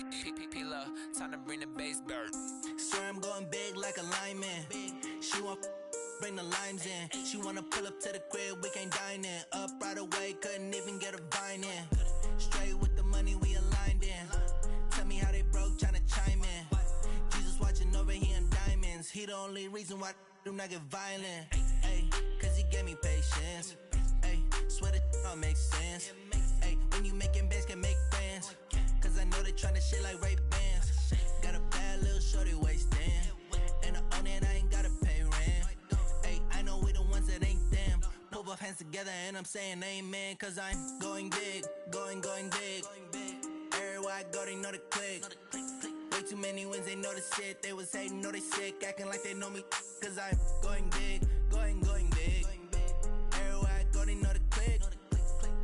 P-P-P-Love, time to bring the bass bird. Swear I'm going big like a lineman. She want bring the limes in. She wanna pull up to the crib, we can't dine in. Up right away, couldn't even get a vine in. Straight with the money we aligned in. Tell me how they broke, tryna chime in. Jesus watching over here in diamonds. He the only reason why do not get violent. Ay, cause he gave me patience. Ay, swear that don't make sense. Ay, when you making bands can make friends. Cause I know they tryna shit like Ray-Bans. Got a bad little shorty wasting. And I own it, I ain't gotta pay rent. Ay, I know we the ones that ain't them. Pull both hands together and I'm saying amen. Cause I'm going big, going big. Everywhere I go, they know the click. Way too many wins, they know the shit. They was hating, know they sick, acting like they know me. Cause I'm going big, going big. Everywhere I go, they know the click.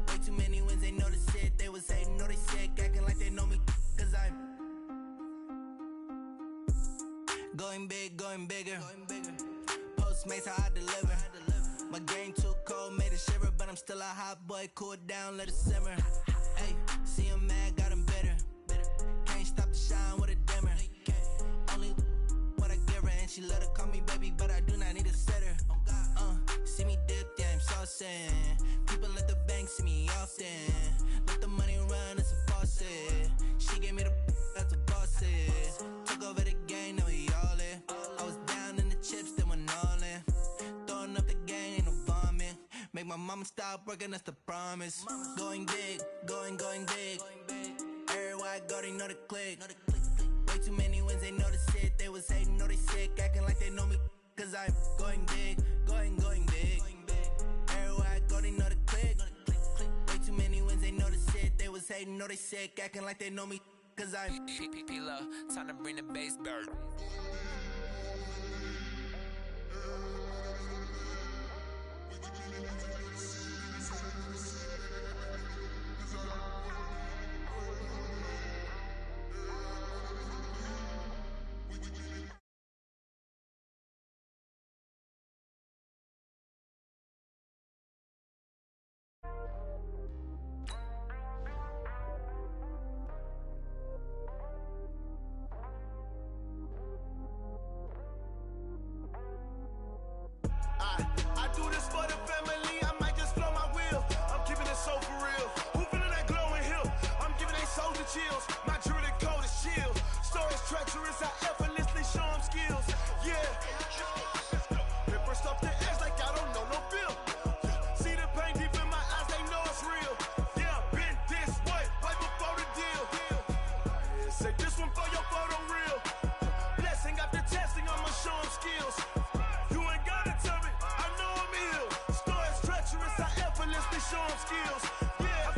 Way too many wins, they know the shit. They was hating, know they sick, acting like they know me. Cause I'm going big, going bigger. Postmates how I deliver. My game too cold, made it shiver. But I'm still a hot boy, cool it down, let it simmer. Ay, see him mad, got him bitter. Can't stop the shine with a dimmer. Only what I give her, and she let her call me baby, but I do not need a sitter. See me dip, yeah, I'm saucing. People at the bank see me often. Let the money run, it's a faucet. She gave me the that's a boss it. Took over the game, now we all in. I was down in the chips, then went all in. Throwing up the game, ain't no vomit. Make my mama stop working, that's the promise. Going big, going big. Everywhere I go, they know the click. Way too many wins, they know the shit. They was hating, know they sick, acting like they know me. Cause I'm going big, going big. Everywhere I go, they know the click. Way too many wins, they know the shit. They was hating, know they sick, acting like they know me. Cause I'm P-P-P-Love, time to bring the bass bird. Chills, my jewelry code is chill. Stories treacherous, I effortlessly show them skills. Yeah, paper stuff to edge like I don't know no bill. See the pain deep in my eyes, they know it's real. Yeah, been this way, right before the deal. Say this one for your photo real. Blessing after testing, I'ma show them skills. You ain't gotta tell me, I know I'm ill. Stories treacherous, I effortlessly show them skills. Yeah,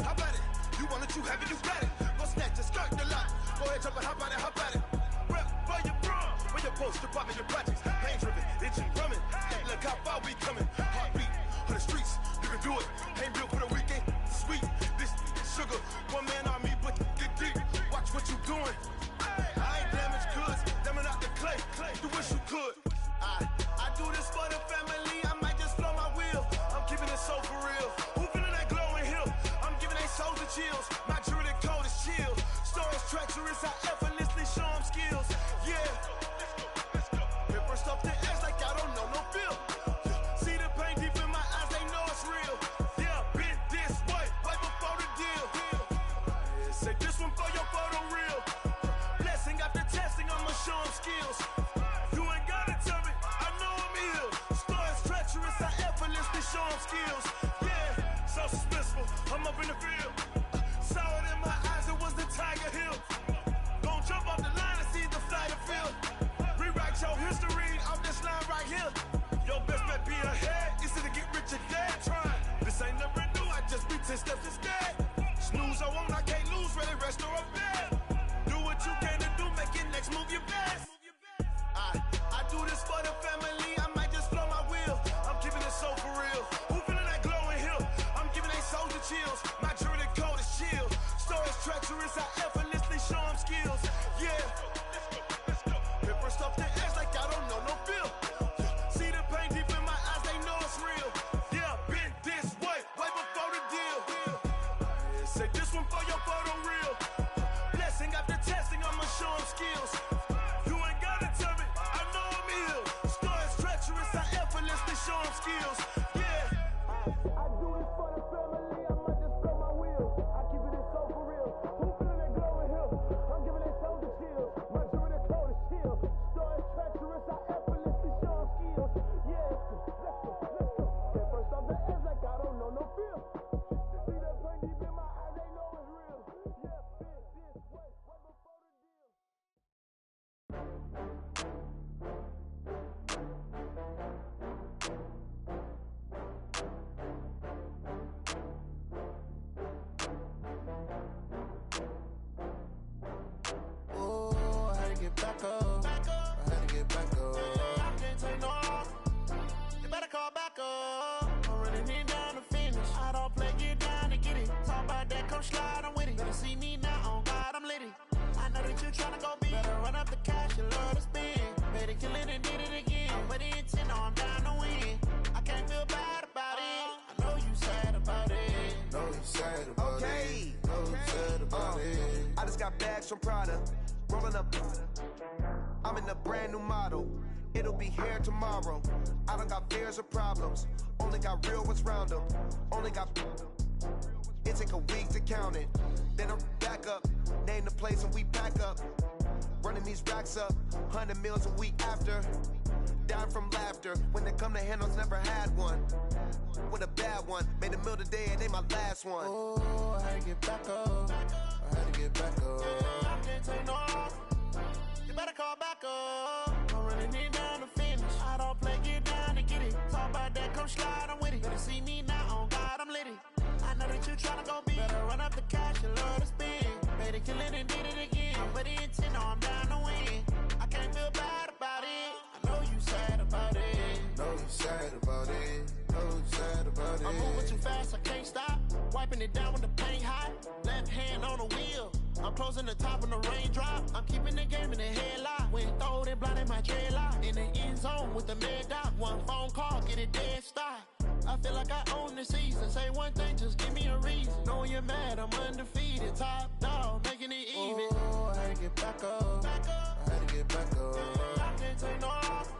how about it? You want it, you have it, you got it. Go snatch it, skirt the lot. Go ahead, jump it, hop on it, hop on it. Rep for your bro, for your post, your poppin', your projects. Pain driven, itching, drumming. Look how far we coming. Heartbeat on the streets, you can do it. Ain't built for the weekend, sweet. This sugar, one man army, but get deep. Watch what you doing. I ain't damaged goods, damn it out the clay. You wish you could. I do this for the family. I might just blow my wheel. I'm keeping it so for real. Who feeling that glowing hill? I'm giving they souls the chills. My jewelry code is chill. Stories treacherous, I effortlessly show them skills. Yeah. Paper stuff to edge like I don't know no bill. See the pain deep in my eyes, they know it's real. Yeah, been this way, right before the deal. Say this one for your photo real. Blessing after testing, I'ma show them skills. You ain't gotta tell me, I know I'm ill. Stories treacherous, I effortlessly show them skills. Yeah, so suspenseful, I'm up in the field. Saw it in my eyes, it was the Tiger Hill. Gon' jump off the line and see the flyer field. Rewrite your history off this line right here. Your best bet be ahead, easy to get rich or dead trying. This ain't never new, I just be 10 steps instead. Snooze I won't, I can't lose, ready, rest or a bed. Do what you can to do, make your next move your best. I do this for the family, I might just blow my wheel. I'm keeping it so for real. Who feeling that glowing hill? I'm giving they souls the chills. My jewelry code is chill. Stories treacherous, I effortlessly show them skills. Yeah. Paper stuff to edge like I don't know no bill. See the pain deep in my eyes, they know it's real. Yeah, been this way, right before the deal. you tryna go be. Better run up the cash, you love to spend. Better kill it and did it again. I'm with the intent, no, I'm down to win. I can't feel bad about it. I know you sad about it. Know you sad about it. Know you sad about it. I just got bags from Prada, rolling up. I'm in a brand new model. It'll be here tomorrow. I don't got fears or problems. Only got real ones round them. Only got. It take a week to count it. Then I'm back up. Name the place and we pack up. Running these racks up. 100 meals a week after. Down from laughter. When they come to handles, never had one. With a bad one. Made a meal today and they my last one. Oh, I had to get back up. I had to get back up. I can't take no off. You better call back up. I'm running it down to finish. I don't play, get down to get it. Talk about that, come slide, I'm with it. Better see me now, on God, I'm lit it. I know that you tryna go be. Better run up the cash, you love to spend. Better kill it and did it again. But the intent, no, I'm down to win. I can't feel bad about it. I know you sad about it. Know you sad about it. Know you sad about it. I'm moving too fast, I can't stop. Wiping it down with the paint hot. Left hand on the wheel. I'm closing the top when the raindrop. I'm keeping the game in the headlock. When throwed and blinded my dreadlock. In the end zone with the mad dot. One phone call, get it dead stop. I feel like I own the season. Say one thing, just give me a reason. Knowing you're mad, I'm undefeated. Top dog, making it even. Oh, I had to get back up. I had to get back up. I can't take no off.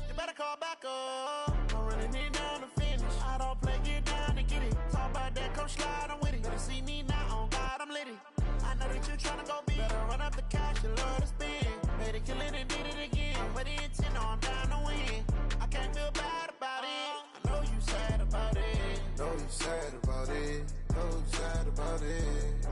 You better call back up. I'm running it down to finish. I don't play, get down to get it. Talk about that, come slide, I'm with it. Better see me now, on God, I'm lit it. I know that you tryna go be. Better run up the cash, you love to spend. Better kill it and did it again. But the intent, no, I'm down to win. I can't feel bad about it. I know you sad about it. Know you sad about it. Know you sad about it.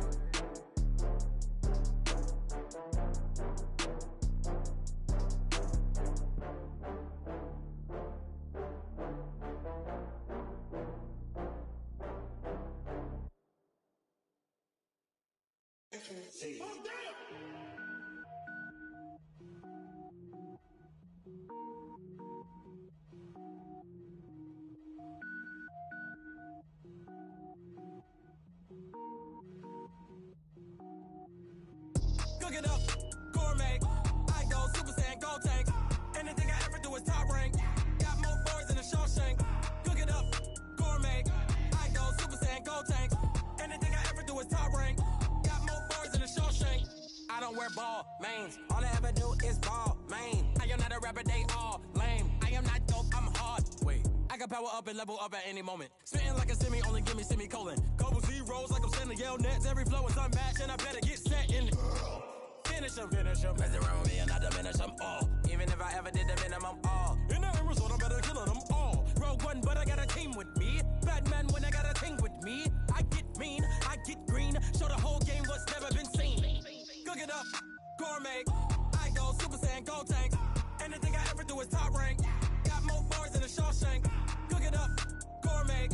Cook it up, gourmet. I go Super Saiyan, Gold Tank. Anything I ever do is top rank. Got more boys than a Shawshank. Cook it up, gourmet. I go Super Saiyan, Gold Tank. Anything I ever do is top rank. Got more boys than a Shawshank. I don't wear ball mains. All I ever do is ball main. I am not a rapper, they all lame. I am not dope, I'm hard. Wait, I can power up and level up at any moment. Spitting like a semi, only give me semicolon. Couple zeros like I'm sending yell nets. Every flow is unmatched and I better get set in. Finish him, mess around with me and I diminish them all. Even if I ever did the minimum, all. In the end result, I'm better killing them all. Rogue One, but I got a team with me. Batman when I got a team with me. I get mean, I get green. Show the whole game what's never been seen. Cook it up, gourmet. I go Super Saiyan, Gold Tank. Anything I ever do is top rank. Got more bars than a Shawshank. Cook it up, gourmet.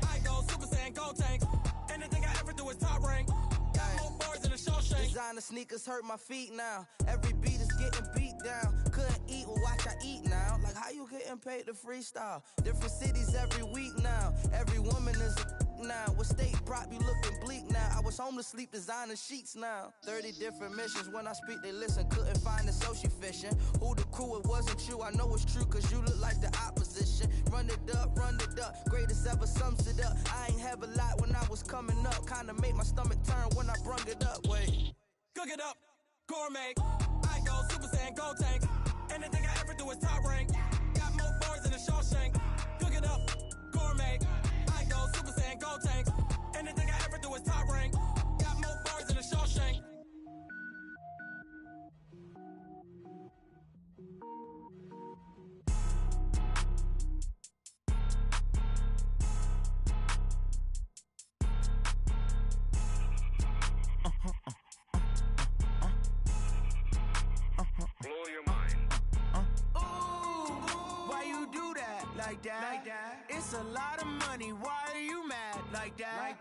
I go Super Saiyan, Gold Tank. Anything I ever do is top rank. Got more bars than a Shawshank. Designer sneakers hurt my feet now. Every beat is getting beat down. Couldn't eat, well watch I eat now. Like how you getting paid to freestyle? Different cities every week now. Every woman is a now. What state prop you looking bleak now? I was homeless, sleep designer sheets now. 30 different missions. When I speak they listen. Couldn't find it, so she fishing. Who the crew? It wasn't you. I know it's true cause you look like the opposition. Run it up, greatest ever sums it up. I ain't have a lot when I was coming up. Kinda made my stomach turn when I brung it up. Wait. Cook it up, gourmet. I go Super Saiyan, Gold Tank. Anything I ever do is top rank. Got more bars than a Shawshank. Cook it up, gourmet. I go Super Saiyan, Gold Tank. Anything I ever do is top rank. Got more bars than a Shawshank. Like that. It's a lot of money. Why are you mad? Like that.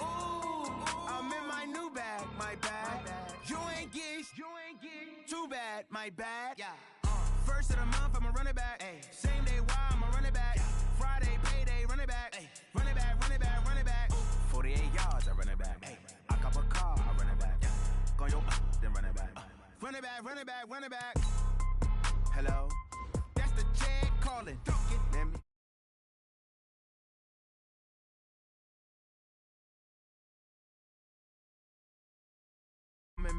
Ooh, I'm in my new bag. My bad. You ain't get. Too bad. My bad. Yeah. First of the month, I'ma run it back. Ay. Same day, why I'ma run it back. Friday, payday, run it back. Ay. Run it back, run it back, run it back. 48 yards, I run it back. Ay. I cop a car, I run it back. Go yo, then run it back. Run it back. Hello? That's the Chad calling. Let me.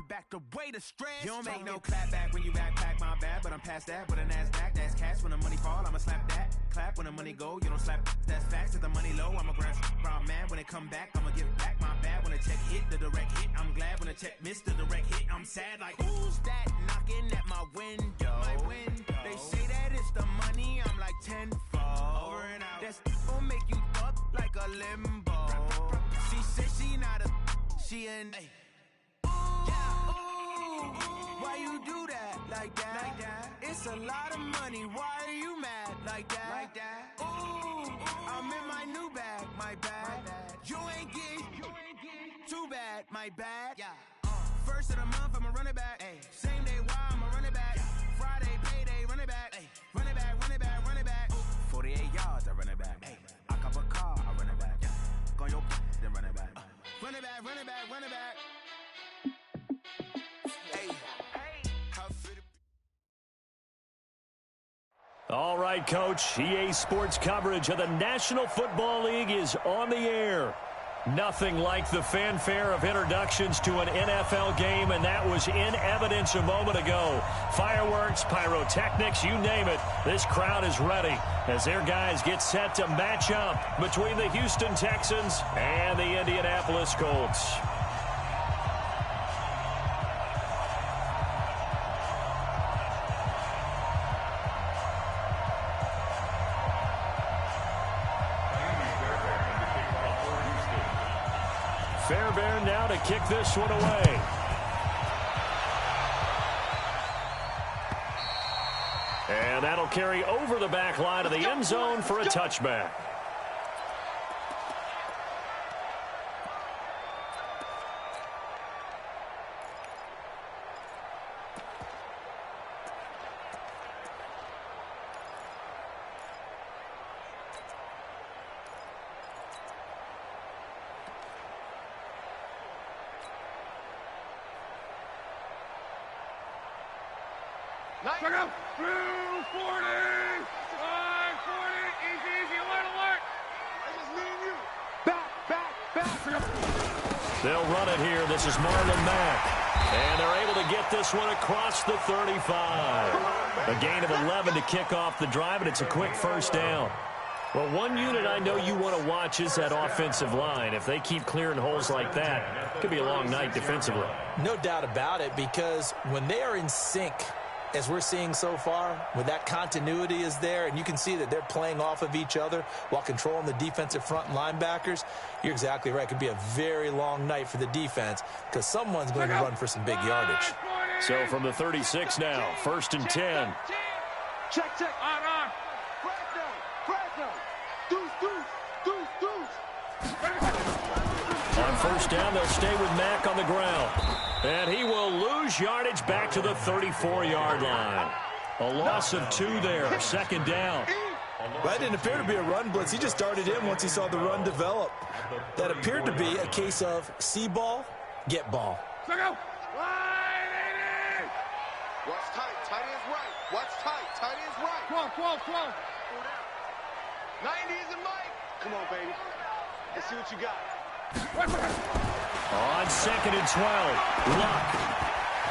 Back the way to stress. You don't make no clap back when you backpack, my bad. But I'm past that with a NASDAQ. That's cash. When the money fall, I'ma slap that. Clap when the money go, you don't slap. That's facts. If the money low, I'ma grab brown man. When it come back, I'ma give back my bad. When the check hit, the direct hit. I'm glad when the check missed the direct hit. I'm sad like, who's that knocking at my window? They say that it's the money. I'm like tenfold. Over and out. That's gon' make you up like a limbo. She said she not a. She an. Hey. Why you do that like that? It's a lot of money. Why are you mad like that? Ooh, I'm in my new bag, my bad. You ain't get too bad, my bad. First of the month, I'ma run it back. Same day, why I'ma run it back. Friday, payday, run it back. Run it back, run it back, run it back. 48 yards, I run it back. I cop a car, I run it back. Go on your then run it back. Run it back, run it back, run it back. All right, Coach. EA Sports coverage of the National Football League is on the air. Nothing like the fanfare of introductions to an NFL game, and that was in evidence a moment ago. Fireworks, pyrotechnics, you name it. This crowd is ready as their guys get set to match up between the Houston Texans and the Indianapolis Colts. Fairbairn now to kick this one away. And that'll carry over the back line of the end zone for a touchback. Check out. Blue 40. 540. Easy. Alert. That's just me and you. Back. They'll run it here. This is Marlon Mack. And they're able to get this one across the 35. A gain of 11 to kick off the drive, and it's a quick first down. Well, one unit I know you want to watch is that offensive line. If they keep clearing holes like that, it could be a long night defensively. No doubt about it, because when they are in sync, as we're seeing so far, when that continuity is there, and you can see that they're playing off of each other while controlling the defensive front linebackers, you're exactly right. It could be a very long night for the defense because someone's going to run for some big yardage. So from the 36 now, 1st and 10. Check. On. Fresno. Deuce. On first down, they'll stay with Mack on the ground. And he will lose yardage back to the 34-yard line. A loss of 2 there, 2nd down. That didn't appear to be a run blitz. He just darted in once he saw the run develop. That appeared to be a case of see ball, get ball. Check out. Watch tight. Tight end's right. Watch tight. Tight end's right. 12. 90 is a mic. Come on, baby. Let's see what you got. On 2nd and 12, Luck.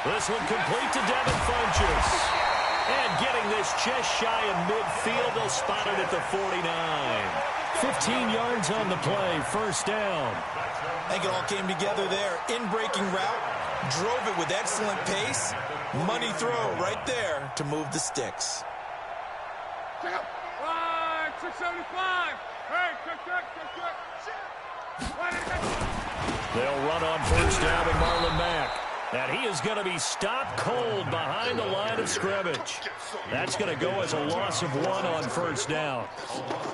This one complete to Devin Funchess. And getting this just shy of midfield, they'll spot it at the 49. 15 yards on the play, 1st down. I think it all came together there. In-breaking route, drove it with excellent pace. Money throw right there to move the sticks. Check out. 675. Hey, check. They'll run on 1st down with Marlon Mack. And he is going to be stopped cold behind the line of scrimmage. That's going to go as a loss of 1 on 1st down.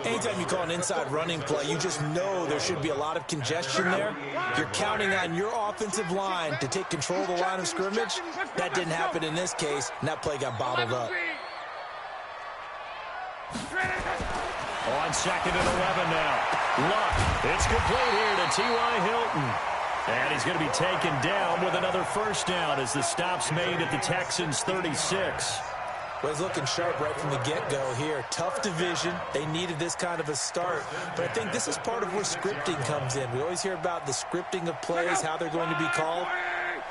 Anytime you call an inside running play, you just know there should be a lot of congestion there. You're counting on your offensive line to take control of the line of scrimmage. That didn't happen in this case, and that play got bottled up. On 2nd and 11 now. Luck. It's complete here to T.Y. Hilton. And he's going to be taken down with another first down as the stop's made at the Texans' 36. Well, he's looking sharp right from the get-go here. Tough division. They needed this kind of a start. But I think this is part of where scripting comes in. We always hear about the scripting of plays, how they're going to be called.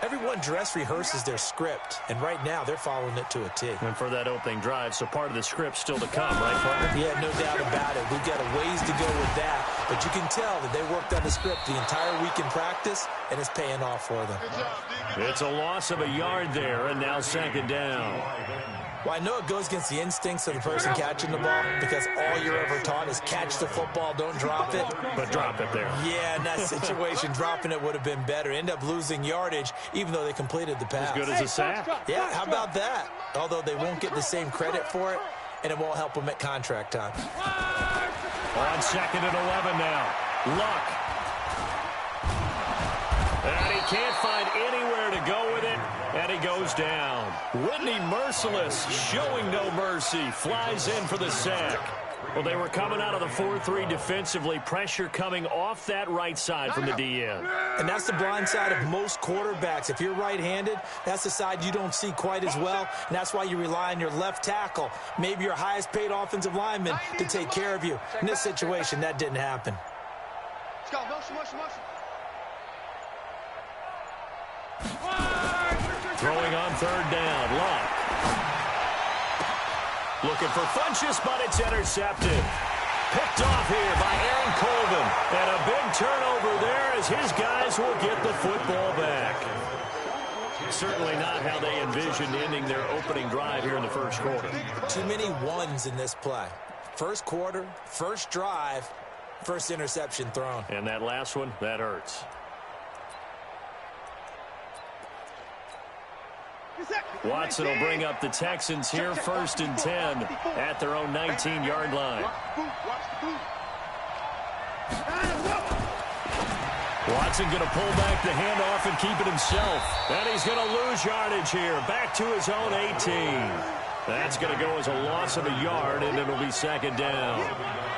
Everyone dress rehearses their script, and right now they're following it to a T. And for that opening drive, so part of the script still to come, right, partner? Yeah, no doubt about it. We've got a ways to go with that, but you can tell that they worked on the script the entire week in practice, and it's paying off for them. It's a loss of a yard there, and now second down. Well, I know it goes against the instincts of the person catching the ball because all you're ever taught is catch the football, don't drop it. But drop it there. Yeah, in that situation, dropping it would have been better. End up losing yardage, even though they completed the pass. As good as a sack. Yeah, how about that? Although they won't get the same credit for it, and it won't help them at contract time. On second and 11 now. Luck. And he can't find anywhere to go with it, and he goes down. Whitney Merciless, showing no mercy, flies in for the sack. Well, they were coming out of the 4-3 defensively, pressure coming off that right side from the DN. And that's the blind side of most quarterbacks. If you're right-handed, that's the side you don't see quite as well, and that's why you rely on your left tackle, maybe your highest-paid offensive lineman, to take care of you. In this situation, that didn't happen. Let's go. Motion. Throwing on third down, Luck. Looking for Funchess, but it's intercepted. Picked off here by Aaron Colvin. And a big turnover there as his guys will get the football back. Certainly not how they envisioned ending their opening drive here in the first quarter. Too many ones in this play. First quarter, first drive, first interception thrown. And that last one, that hurts. Watson will bring up the Texans here, 1st and 10 at their own 19-yard line. Watson going to pull back the handoff and keep it himself. And he's going to lose yardage here, back to his own 18. That's going to go as a loss of a yard, and it'll be second down.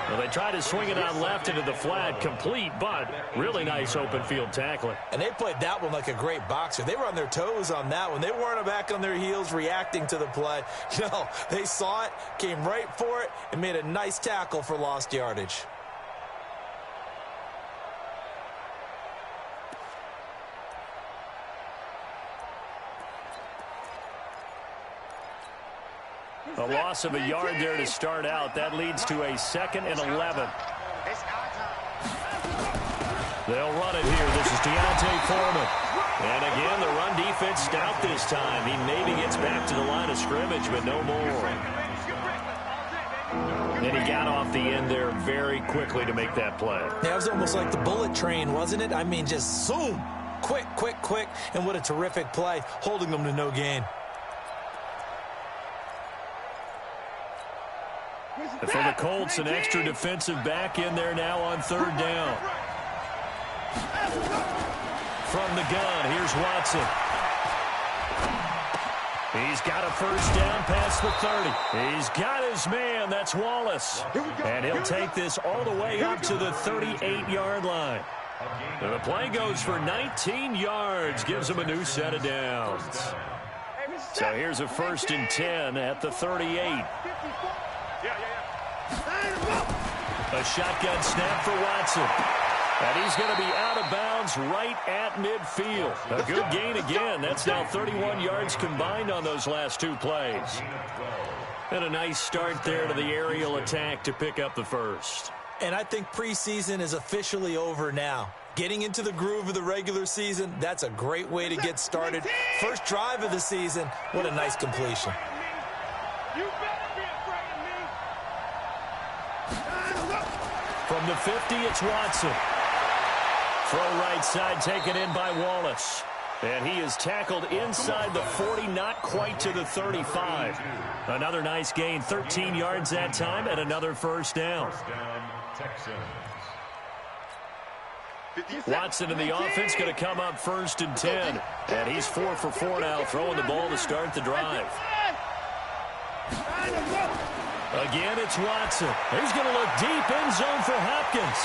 Well, they tried to swing it out left into the flat, complete, but really nice open field tackling. And they played that one like a great boxer. They were on their toes on that one. They weren't back on their heels reacting to the play. No, they saw it, came right for it, and made a nice tackle for lost yardage. A loss of a yard there to start out. That leads to a 2nd and 11. They'll run it here. This is Deontay Foreman. And again, the run defense stout this time. He maybe gets back to the line of scrimmage, but no more. And he got off the end there very quickly to make that play. Yeah, it was almost like the bullet train, wasn't it? I mean, just zoom. Quick. And what a terrific play, holding them to no gain. And for the Colts, an extra defensive back in there now on third down. From the gun, here's Watson. He's got a first down past the 30. He's got his man. That's Wallace. And he'll take this all the way up to the 38-yard line. And the play goes for 19 yards. Gives him a new set of downs. So here's a 1st and 10 at the 38. A shotgun snap for Watson. And he's going to be out of bounds right at midfield. A good gain again. That's now 31 yards combined on those last two plays. And a nice start there to the aerial attack to pick up the first. And I think preseason is officially over now. Getting into the groove of the regular season, that's a great way to get started. First drive of the season, what a nice completion. From the 50, it's Watson. Throw right side taken in by Wallace. And he is tackled inside the 40, not quite to the 35. Another nice gain, 13 yards that time, and another first down. Watson and the offense going to come up 1st and 10. And he's 4 for 4 now, throwing the ball to start the drive. Again, it's Watson. He's going to look deep, end zone for Hopkins.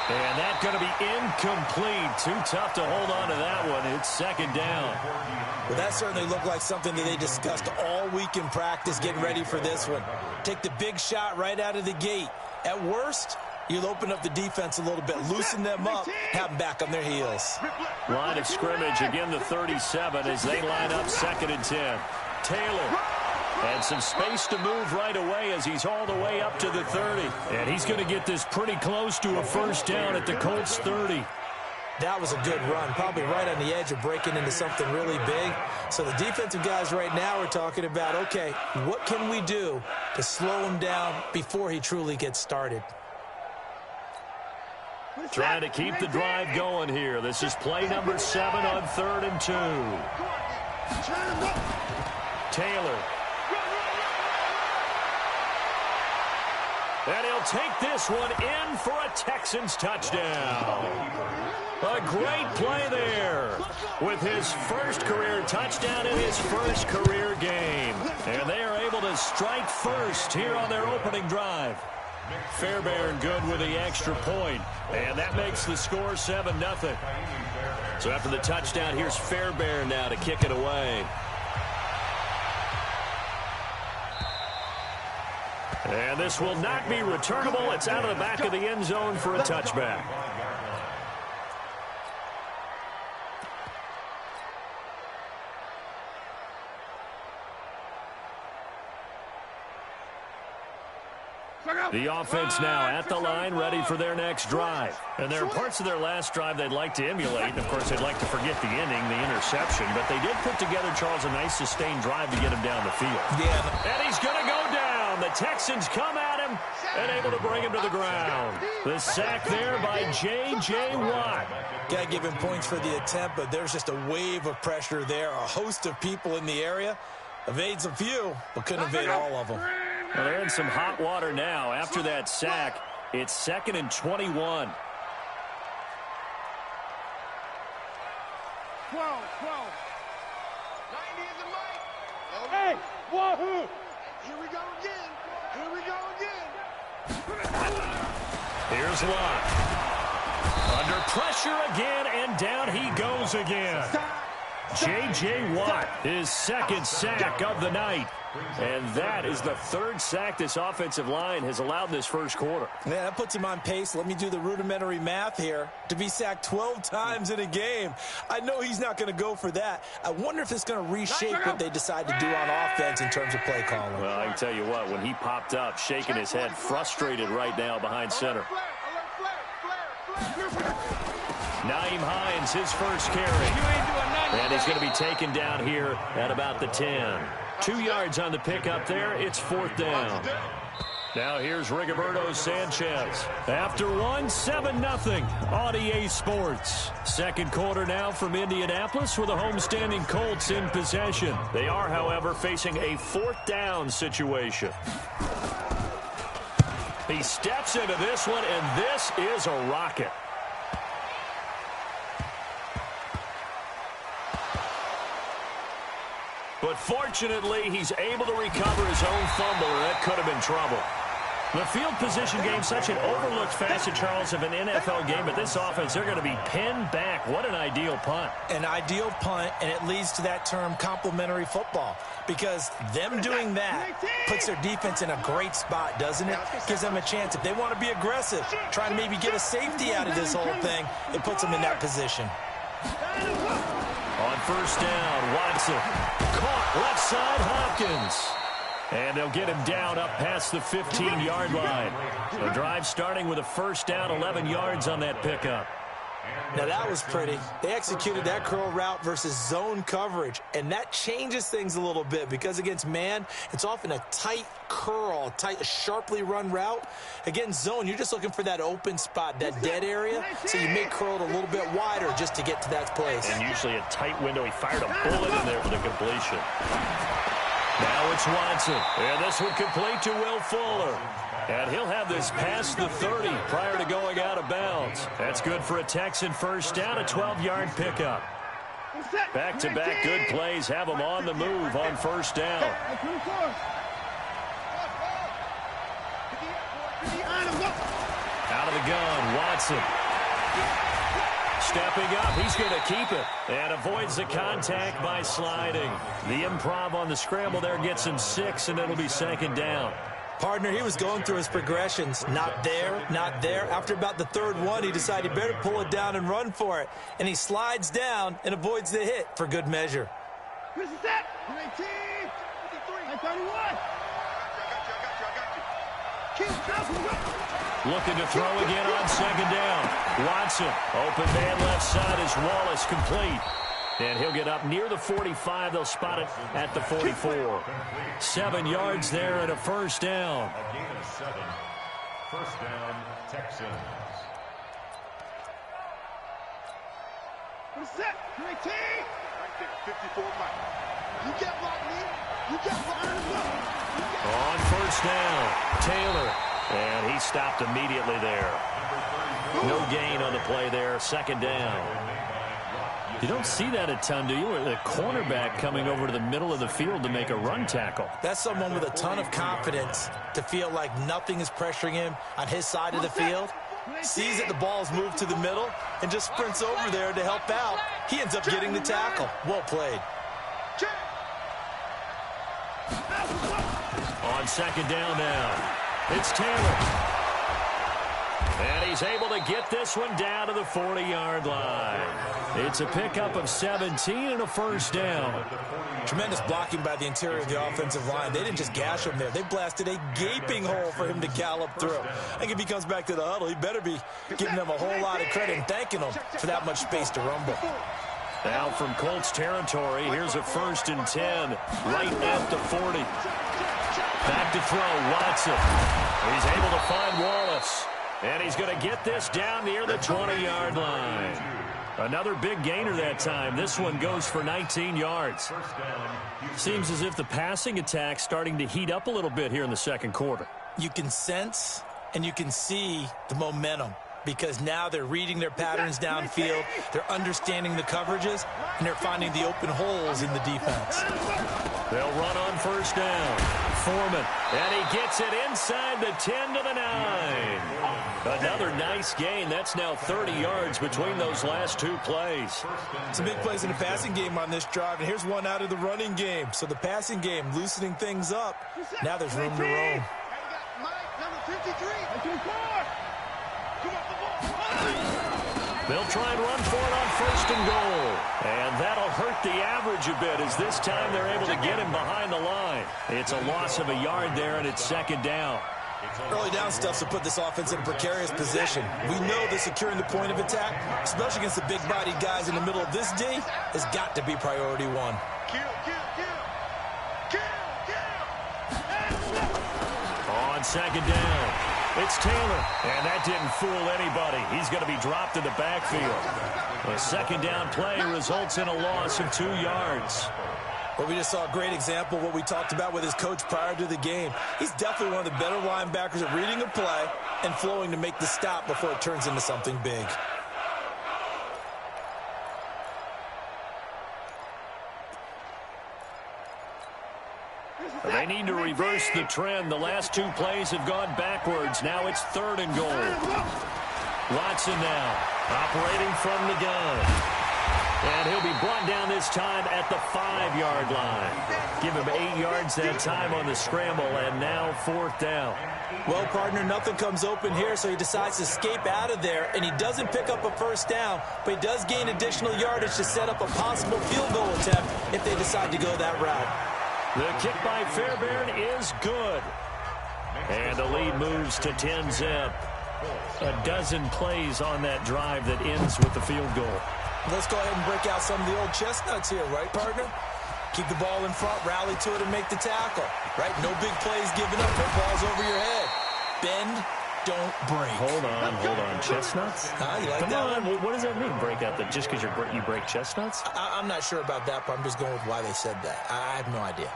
And that's going to be incomplete. Too tough to hold on to that one. It's second down. Well, that certainly looked like something that they discussed all week in practice, getting ready for this one. Take the big shot right out of the gate. At worst, you'll open up the defense a little bit, loosen them up, have them back on their heels. Line of scrimmage, again the 37 as they line up 2nd and 10. Taylor. And some space to move right away as he's all the way up to the 30. And he's going to get this pretty close to a first down at the Colts 30. That was a good run, probably right on the edge of breaking into something really big. So the defensive guys right now are talking about, okay, what can we do to slow him down before he truly gets started? Trying to keep the drive going here. This is play number 7 on 3rd and 2. Taylor. And he'll take this one in for a Texans touchdown. A great play there with his first career touchdown in his first career game. And they are able to strike first here on their opening drive. Fairbairn good with the extra point. And that makes the score 7-0. So after the touchdown, here's Fairbairn now to kick it away. And this will not be returnable. It's out of the back of the end zone for a touchback. The offense now at the line, ready for their next drive. And there are parts of their last drive they'd like to emulate. And, of course, they'd like to forget the ending, the interception. But they did put together, Charles, a nice sustained drive to get him down the field. Yeah. And he's going to go down. The Texans come at him and able to bring him to the ground. The sack there by J.J. Watt. Got to give him points for the attempt, but there's just a wave of pressure there. A host of people in the area. Evades a few, but couldn't evade all of them. Well, they're in some hot water now. After that sack, it's 2nd and 21. 12. Hey, wahoo! Here we go again. Here we go again. Here's Watt. Under pressure again, and down he goes again. J.J. Watt, his second sack of the night. And that is the 3rd sack this offensive line has allowed in this first quarter. Yeah, that puts him on pace. Let me do the rudimentary math here. To be sacked 12 times in a game. I know he's not going to go for that. I wonder if it's going to reshape what they decide to do on offense in terms of play calling. Well, I can tell you what, when he popped up, shaking his head, frustrated right now behind center. Nyheim Hines, his first carry. And he's going to be taken down here at about the 10. 2 yards on the pickup there. It's 4th down. Now here's Rigoberto Sanchez. After one, 7-0 on EA Sports. Second quarter now from Indianapolis with the homestanding Colts in possession. They are, however, facing a 4th down situation. He steps into this one, and this is a rocket. But fortunately, he's able to recover his own fumble, or that could have been trouble. The field position game, such an overlooked facet, Charles, of an NFL game, but this offense, they're going to be pinned back. What an ideal punt. An ideal punt, and it leads to that term complementary football, because them doing that puts their defense in a great spot, doesn't it? Gives them a chance. If they want to be aggressive, try to maybe get a safety out of this whole thing, it puts them in that position. On first down, Watson. Caught left side, Hopkins. And they'll get him down up past the 15-yard line. The drive starting with a first down, 11 yards on that pickup. Now that was pretty. They executed that curl route versus zone coverage, and that changes things a little bit because against man, it's often a tight curl, tight, sharply run route. Against zone, you're just looking for that open spot, that dead area, so you may curl it a little bit wider just to get to that place. And usually a tight window. He fired a bullet in there for the completion. Now it's Watson, and this one complete to Will Fuller. And he'll have this past the 30 prior to going out of bounds. That's good for a Texan first down, a 12-yard pickup. Back-to-back good plays have him on the move on first down. Out of of the gun, Watson. Stepping up, he's going to keep it. And avoids the contact by sliding. The improv on the scramble there gets him 6, and it'll be second down. Partner, he was going through his progressions. Not there, not there. After about the third one, he decided he better pull it down and run for it. And he slides down and avoids the hit for good measure. Where's the set? 19, 53, 31. Looking to throw again on second down. Watson, open man left side is Wallace, complete. And he'll get up near the 45. They'll spot it at the 44. 7 yards there and a first down. A gain of 7. First down, Texans. Set, 19. Right there, 54 Mike. You get blocked, me. You get blocked as well. On first down, Taylor. And he stopped immediately there. No gain on the play there. Second down. You don't see that a ton, do you? The cornerback coming over to the middle of the field to make a run tackle. That's someone with a ton of confidence to feel like nothing is pressuring him on his side of the field. Sees that the ball's moved to the middle and just sprints over there to help out. He ends up getting the tackle. Well played. On second down now, it's Taylor. And he's able to get this one down to the 40-yard line. It's a pickup of 17 and a first down. Tremendous blocking by the interior of the offensive line. They didn't just gash him there. They blasted a gaping hole for him to gallop through. I think if he comes back to the huddle, he better be giving them a whole lot of credit and thanking them for that much space to rumble. Now from Colts territory, here's a 1st and 10 right at the 40. Back to throw, Watson. He's able to find Wallace. And he's going to get this down near the 20-yard line. Another big gainer that time. This one goes for 19 yards. Seems as if the passing attack's starting to heat up a little bit here in the second quarter. You can sense and you can see the momentum because now they're reading their patterns downfield, they're understanding the coverages, and they're finding the open holes in the defense. They'll run on first down. Foreman, and he gets it inside the 10 to the 9. Another nice gain. That's now 30 yards between those last 2 plays. Some big plays in the passing game on this drive, and here's one out of the running game. So the passing game loosening things up. Now there's room to roam. They'll try and run for it on 1st and goal. And that'll hurt the average a bit as this time they're able to get him behind the line. It's a loss of a yard there, and it's second down. Early down stuff to put this offense in a precarious position. We know that securing the point of attack, especially against the big-bodied guys in the middle of this D, has got to be priority 1. On second down, it's Taylor, and that didn't fool anybody. He's going to be dropped in the backfield. A second down play results in a loss of 2 yards. Well, we just saw a great example of what we talked about with his coach prior to the game. He's definitely one of the better linebackers at reading a play and flowing to make the stop before it turns into something big. They need to reverse the trend. The last 2 plays have gone backwards. Now it's 3rd and goal. Watson now operating from the gun. And he'll be brought down this time at the 5-yard line. Give him 8 yards that time on the scramble, and now 4th down. Well, partner, nothing comes open here, so he decides to escape out of there, and he doesn't pick up a first down, but he does gain additional yardage to set up a possible field goal attempt if they decide to go that route. The kick by Fairbairn is good. And the lead moves to 10-zip. A dozen plays on that drive that ends with the field goal. Let's go ahead and break out some of the old chestnuts here, right, partner? Keep the ball in front, rally to it, and make the tackle, right? No big plays given up, no balls over your head. Bend, don't break. Hold on. Chestnuts? You like Come that on, one? what does that mean, break out? That just because you break chestnuts? I'm not sure about that, but I'm just going with why they said that. I have no idea.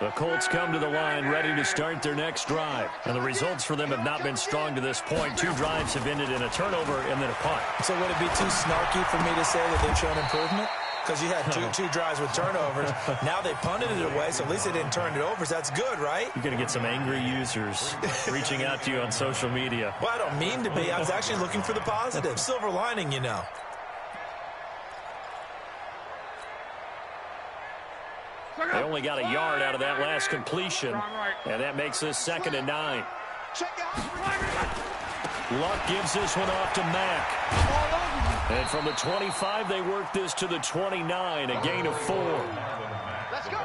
The Colts come to the line ready to start their next drive. And the results for them have not been strong to this point. 2 drives have ended in a turnover and then a punt. So would it be too snarky for me to say that they've shown improvement? because you had two drives with turnovers. Now they punted it away, so at least they didn't turn it over. So that's good, right? You're going to get some angry users reaching out to you on social media. Well, I don't mean to be. I was actually looking for the positive. Silver lining, you know. They only got a yard out of that last completion, and that makes this 2nd and 9. Luck gives this one off to Mack. And from the 25, they work this to the 29, a gain of 4.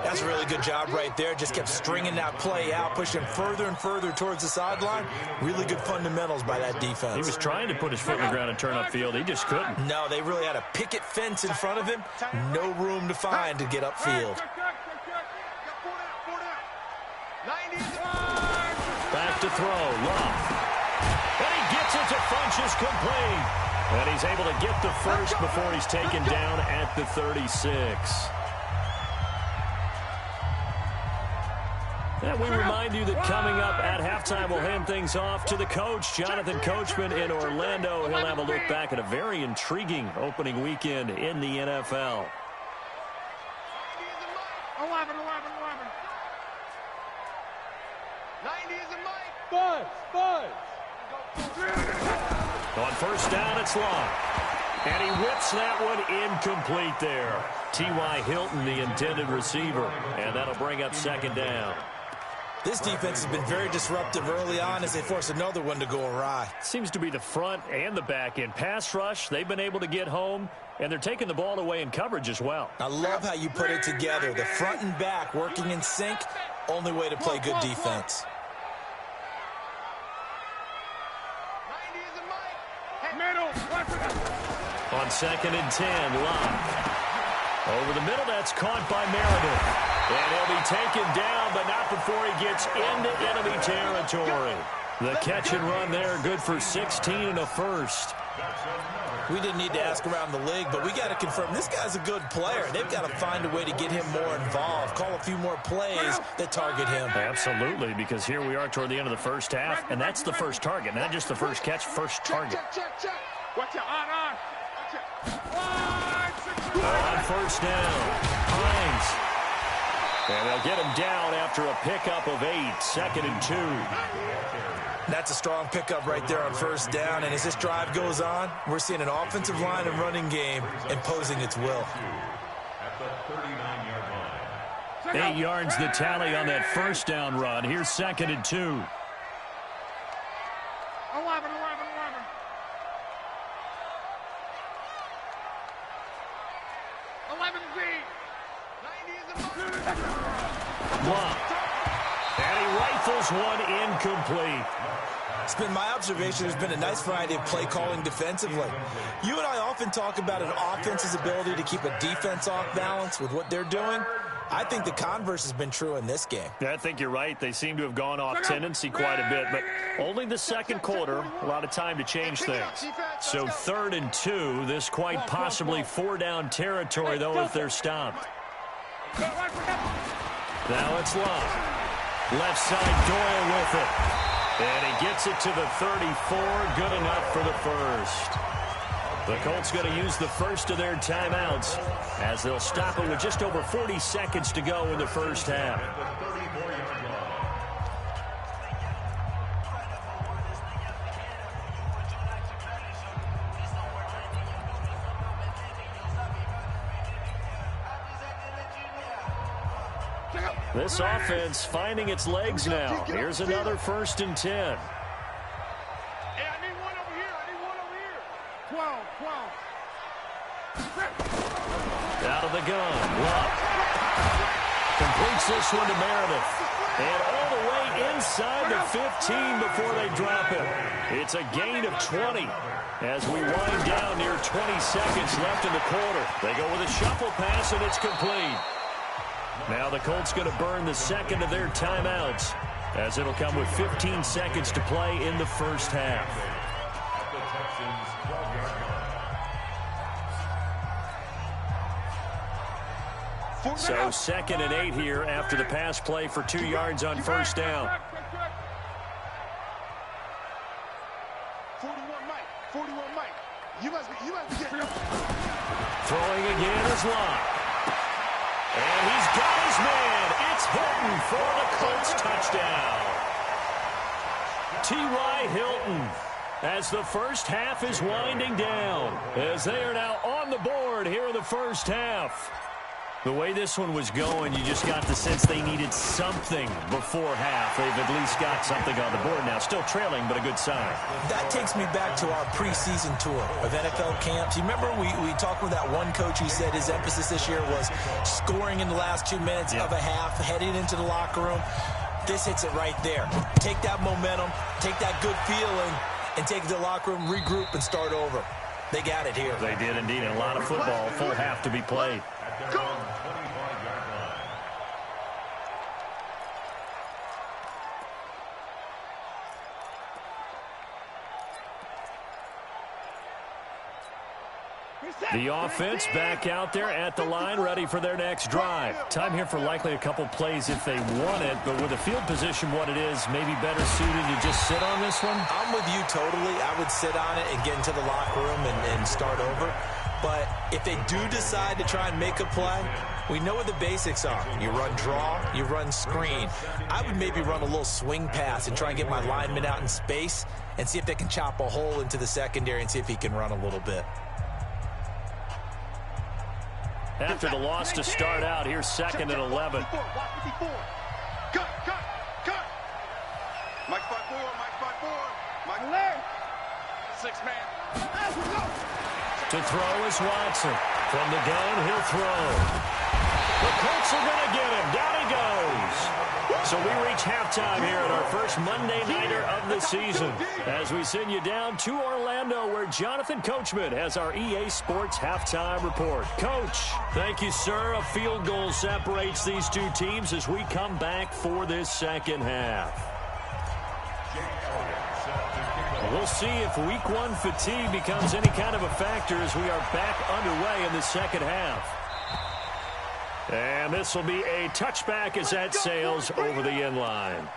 That's a really good job right there. Just kept stringing that play out, pushing further and further towards the sideline. Really good fundamentals by that defense. He was trying to put his foot in the ground and turn upfield. He just couldn't. No, they really had a picket fence in front of him. No room to find to get upfield. Back to throw, Love. And he gets it to Funchess complete. And he's able to get the first before he's taken down at the 36. And we remind you that coming up at halftime, we'll hand things off to the coach, Jonathan Coachman in Orlando. He'll have a look back at a very intriguing opening weekend in the NFL. 11. 90 is a mic. Buzz. On first down, it's Long. And he whips that one incomplete there. T.Y. Hilton, the intended receiver. And that'll bring up 2nd down. This defense has been very disruptive early on as they force another one to go awry. Seems to be the front and the back end. Pass rush, they've been able to get home, and they're taking the ball away in coverage as well. I love how you put it together. The front and back working in sync, only way to play good defense. On 2nd and 10, Love. Over the middle, that's caught by Meredith. And he'll be taken down, but not before he gets into enemy territory. The catch and run there, good for 16 and a first. We didn't need to ask around the league, but we got to confirm this guy's a good player. They've got to find a way to get him more involved, call a few more plays that target him. Absolutely, because here we are toward the end of the first half, and that's the first target, not just the first catch, first target. Watch it, on. On first down, Hines. And they'll get him down after a pickup of 8, 2nd and 2. That's a strong pickup right there on first down, and as this drive goes on, we're seeing an offensive line and running game imposing its will. At the 39-yard line. 8 yards the tally on that first down run. Here's 2nd and 2. 11. 11 Z. 90 is a Block. And he rifles one incomplete. It's been my observation there's been a nice variety of play calling defensively. You and I often talk about an offense's ability to keep a defense off balance with what they're doing. I think the converse has been true in this game. Yeah, I think you're right. They seem to have gone off tendency quite a bit, but only the second quarter, a lot of time to change things. So 3rd and 2, this quite possibly 4-down territory, though, if they're stopped. Now it's Love. Left side, Doyle with it. And he gets it to the 34, good enough for the first. The Colts going to use the first of their timeouts as they'll stop it with just over 40 seconds to go in the first half. This offense finding its legs now. Here's another 1st and 10. Hey, I need one over here. 12. Out of the gun. Luck completes this one to Meredith. And all the way inside the 15 before they drop it. It's a gain of 20 as we wind down near 20 seconds left in the quarter. They go with a shuffle pass, and it's complete. Now the Colts going to burn the second of their timeouts as it'll come with 15 seconds to play in the first half. So 2nd and 8 here after the pass play for 2 yards on first down. 41 Mike. Throwing again is Locke. And he's got his man. It's Hilton for the Colts touchdown. T.Y. Hilton, as the first half is winding down, as they are now on the board here in the first half. The way this one was going, you just got the sense they needed something before half. They've at least got something on the board now. Still trailing, but a good sign. That takes me back to our preseason tour of NFL camps. You remember we talked with that one coach who said his emphasis this year was scoring in the last 2 minutes of a half, heading into the locker room. This hits it right there. Take that momentum, take that good feeling, and take it to the locker room, regroup, and start over. They got it here. They did indeed. And a lot of football, full half to be played. Go! The offense back out there at the line, ready for their next drive. Time here for likely a couple plays if they want it, but with the field position what it is, maybe better suited to just sit on this one? I'm with you totally. I would sit on it and get into the locker room and start over. But if they do decide to try and make a play, we know what the basics are. You run draw, you run screen. I would maybe run a little swing pass and try and get my lineman out in space and see if they can chop a hole into the secondary and see if he can run a little bit. After the loss to start out, here's 2nd and 11. Cut. Mike spot forward. Mike Larry. 6-man. To throw is Watson. From the gun, he'll throw. The Colts are going to get him. Down he goes. So we reach halftime here at our first Monday Nighter of the season as we send you down to Orlando where Jonathan Coachman has our EA Sports Halftime Report. Coach, thank you, sir. A field goal separates these two teams as we come back for this second half. We'll see if week 1 fatigue becomes any kind of a factor as we are back underway in the second half. And this will be a touchback as that sails over the end line.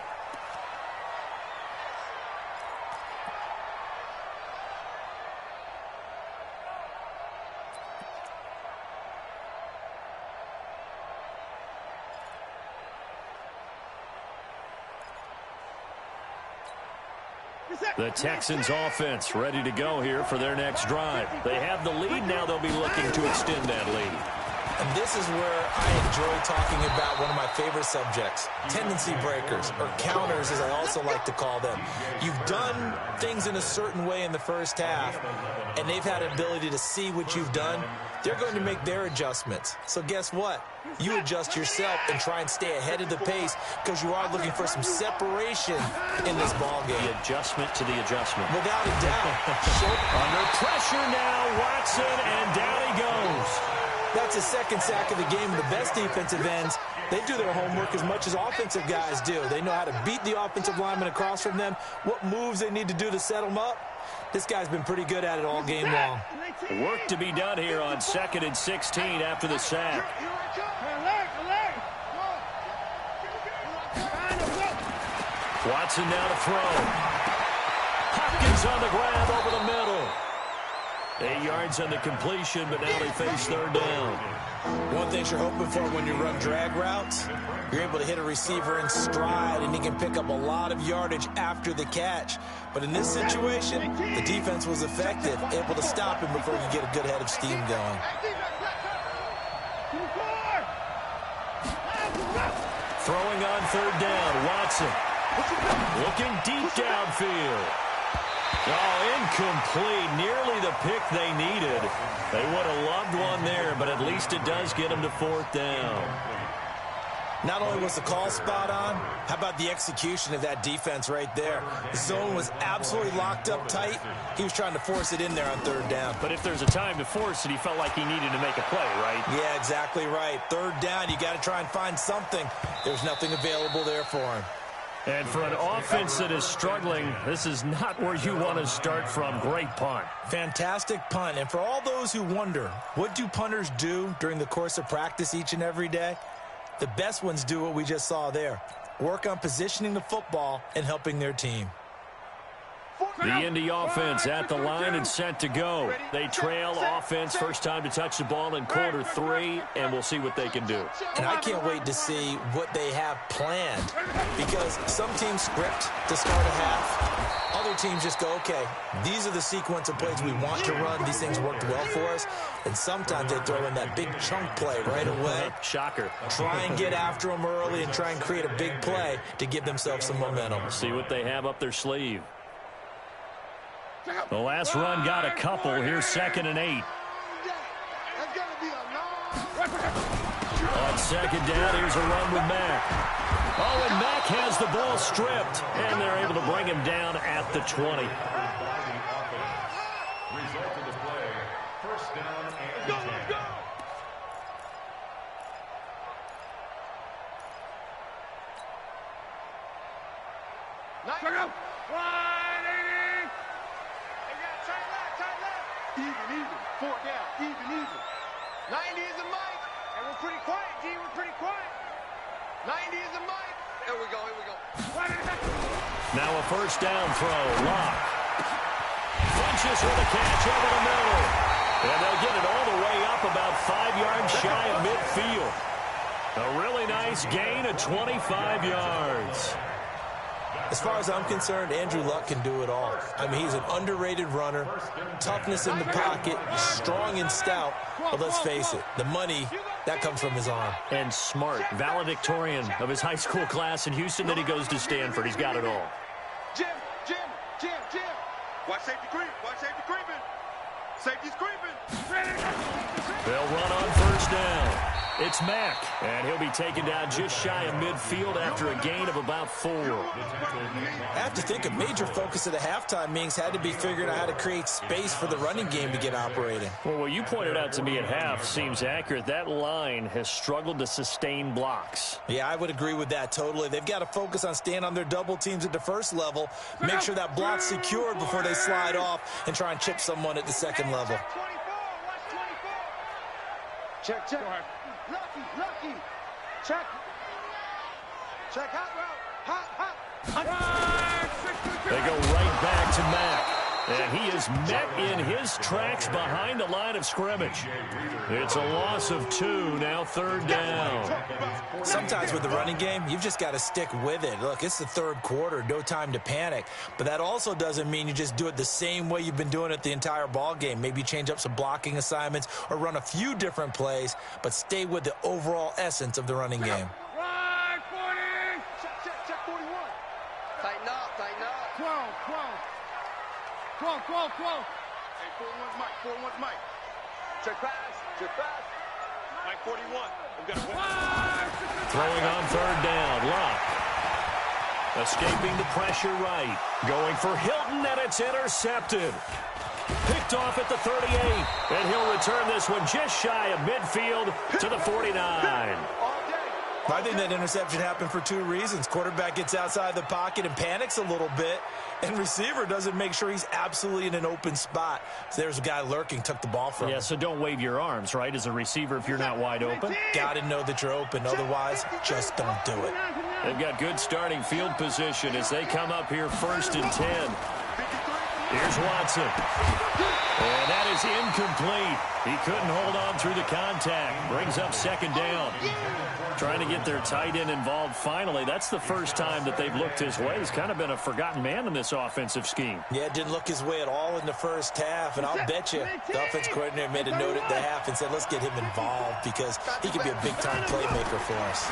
The Texans offense ready to go here for their next drive. They have the lead. Now they'll be looking to extend that lead. And this is where I enjoy talking about one of my favorite subjects, tendency breakers, or counters as I also like to call them. You've done things in a certain way in the first half, and they've had an ability to see what you've done. They're going to make their adjustments. So guess what? You adjust yourself and try and stay ahead of the pace because you are looking for some separation in this ball game. The adjustment to the adjustment. Without a doubt. Under pressure now, Watson, and down he goes. That's his second sack of the game. The best defensive ends, they do their homework as much as offensive guys do. They know how to beat the offensive lineman across from them, what moves they need to do to set them up. This guy's been pretty good at it all game long. Work to be done here on 2nd and 16 after the sack. Watson now to throw. Hopkins on the grab over the middle. 8 yards on the completion, but now they face 3rd down. One thing you're hoping for when you run drag routes, you're able to hit a receiver in stride, and he can pick up a lot of yardage after the catch. But in this situation, the defense was effective, able to stop him before he could get a good head of steam going. Throwing on 3rd down, Watson. Looking deep downfield. Oh, incomplete. Nearly the pick they needed. They would have loved one there, but at least it does get them to 4th down. Not only was the call spot on, how about the execution of that defense right there? The zone was absolutely locked up tight. He was trying to force it in there on 3rd down. But if there's a time to force it, he felt like he needed to make a play, right? Yeah, exactly right. 3rd down, you got to try and find something. There's nothing available there for him. And for an offense that is struggling, this is not where you want to start from. Great punt. Fantastic punt. And for all those who wonder, what do punters do during the course of practice each and every day? The best ones do what we just saw there. Work on positioning the football and helping their team. The Indy offense at the line and set to go. They trail offense, first time to touch the ball in quarter 3, and we'll see what they can do. And I can't wait to see what they have planned, because some teams script to start a half. Other teams just go, okay, these are the sequence of plays we want to run. These things worked well for us. And sometimes they throw in that big chunk play right away. Shocker. Try and get after them early and try and create a big play to give themselves some momentum. See what they have up their sleeve. The last run got a couple. Here's 2nd and 8. On 2nd down, here's a run with Mack. Oh, and Mack has the ball stripped, and they're able to bring him down at the 20. Result of the play, first down and 10. Even. 4 down. Even. 90 is a mic. And we're pretty quiet, G. We're pretty quiet. 90 is a mic. Here we go. Now a first down throw. Locke. Funches with a catch over the middle. And they'll get it all the way up about 5 yards shy of midfield. A really nice gain of 25 yards. As far as I'm concerned, Andrew Luck can do it all. I mean, he's an underrated runner, toughness in the pocket, strong and stout. But let's face it, the money, that comes from his arm. And smart, valedictorian of his high school class in Houston. Then he goes to Stanford. He's got it all. Jim. Watch safety creeping. Safety's creeping. They'll run on first down. It's Mack, and he'll be taken down just shy of midfield after a gain of about 4. I have to think a major focus of the halftime meetings had to be figuring out how to create space for the running game to get operating. Well, what you pointed out to me at half seems accurate. That line has struggled to sustain blocks. Yeah, I would agree with that totally. They've got to focus on staying on their double teams at the first level, make sure that block's secured before they slide off and try and chip someone at the second level. Check. Lucky. Check. Hot. They go right back to Mack. And he is met in his tracks behind the line of scrimmage. It's a loss of 2, now 3rd down. Sometimes with the running game, you've just got to stick with it. Look, it's the 3rd quarter, no time to panic. But that also doesn't mean you just do it the same way you've been doing it the entire ball game. Maybe change up some blocking assignments or run a few different plays, but stay with the overall essence of the running game. Right, 40. Check 41. Tighten up. 12. Hey, 41's Mike. Check pass. Mike 41. We've got to win. Throwing on 3rd down. Locke. Escaping the pressure right. Going for Hilton, and it's intercepted. Picked off at the 38. And he'll return this one just shy of midfield to the 49. I think that interception happened for 2 reasons. Quarterback gets outside the pocket and panics a little bit, and receiver doesn't make sure he's absolutely in an open spot. So there's a guy lurking, took the ball from him. Yeah, so don't wave your arms, right, as a receiver if you're not wide open. Got to know that you're open. Otherwise, just don't do it. They've got good starting field position as they come up here 1st and 10. Here's Watson. And that is incomplete. He couldn't hold on through the contact. Brings up 2nd down. Trying to get their tight end involved finally. That's the first time that they've looked his way. He's kind of been a forgotten man in this offensive scheme. Yeah, it didn't look his way at all in the first half. And I'll bet you the offense coordinator made a note at the half and said, let's get him involved because he could be a big-time playmaker for us.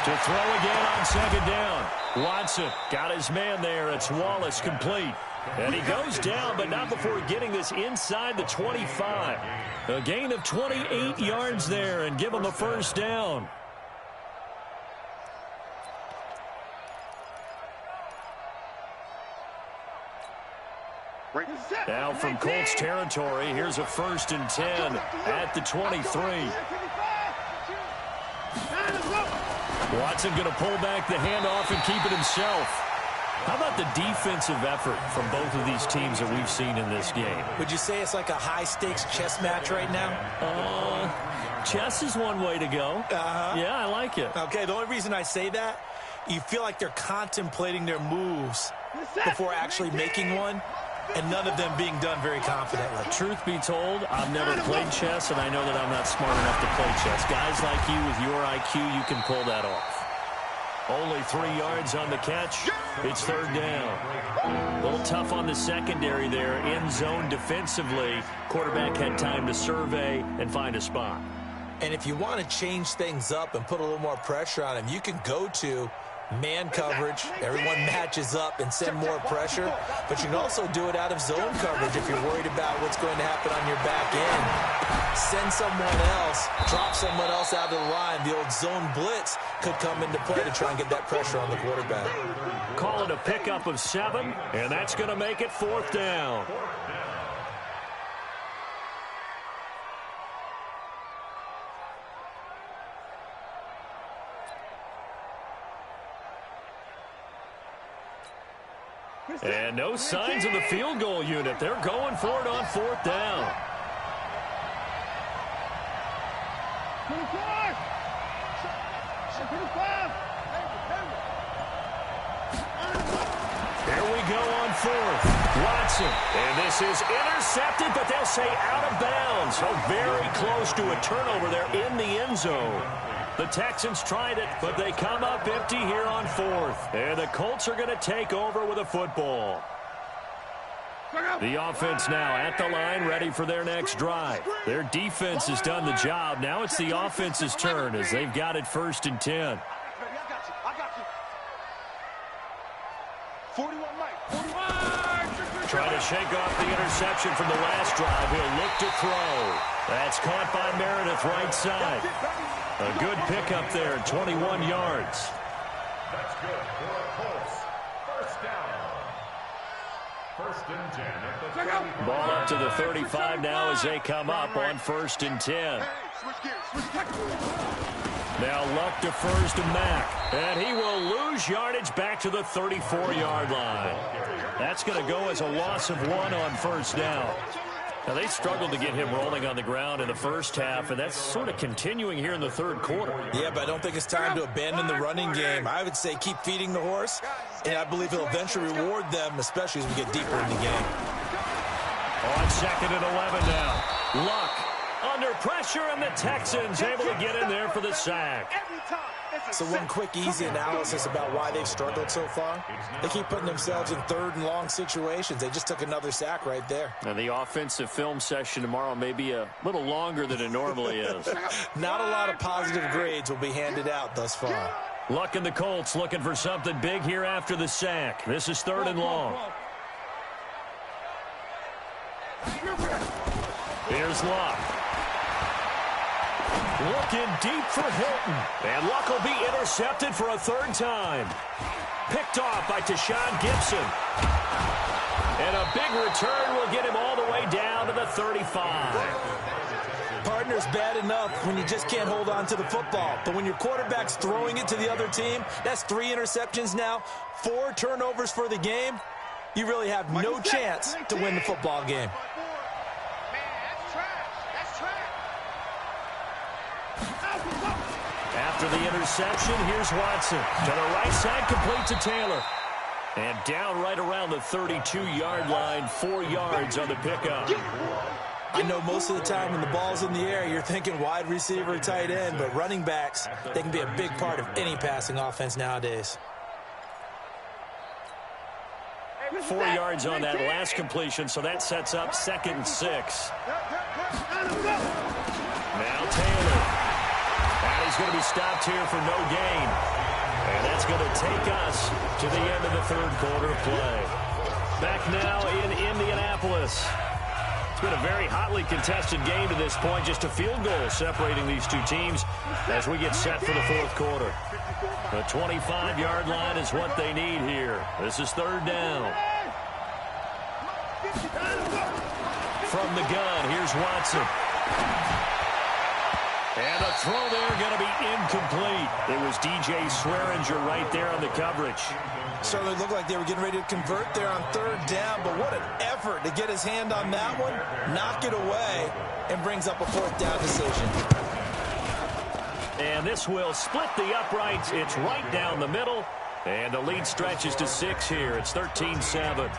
To throw again on 2nd down. Watson got his man there. It's Wallace complete. And he goes down, but not before getting this inside the 25. A gain of 28 yards there and give him a first down. Now from Colts territory, here's a 1st and 10 at the 23. Watson going to pull back the handoff and keep it himself. How about the defensive effort from both of these teams that we've seen in this game? Would you say it's like a high-stakes chess match right now? Chess is one way to go. Yeah, I like it. Okay, the only reason I say that you feel like they're contemplating their moves before actually making one, and none of them being done very confidently. Truth be told, I've never played chess, and I know that I'm not smart enough to play chess. Guys like you with your IQ, you can pull that off. Only 3 yards on the catch. It's third down. A little tough on the secondary there. End zone defensively. Quarterback had time to survey and find a spot. And if you want to change things up and put a little more pressure on him, you can go to man coverage. Everyone matches up and send more pressure. But you can also do it out of zone coverage if you're worried about what's going to happen on your back end. Send someone else, drop someone else out of the line. The old zone blitz could come into play to try and get that pressure on the quarterback. Call it a pickup of 7, and that's going to make it fourth down. And no signs of the field goal unit. They're going for it on fourth down. Here we go on fourth. Watson. And this is intercepted, but they'll say out of bounds. So very close to a turnover there in the end zone. The Texans tried it, but they come up empty here on fourth. And the Colts are going to take over with a football. The offense now at the line, ready for their next drive. Their defense has done the job. Now it's the offense's turn as they've got it 1st and 10. Trying to shake off the interception from the last drive. He'll look to throw. That's caught by Meredith right side. A good pickup there, 21 yards. That's good for the Colts. First down. 1st and 10 at the 35. Ball up to the 35 now as they come up on 1st and 10. Now Luck defers to Mack, and he will lose yardage back to the 34-yard line. That's going to go as a loss of 1 on 1st down. Now, they struggled to get him rolling on the ground in the first half, and that's sort of continuing here in the third quarter. Yeah, but I don't think it's time to abandon the running game. I would say keep feeding the horse, and I believe he'll eventually reward them, especially as we get deeper in the game. On 2nd and 11 now. Luck under pressure, and the Texans able to get in there for the sack. So one quick, easy analysis about why they've struggled so far. They keep putting themselves in 3rd and long situations. They just took another sack right there. And the offensive film session tomorrow may be a little longer than it normally is. Not a lot of positive grades will be handed out thus far. Luck and the Colts looking for something big here after the sack. This is 3rd and long. Here's Luck. Looking deep for Hilton. And Luck will be intercepted for a 3rd time. Picked off by Tashawn Gibson. And a big return will get him all the way down to the 35. Partner's bad enough when you just can't hold on to the football. But when your quarterback's throwing it to the other team, that's 3 interceptions now, 4 turnovers for the game. You really have no chance to win the football game. After the interception, here's Watson. To the right side, complete to Taylor. And down right around the 32-yard line, 4 yards on the pickup. I know most of the time when the ball's in the air, you're thinking wide receiver, tight end, but running backs, they can be a big part of any passing offense nowadays. 4 yards on that last completion, so that sets up 2nd and 6. Now Taylor. And he's going to be stopped here for no gain. And that's going to take us to the end of the 3rd quarter play. Back now in Indianapolis. It's been a very hotly contested game to this point. Just a field goal separating these two teams as we get set for the 4th quarter. The 25-yard line is what they need here. This is 3rd down. From the gun, here's Watson. And a throw there going to be incomplete. It was DJ Swearinger right there on the coverage. Certainly looked like they were getting ready to convert there on 3rd down, but what an effort to get his hand on that one, knock it away, and brings up a 4th down decision. And this will split the uprights. It's right down the middle. And the lead stretches to 6 here. It's 13-7.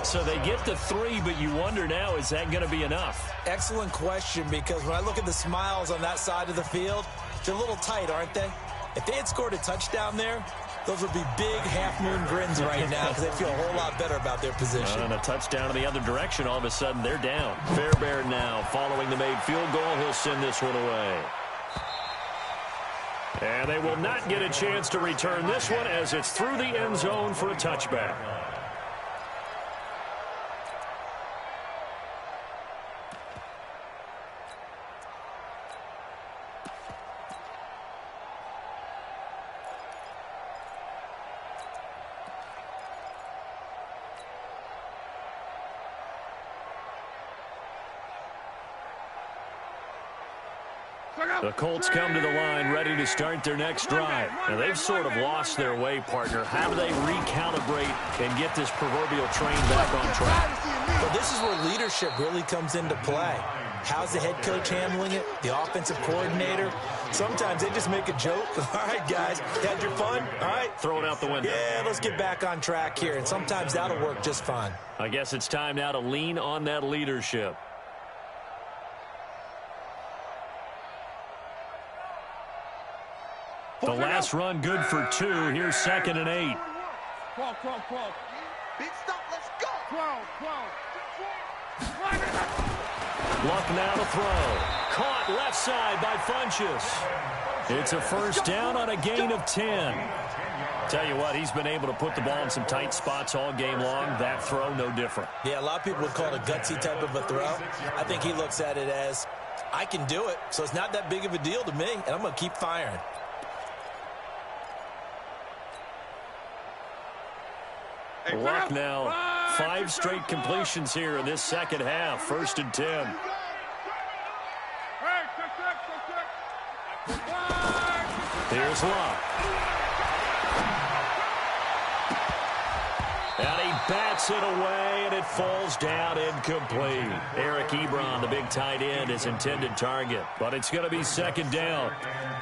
So they get to 3, but you wonder now, is that going to be enough? Excellent question, because when I look at the smiles on that side of the field, they're a little tight, aren't they? If they had scored a touchdown there, those would be big half-moon grins right now because they feel a whole lot better about their position. And a touchdown in the other direction, all of a sudden they're down. Fairbairn now, following the made field goal, he'll send this one away. And they will not get a chance to return this one as it's through the end zone for a touchback. The Colts come to the line ready to start their next drive. Now, they've sort of lost their way, partner. How do they recalibrate and get this proverbial train back on track? Well, this is where leadership really comes into play. How's the head coach handling it? The offensive coordinator? Sometimes they just make a joke. All right, guys, had your fun? All right. Throw it out the window. Yeah, let's get back on track here. And sometimes that'll work just fine. I guess it's time now to lean on that leadership. The last run good for 2. Here's 2nd and 8. 12. Big stop, let's go. 12. Luck now to throw. Caught left side by Funchess. It's a first down on a gain of 10. Tell you what, he's been able to put the ball in some tight spots all game long. That throw, no different. Yeah, a lot of people would call it a gutsy type of a throw. I think he looks at it as, I can do it, so it's not that big of a deal to me, and I'm going to keep firing. Luck now, 5 straight completions here in this second half. 1st and 10. Here's Luck. And he bats it away, and it falls down incomplete. Eric Ebron, the big tight end, his intended target. But it's going to be 2nd down.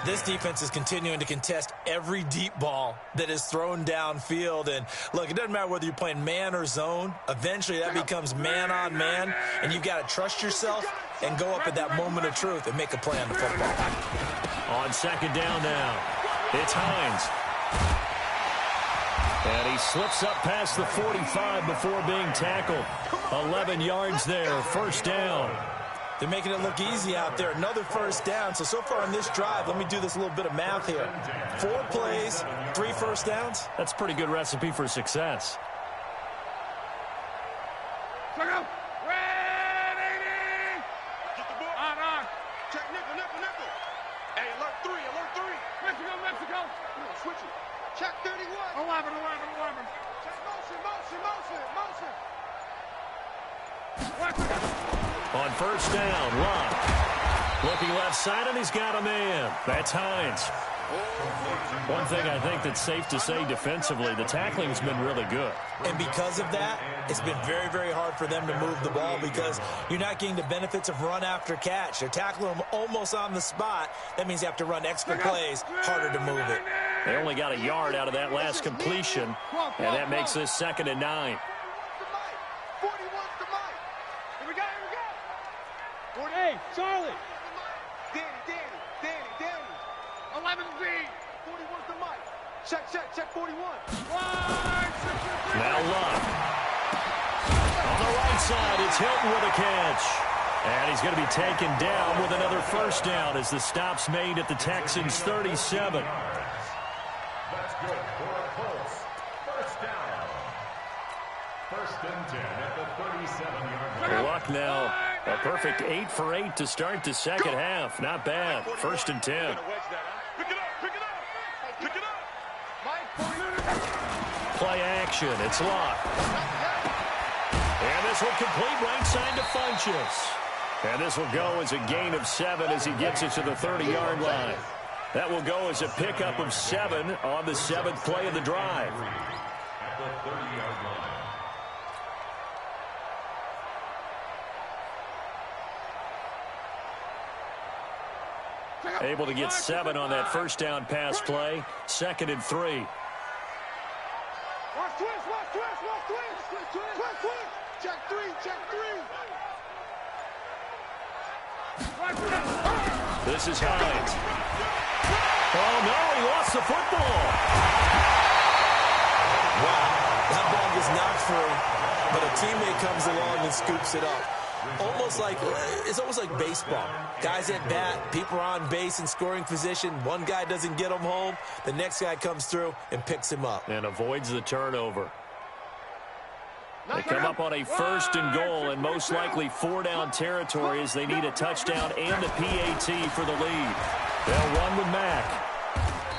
This defense is continuing to contest every deep ball that is thrown downfield. And, look, it doesn't matter whether you're playing man or zone. Eventually, that becomes man on man, and you've got to trust yourself and go up at that moment of truth and make a play on the football. On 2nd down now, it's Hines. And he slips up past the 45 before being tackled. 11 yards there, 1st down. They're making it look easy out there. Another 1st down. So far on this drive, let me do this little bit of math here. 4 plays, 3 1st downs. That's a pretty good recipe for success. Ready! Get the ball. On. Check nickel. Hey, alert 3. Mexico. Come on, switch it. Check 31. 11. Check motion. On 1st down, Luck. Looking left side, and he's got a man. That's Hines. One thing I think that's safe to say defensively, the tackling's been really good. And because of that, it's been very, very hard for them to move the ball because you're not getting the benefits of run after catch. They're tackling them almost on the spot. That means you have to run extra plays, harder to move it. They only got a yard out of that last completion, and that makes this 2nd and 9. 41's the mic. Here we go. 48, Charlie. Danny. 11 Z. 41's the mic. Check 41. Now Luck. On the right side, it's Hilton with a catch. And he's going to be taken down with another 1st down as the stop's made at the Texans' 37. That's good for a Colts. 1st down. 1st and 10 at the 37-yard line. Luck now, a perfect 8 for 8 to start the second half. Not bad. 1st and 10. Pick it up. Play action. It's Luck. And this will complete right side to Funchess. And this will go as a gain of 7 as he gets it to the 30-yard line. That will go as a pickup of 7 on the 7th play of the drive. At the 30-yard line. Able to get 7 on that 1st down pass play. 2nd and 3. Check three. This is Hines. Oh, no, he lost the football. Wow, that ball gets knocked free, but a teammate comes along and scoops it up. It's almost like baseball. Guys at bat, people are on base in scoring position. One guy doesn't get him home. The next guy comes through and picks him up. And avoids the turnover. They come up on a 1st and goal, and most likely 4-down territory as they need a touchdown and a PAT for the lead. They'll run with Mack.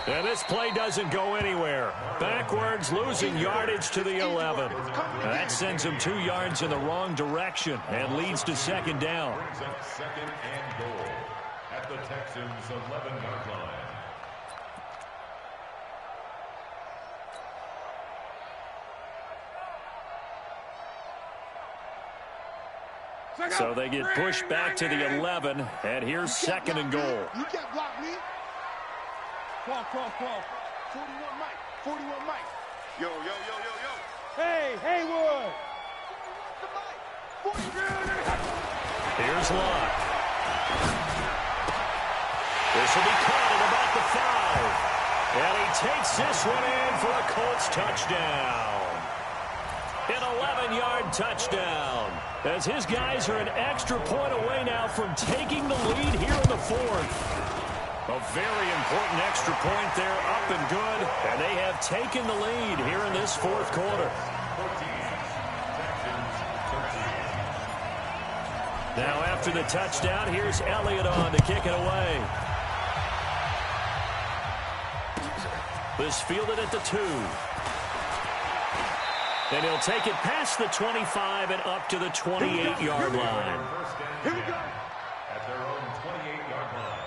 And this play doesn't go anywhere. Backwards, losing yardage to the 11. That sends him 2 yards in the wrong direction and leads to 2nd down. Brings up 2nd and goal at the Texans' 11-yard line. So they get pushed back to the 11, and here's 2nd and goal. You can't block me. 12. 41 Mike. Yo. Hey, Haywood. Here's Locke. This will be caught at about the 5. And he takes this one in for a Colts touchdown. An 11-yard touchdown. As his guys are an extra point away now from taking the lead here in the 4th. A very important extra point there, up and good. And they have taken the lead here in this 4th quarter. Now after the touchdown, here's Elliott on to kick it away. This fielded at the 2. And he'll take it past the 25 and up to the 28-yard line. Here we go. At their own 28-yard line.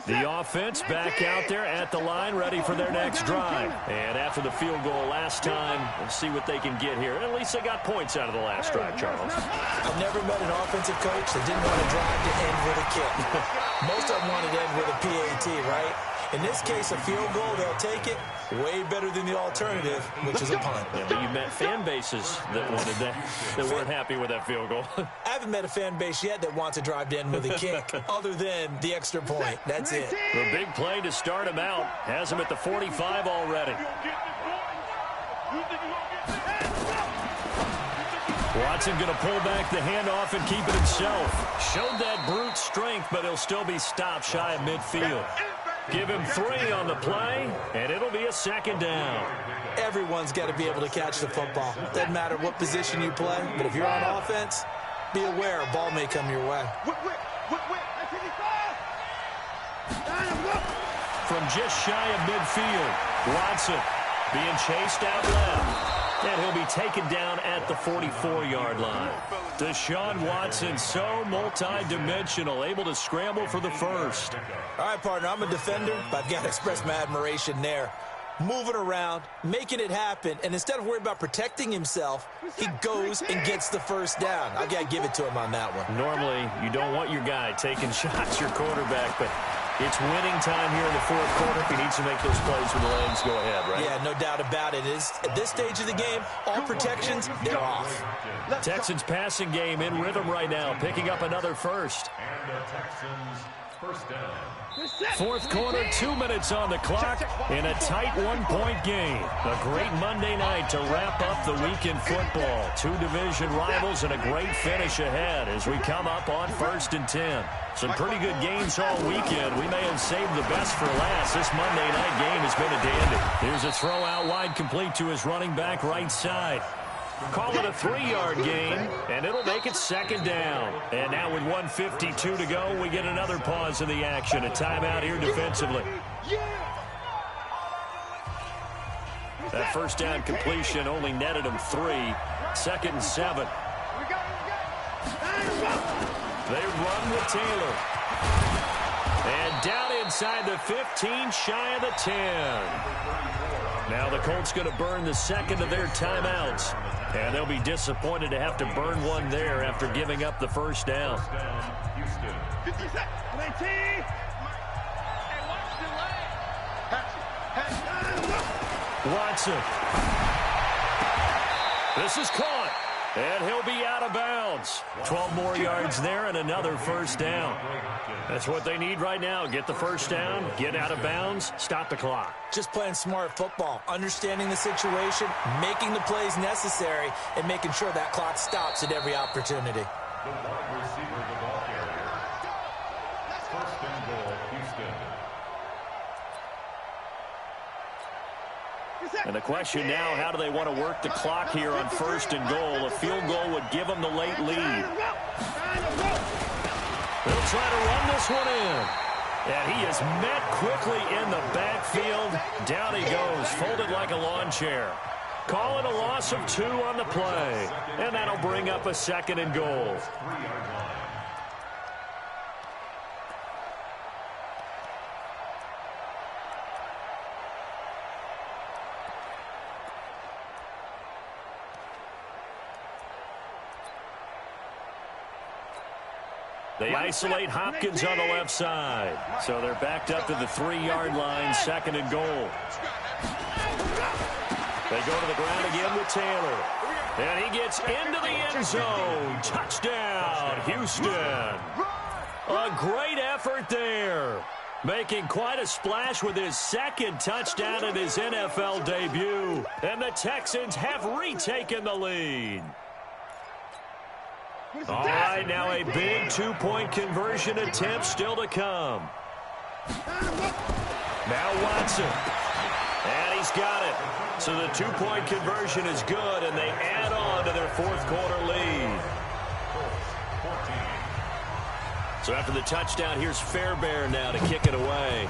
The offense back out there at the line, ready for their next drive. And after the field goal last time, we'll see what they can get here. At least they got points out of the last drive, Charles. I've never met an offensive coach that didn't want to drive to end with a kick. Most of them wanted to end with a PAT, right? In this case, a field goal, they'll take it. Way better than the alternative, which is a punt. Yeah, but you met fan bases that wanted that weren't happy with that field goal. I haven't met a fan base yet that wants to drive to end with a kick, other than the extra point. That's it. The big play to start him out has him at the 45 already. Watson going to pull back the handoff and keep it himself. Showed that brute strength, but he'll still be stopped shy of midfield. Give him 3 on the play, and it'll be a 2nd down. Everyone's got to be able to catch the football. Doesn't matter what position you play, but if you're on offense, be aware a ball may come your way. From just shy of midfield, Watson being chased out left. And he'll be taken down at the 44-yard line. Deshaun Watson, so multi-dimensional, able to scramble for the 1st. All right, partner, I'm a defender, but I've got to express my admiration there. Moving around, making it happen, and instead of worrying about protecting himself, he goes and gets the 1st down. I've got to give it to him on that one. Normally, you don't want your guy taking shots, your quarterback, but it's winning time here in the 4th quarter. If he needs to make those plays with the legs, go ahead, right? Yeah, no doubt about it. At this stage of the game, all protections, they're off. Texans passing game in rhythm right now, picking up another 1st. And the Texans' 1st down. 4th quarter, 2 minutes on the clock in a tight 1-point game. A great Monday night to wrap up the week in football. 2 division rivals and a great finish ahead as we come up on 1st and 10. Some pretty good games all weekend. We may have saved the best for last. This Monday night game has been a dandy. Here's a throw out wide complete to his running back right side. Call it a 3-yard gain, and it'll make it 2nd down. And now with 1:52 to go, we get another pause in the action. A timeout here defensively. That 1st down completion only netted him 3. 2nd and 7. They run with Taylor. And down inside the 15, shy of the 10. Now the Colts going to burn the second of their timeouts. And they'll be disappointed to have to burn one there after giving up the first down. Watson. This is caught. And he'll be out of bounds. 12 more yards there and another first down. That's what they need right now. Get the first down, get out of bounds, stop the clock. Just playing smart football, understanding the situation, making the plays necessary, and making sure that clock stops at every opportunity. The wide receiver, the ball carrier. First and goal, Houston. And the question now, how do they want to work the clock here on first and goal? A field goal would give them the late lead. They'll try to run this one in. And he is met quickly in the backfield. Down he goes, folded like a lawn chair. Call it a loss of 2 on the play. And that'll bring up a second and goal. They isolate Hopkins on the left side. So they're backed up to the 3-yard line, second and goal. They go to the ground again with Taylor. And he gets into the end zone. Touchdown, Houston. A great effort there. Making quite a splash with his second touchdown in his NFL debut. And the Texans have retaken the lead. All right, now a big 2-point conversion attempt still to come. Now Watson. And he's got it. So the 2-point conversion is good, and they add on to their fourth-quarter lead. So after the touchdown, here's Fairbairn now to kick it away.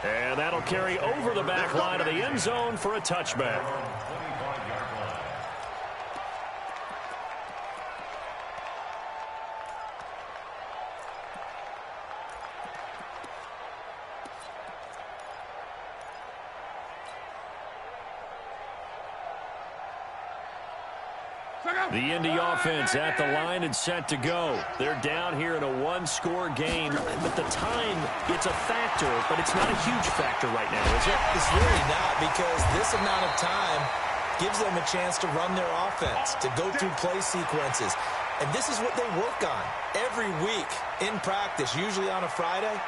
And that'll carry over the back line of the end zone for a touchback. The Indy offense at the line and set to go. They're down here in a 1-score game, but the time, it's a factor, but it's not a huge factor right now, is it? It's really not, because this amount of time gives them a chance to run their offense, to go through play sequences. And this is what they work on every week in practice, usually on a Friday.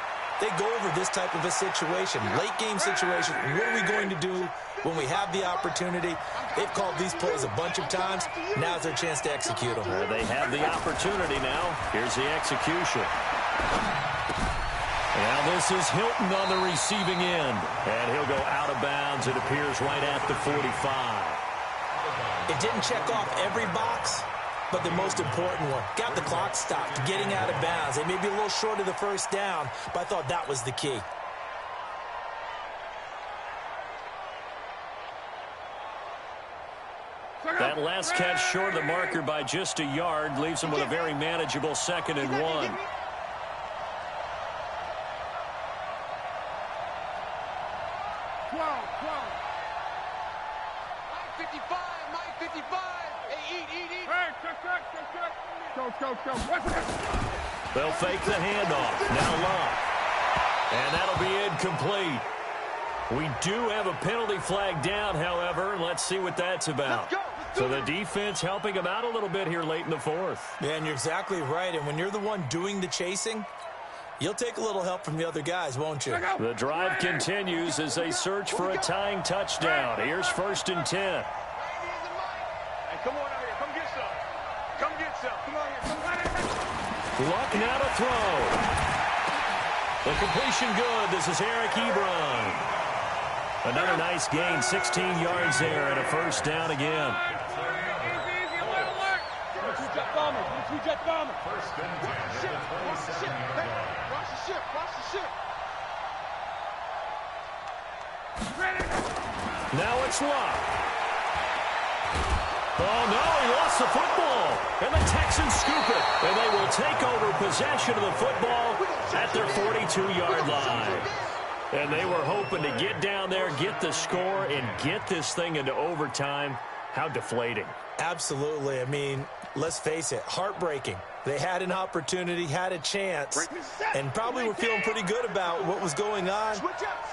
They go over this type of a situation, late-game situation. What are we going to do when we have the opportunity? They've called these plays a bunch of times. Now's their chance to execute them. They have the opportunity now. Here's the execution. Now this is Hilton on the receiving end. And he'll go out of bounds, it appears, right at the 45. It didn't check off every box, but the most important one. Got the clock stopped, getting out of bounds. They may be a little short of the first down, but I thought that was the key. That last catch short of the marker by just a yard leaves him with a very manageable 2nd and 1. They'll fake the handoff. Now Love. And that'll be incomplete. We do have a penalty flag down, however, and let's see what that's about. So the defense helping him out a little bit here late in the fourth. Yeah, and you're exactly right. And when you're the one doing the chasing, you'll take a little help from the other guys, won't you? The drive continues as they search for a tying touchdown. Here's 1st and 10. Hey, come on out here. Come get some. Come get some. Come on here. Luck now to throw. The completion good. This is Eric Ebron. Another nice gain, 16 yards there, and a first down again. First and 10 at the 27-yard line. Watch the ship. Watch the ship. Now it's Luck. Oh, no, he lost the football. And the Texans scoop it. And they will take over possession of the football at their 42-yard line. And they were hoping to get down there, get the score, and get this thing into overtime. How deflating. Absolutely. I mean, let's face it, heartbreaking. They had an opportunity, had a chance, and probably were feeling pretty good about what was going on,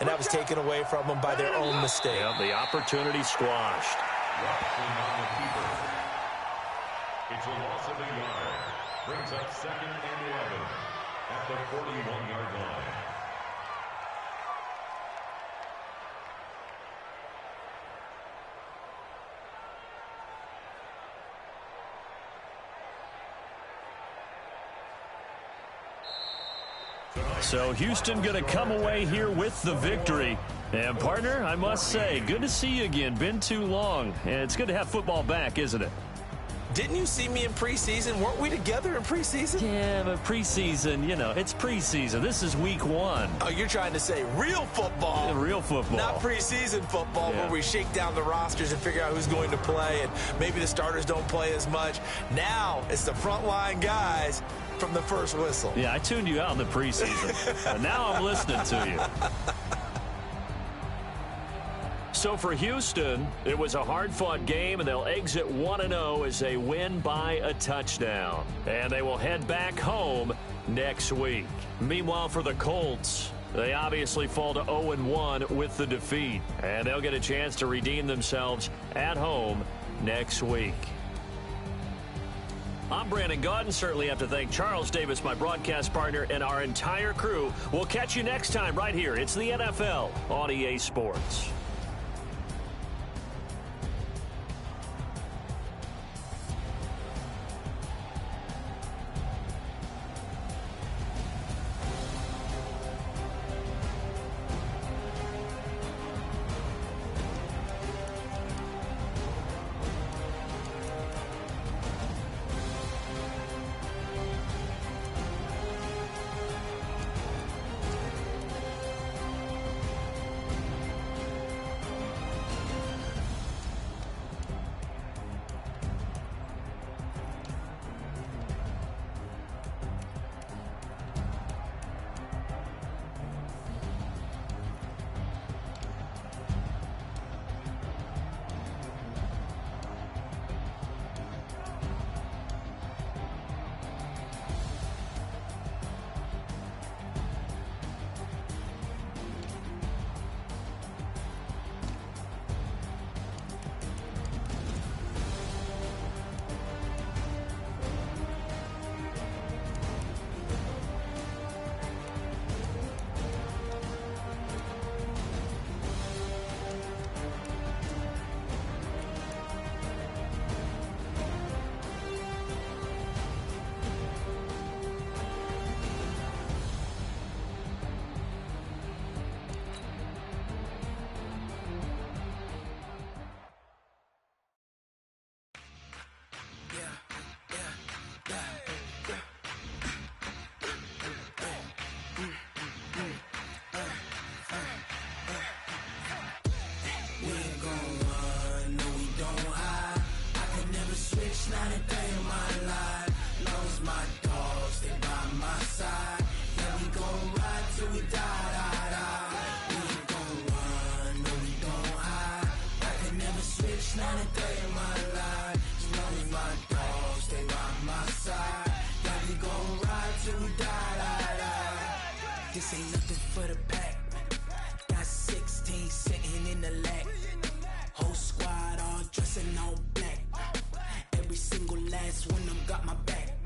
and that was taken away from them by their own mistake. Yep, the opportunity squashed. It's a loss of a yard. Brings up 2nd and 11 at the 41-yard line. So Houston going to come away here with the victory. And, partner, I must say, good to see you again. Been too long. And it's good to have football back, isn't it? Didn't you see me in preseason? Weren't we together in preseason? Yeah, but preseason, you know, it's preseason. This is week 1. Oh, you're trying to say real football. Yeah, real football. Not preseason football where we shake down the rosters and figure out who's going to play, and maybe the starters don't play as much. Now it's the frontline guys from the first whistle. Yeah, I tuned you out in the preseason. But now I'm listening to you. So for Houston, it was a hard-fought game, and they'll exit 1-0 as they win by a touchdown. And they will head back home next week. Meanwhile, for the Colts, they obviously fall to 0-1 with the defeat. And they'll get a chance to redeem themselves at home next week. I'm Brandon Gaudin. Certainly have to thank Charles Davis, my broadcast partner, and our entire crew. We'll catch you next time right here. It's the NFL on EA Sports. This ain't nothing for the pack. Got 16 sitting in the lag. Whole squad all dressing all black. Every single last one of them got my back.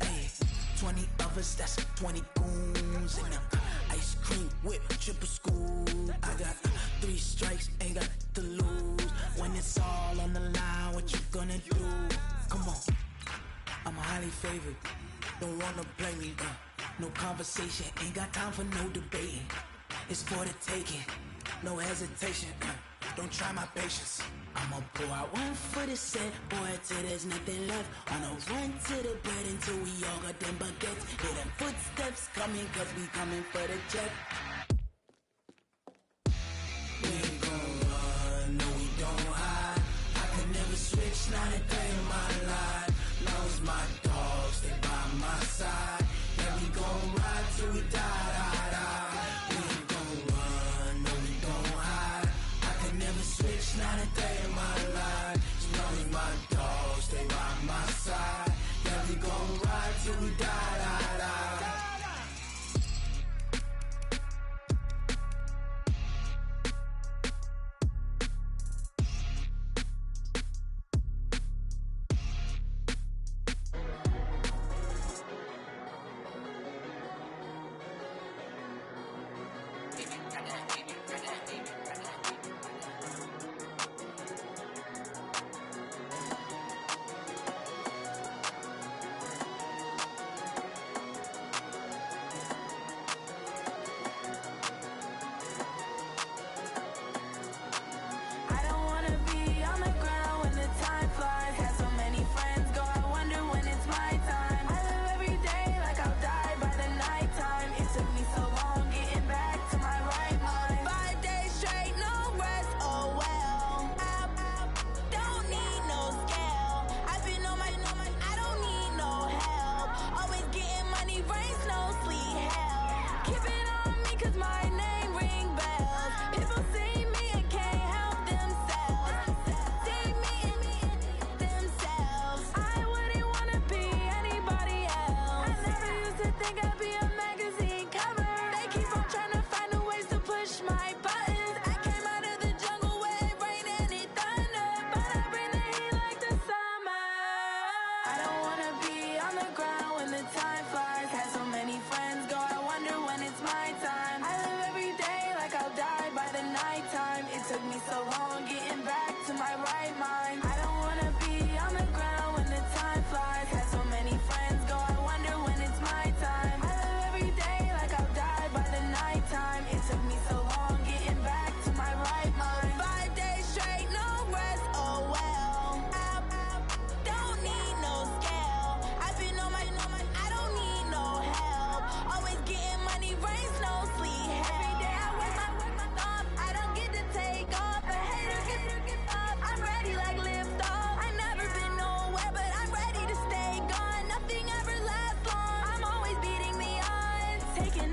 Hey, 20 of us, that's 20 goons in them. Ice cream whip, triple scoop. I got 3 strikes, ain't got to lose. When it's all on the line, what you gonna do? Come on, I'm highly favored. Don't wanna play me, no conversation, ain't got time for no debating. It's for the taking, no hesitation. Don't try my patience. I'ma pour out one for the set, boy, till there's nothing left. On a run to the bread until we all got them baguettes. Hear them footsteps coming, cause we coming for the check. We ain't gon' run, no we don't hide. I could never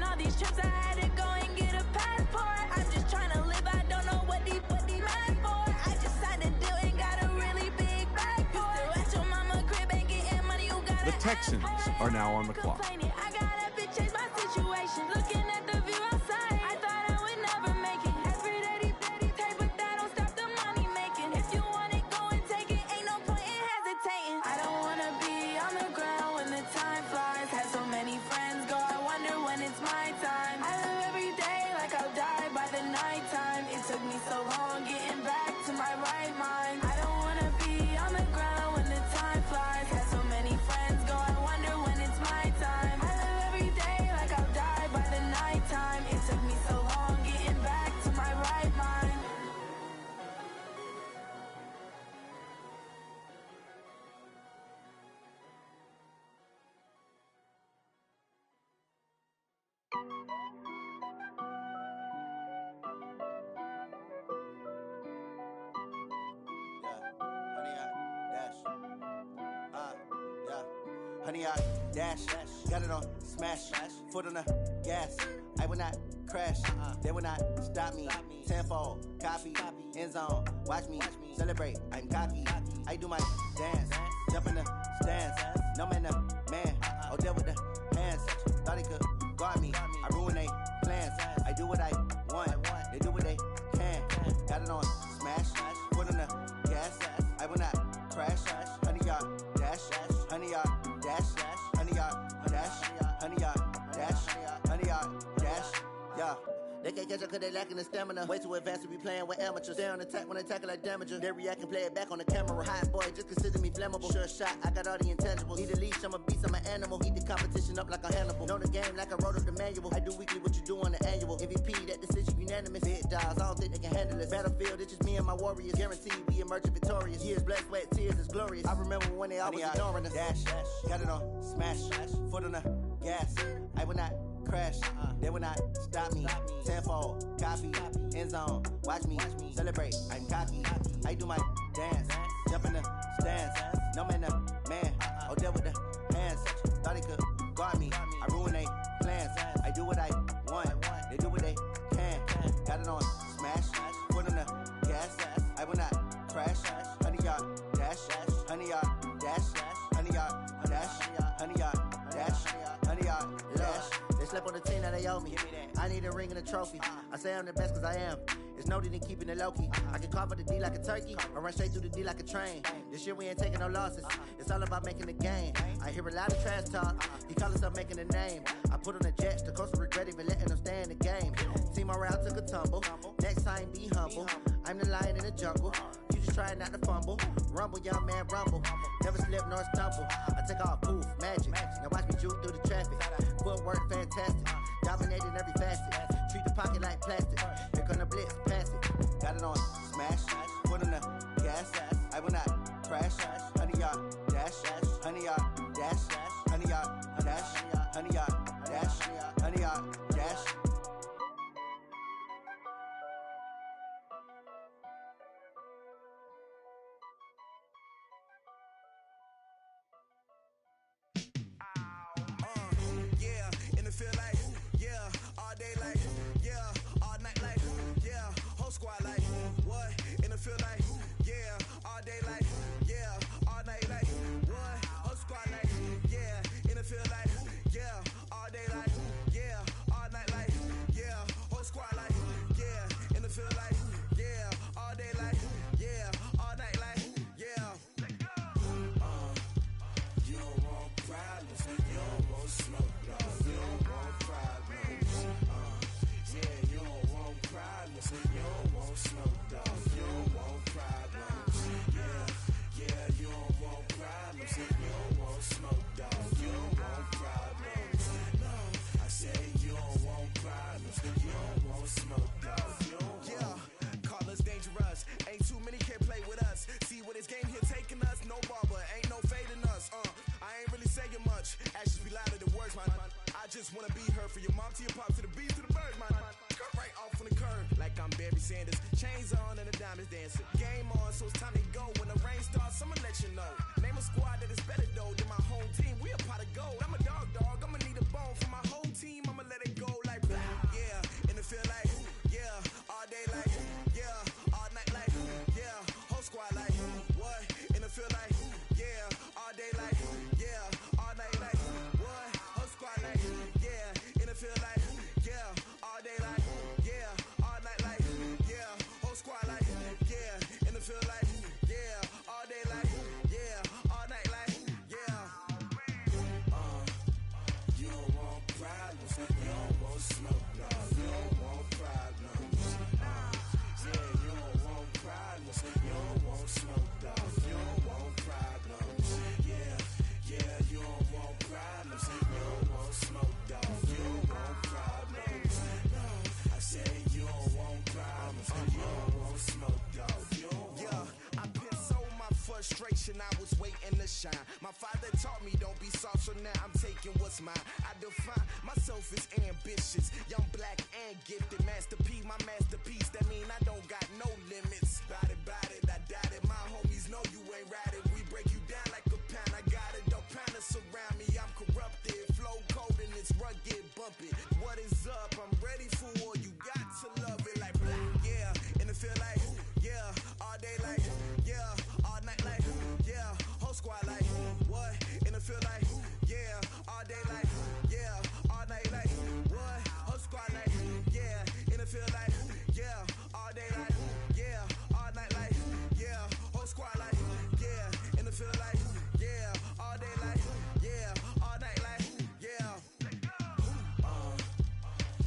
all these trips, I had to go and get a passport. I'm just trying to live, I don't know what these mad for. I just signed a deal and got a really big bag for it. Still at your mama crib ain't getting money, you gotta The Texans are now on the clock. I got up and changed my situation. Looking at the view outside, I thought I would never make it. Every day, but that don't stop the money making. If you want it, go and take it. Ain't no point in hesitating. I don't wanna be on the ground when the time flies. Had so many friends go, I wonder when it's my time. I live every day like I'll die by the nighttime. It took me so long getting back to my right mind. I don't wanna be on the ground when the time flies. Had so many friends go, I wonder when it's my time. I live every day like I'll die by the nighttime. It took me so long getting back to my right mind. Honey, I dash, got it on smash, foot on the gas. I will not crash, they will not stop me. Tenfold, copy, end zone, watch me celebrate. I'm cocky, I do my dance, jump in the stands. No man, the man, oh, deal with the hands. Thought he could guard me, I ruin they plans. I do what I want, they do what they can. Got it on smash, foot on the gas. I will not crash, honey, y'all dash, honey, y'all dash, honey, y'all dash, honey, y'all dash, honey, y'all dash, yeah. They can't catch up cause they lacking the stamina. Way too advanced to be playing with amateurs. Stay on attack when they tackle like damager. They react and play it back on the camera. Hot boy, just consider me flammable. Sure shot, I got all the intangibles. Need a leash, I'm a beast, I'm an animal. Heat the competition up like a Hannibal. Know the game like I wrote up the manual. I do weekly what you do on the annual. MVP, that decision unanimous. Big dogs, I don't think they can handle this. Battlefield, it's just me and my warriors. Guaranteed we emerge victorious. Years, blood, sweat, tears, is glorious. I remember when they always ignoring us. Dash, got it on smash, foot on the gas. I will not crash, they will not stop me. Tenfold, copy, end zone, watch me celebrate. I'm cocky, I do my dance, jump in the stands. No man, the man, oh, deal with the hands. Thought he could guard me, I ruin they plans. I do what I want, they do what they can. Got it on smash, foot on the gas. I will not crash, honey, y'all dash, honey, y'all dash, honey, y'all dash, honey, y'all dash, honey, y'all dash. They slept on the team that they owe me. I need a ring and a trophy. I say I'm the best cause I am. It's no need in keeping it low-key. I can carve up the D like a turkey or run straight through the D like a train. This year we ain't taking no losses. It's all about making the game. I hear a lot of trash talk. He call himself making a name. I put on the Jets. The coach will regret even letting them stay in the game. Team morale took a tumble. Next time be humble. I'm the lion in the jungle. You just try not to fumble. Rumble, young man, rumble. Never slip nor stumble. I take off, poof, magic. Now watch me juke through the traffic. Footwork fantastic. Dominating every facet. Treat the pocket like plastic. Here come the blitz, pass it. Got it on smash, foot on the gas. I will not crash. Honey, y'all dash, honey, y'all dash, honey, y'all dash, honey, y'all dash, honey, y'all dash. Yeah, in the field like, yeah, all day like, yeah, all night like, yeah, whole squad like, what? In the field like, yeah, all day like, yeah, all night like, what? Whole squad like, yeah, in the field like, yeah, all day like, yeah, all night like, yeah, whole squad like, yeah, in the field like, yeah, all day like, yeah, all night like, yeah. You don't want problems, you don't want smoke, you don't want problems. Yeah, you don't want problems, you don't want smoke, you don't want problems. Yeah, you don't want problems, you don't want smoke, you don't want problems. No, I say you don't want problems, you don't want smoke, you don't want. Yeah, call us dangerous, ain't too many can play with us. See what this game here taking us, no barber, ain't no fading us. I ain't really saying much, actions be louder than words, man. I just wanna be heard from your mom to your pop to the beat to the bird, man. Skirt right off on the curb, like I'm Barry Sanders. Chains on and the diamonds dancing. Game on, so it's time to go. When the rain starts, I'ma let you know. Name a squad that is better though than my home team. We a pot of gold. I'm a dog, I'ma need a bone for my whole team. I'ma let it go. yeah, and it feel like, yeah, all day like, yeah, all night like, yeah, whole squad like, yeah, and it feel like, yeah, all day like, yeah, all night like, yeah. You don't want problems, you don't want smoke, no, you don't want problems. Yeah, you don't want problems, you don't want smoke, dog, you don't want problems. Yeah, you don't want problems, you don't want smoke, dog, you don't want problems. No, I said you don't want problems, you don't want smoke, dog, you don't want. Yeah, I've been so my frustration, I was waiting to shine. My father taught me don't be soft, so now I'm taking what's mine. I define myself as ambitious, young, black, and gifted. Master P, my masterpiece, that mean I don't got no limits. Bout it, I doubt it. My homies know you ain't ratted. We break you down like a pound. I got it, don't pound to surround me. I'm corrupted, flow cold and it's rugged, bumpy. What is up? I'm ready for war. You got to love it like black, yeah. And it feel like, yeah, all day like, yeah, all night like, yeah, whole squad like, what? And it feel like, yeah, all day like, yeah, all night like, what? Whole squad like, yeah, and it feel like, yeah, all day like, yeah, all night like, yeah, whole squad like, yeah, and it feel like, yeah, all day like, yeah, all night like, yeah.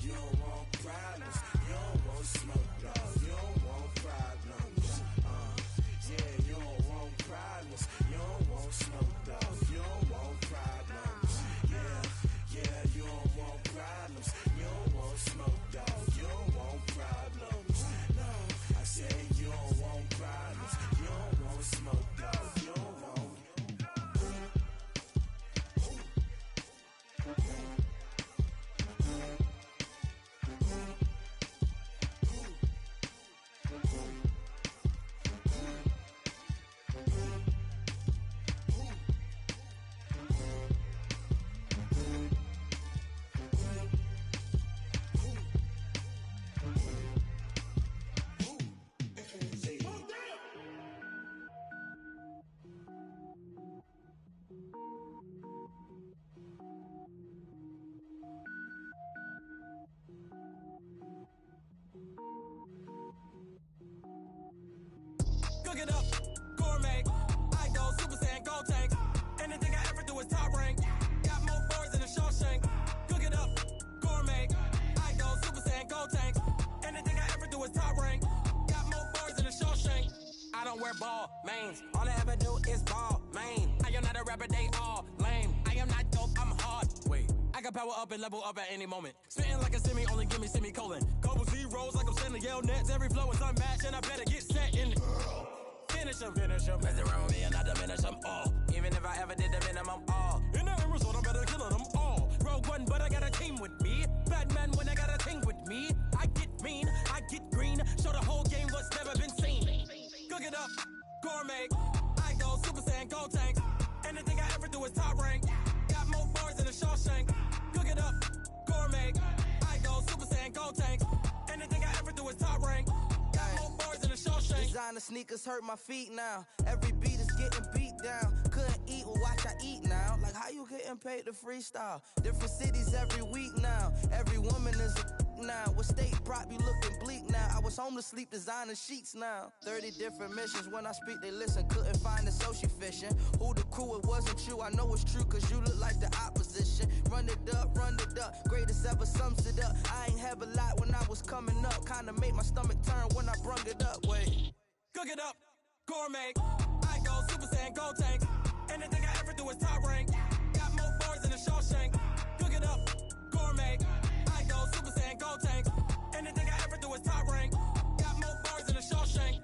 You don't want problems, you don't want smoke, dog, you don't want problems. Yeah, you don't want problems, you don't want smoke, dog, you don't want problems. Yeah, you don't want problems, you don't want smoke, dog, you don't want problems. No, I said you don't want problems, you don't want smoke, dog, you don't want. Cook it up, gourmet. I go Super Saiyan, Gold Tank. Anything I ever do is top rank. Got more boys than a Shawshank. Cook it up, gourmet. I go Super Saiyan, Gold Tank. Anything I ever do is top rank. Got more boys than a Shawshank. I don't wear ball mains. All I ever do is ball main. I am not a rapper, they all lame. I am not dope, I'm hard. Wait, I can power up and level up at any moment. Spitting like a semi, only give me semicolon. Couple zeros like I'm sending yell nets. Every flow is unmatched and I better get set in. Finish them. Mess around with me and I diminish them all. Even if I ever did the minimum, all. In the end result, I'm better killing them all. Rogue One, but I got a team with me. Batman when I got a team with me. I get mean, I get green. Show the whole game what's never been seen. Cook it up, gourmet. I go Super Saiyan, Gold Tank. Anything I ever do is top rank. Got more bars than a Shawshank. Cook it up, gourmet. I go Super Saiyan, Gold Tank. Anything I ever do is top rank. Got more bars than a Shawshank. Designer sneakers hurt my feet now. Every beat is getting beat down. Couldn't eat, well watch I eat now. Like how you getting paid to freestyle? Different cities every week now. Every woman is a now. What state prop you looking bleak now? I was home to sleep designer sheets now. 30 different missions. When I speak they listen. Couldn't find it so she fishing. Who the crew, it wasn't you. I know it's true cause you look like the opposition. Run it up. Greatest ever sums it up. I ain't have a lot when I was coming up. Kinda made my stomach turn when I brung it up. Wait. Cook it up, gourmet. I go Super Saiyan, Gold Tank. Anything I ever do is top rank. Got more bars than a Shawshank. Cook it up, gourmet. I go Super Saiyan, Gold Tank. Anything I ever do is top rank. Got more bars than a Shawshank.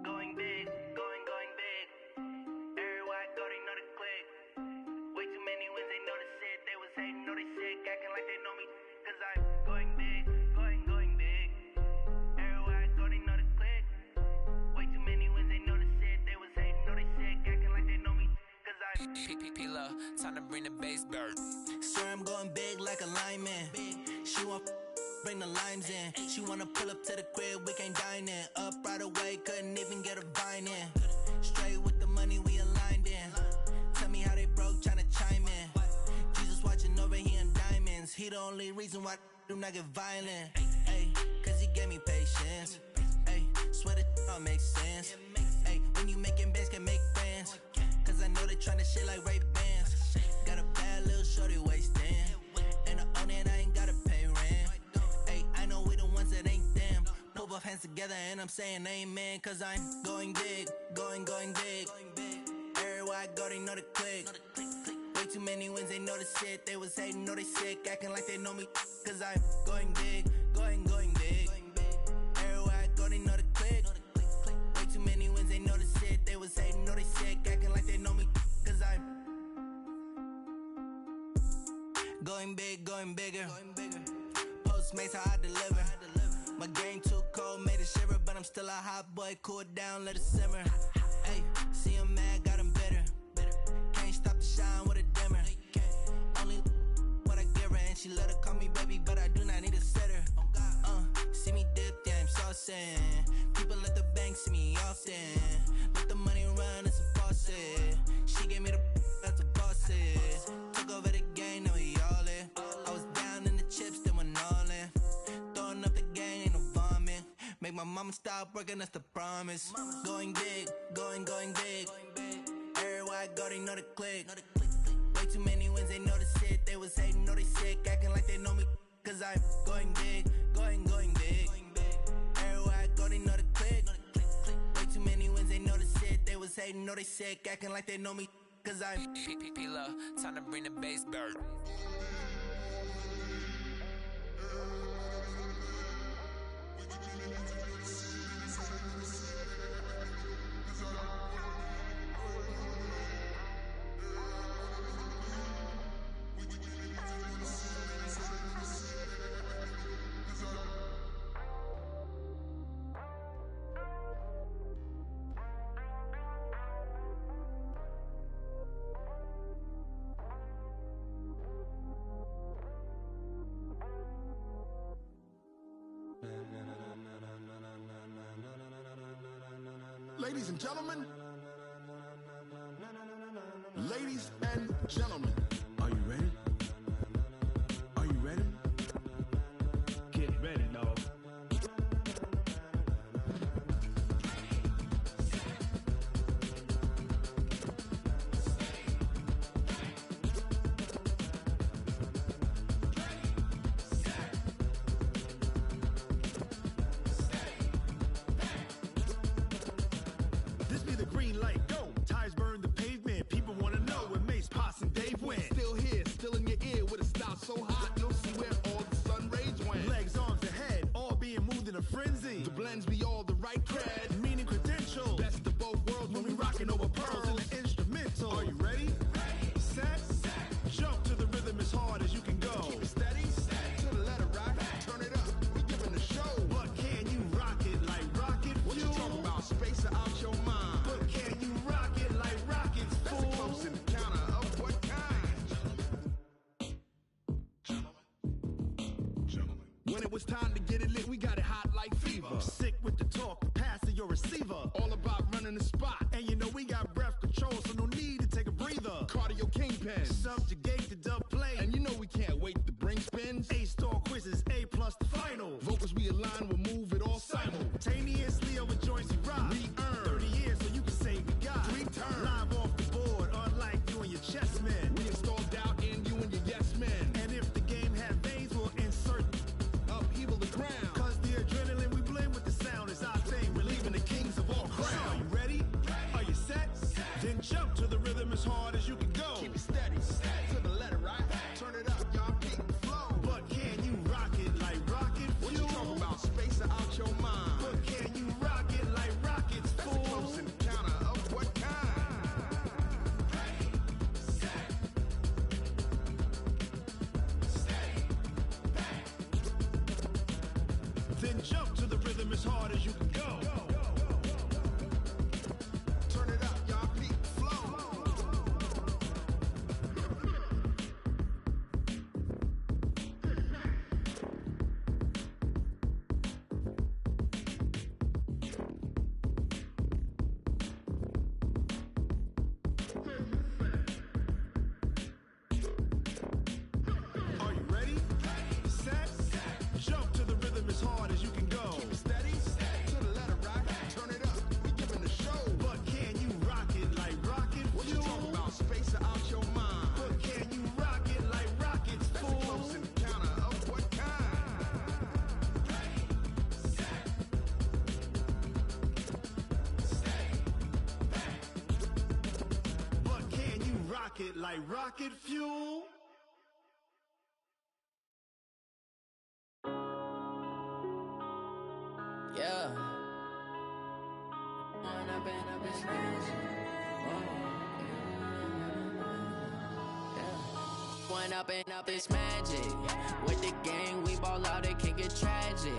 Going big, going big. Everywhere I go, they know the click. Way too many wins, they know the shit. They was hating, know they sick, acting like they know me. Cause I'm going big, going big. Everywhere I go, they know the click. Way too many wins, they know the shit. They was hating, know they sick, acting like they know me. Cause I'm P-P-P-Love, time to bring the bass bird. swear I'm going big like a lineman. She want bring the limes in. She wanna pull up to the crib, we can't dine in. Up right away, couldn't even get a vine in. Straight with the money, we only reason why I do not get violent. Ay, cause he gave me patience. Ay, swear that all makes sense. Ay, when you making bands, can make friends. Cause I know they tryna shit like Ray-Bans. Got a bad little shorty wasting. And I own it, I ain't gotta pay rent. Ay, I know we the ones that ain't them. Put both hands together and I'm saying amen. Cause I'm going big, going big. Everywhere I go, they know the click. Way too many wins, they know the shit. They was hating, know they sick, acting like they know me. Cause I'm going big, going big. Everywhere I go, they know the click. Way too many wins, they know the shit. They was hating, know they sick, acting like they know me. Cause I'm going big, going bigger. Postmates, how I deliver. My game too cold, made it shiver. But I'm still a hot boy, cool it down, let it simmer. Hey, see him mad, got him bitter. Can't stop the shine with a dimmer. Only what I give her, and she let her call me baby, but I do not need a sitter. See me dip, yeah, I'm saucing. People at the bank see me often. Let the money run, it's a faucet. She gave me the that's a boss is. Took over the game, now we all in. I was down in the chips, then went all in. Throwing up the game, ain't no vomit. Make my mama stop working, that's the promise. Going big, going big. Everywhere I go, they know the click. Way too many wins, they know the shit. They was hating, know they sick, acting like they know me. Cause I'm going big, going big. Everywhere I go, they know the click. Way too many wins, they know the shit. They was hating, know they sick, acting like they know me. Cause I'm P-P-P-Love, time to bring the bass bird. Ladies and gentlemen, ladies and gentlemen, Are you ready? Are you ready? Get ready, dog. this be the green light, go. Tires burn the pavement, people wanna know where Mace, Potts, and Dave went. Still here, still in your ear with a style so hot, you'll see where all the sun rays went. Legs, arms, and head, all being moved in a frenzy. The blends be all the right cred, meaning credentials. Best of both worlds when we rockin' over pearls in the instrumental. Are you ready? Set, jump to the rhythm as hard as you can go. Keep it steady, to the letter right, turn it up, we giving the show. But can you rock it like rocket fuel? What you talking about, space out your mind? But can you rock it like rockets, fool? That's a close encounter of what kind? Gentlemen. When it was time to get it lit, we got it hot like fever. Sick with the talk, pass to your receiver. All about running the spot. And you know we got breath control, so no need to take a breather. Cardio kingpin, subjugate the dub play. And you know we can't wait to bring spins. A-star quizzes, A+ the final. Vocals we align, we'll move it all simultaneously over joints we rock. We earn 30 years, so you can say we got 3 turns. Live off the board, unlike you and your chess men. We install doubt in you and your yes men. And if the game had veins, we'll insert upheaval the ground. Cause the adrenaline we blend with the sound is our thing. We're leaving the kings of all crowns. So are you ready? Are you set? Then jump to the rhythm as hard as you can go. Keep it steady, to the letter right. Turn it up, y'all peak the flow. But can you rock it like rocket fuel? What you talking about, space out your mind? But can you rock it like rockets, fool? That's a close encounter of what kind? Then jump to the rhythm as hard as you can go. Turn it up, y'all peak the flow. Are you ready? rocket like rocket fuel. Yeah. One up and up, it's magic. With the gang, we ball out, it can get tragic.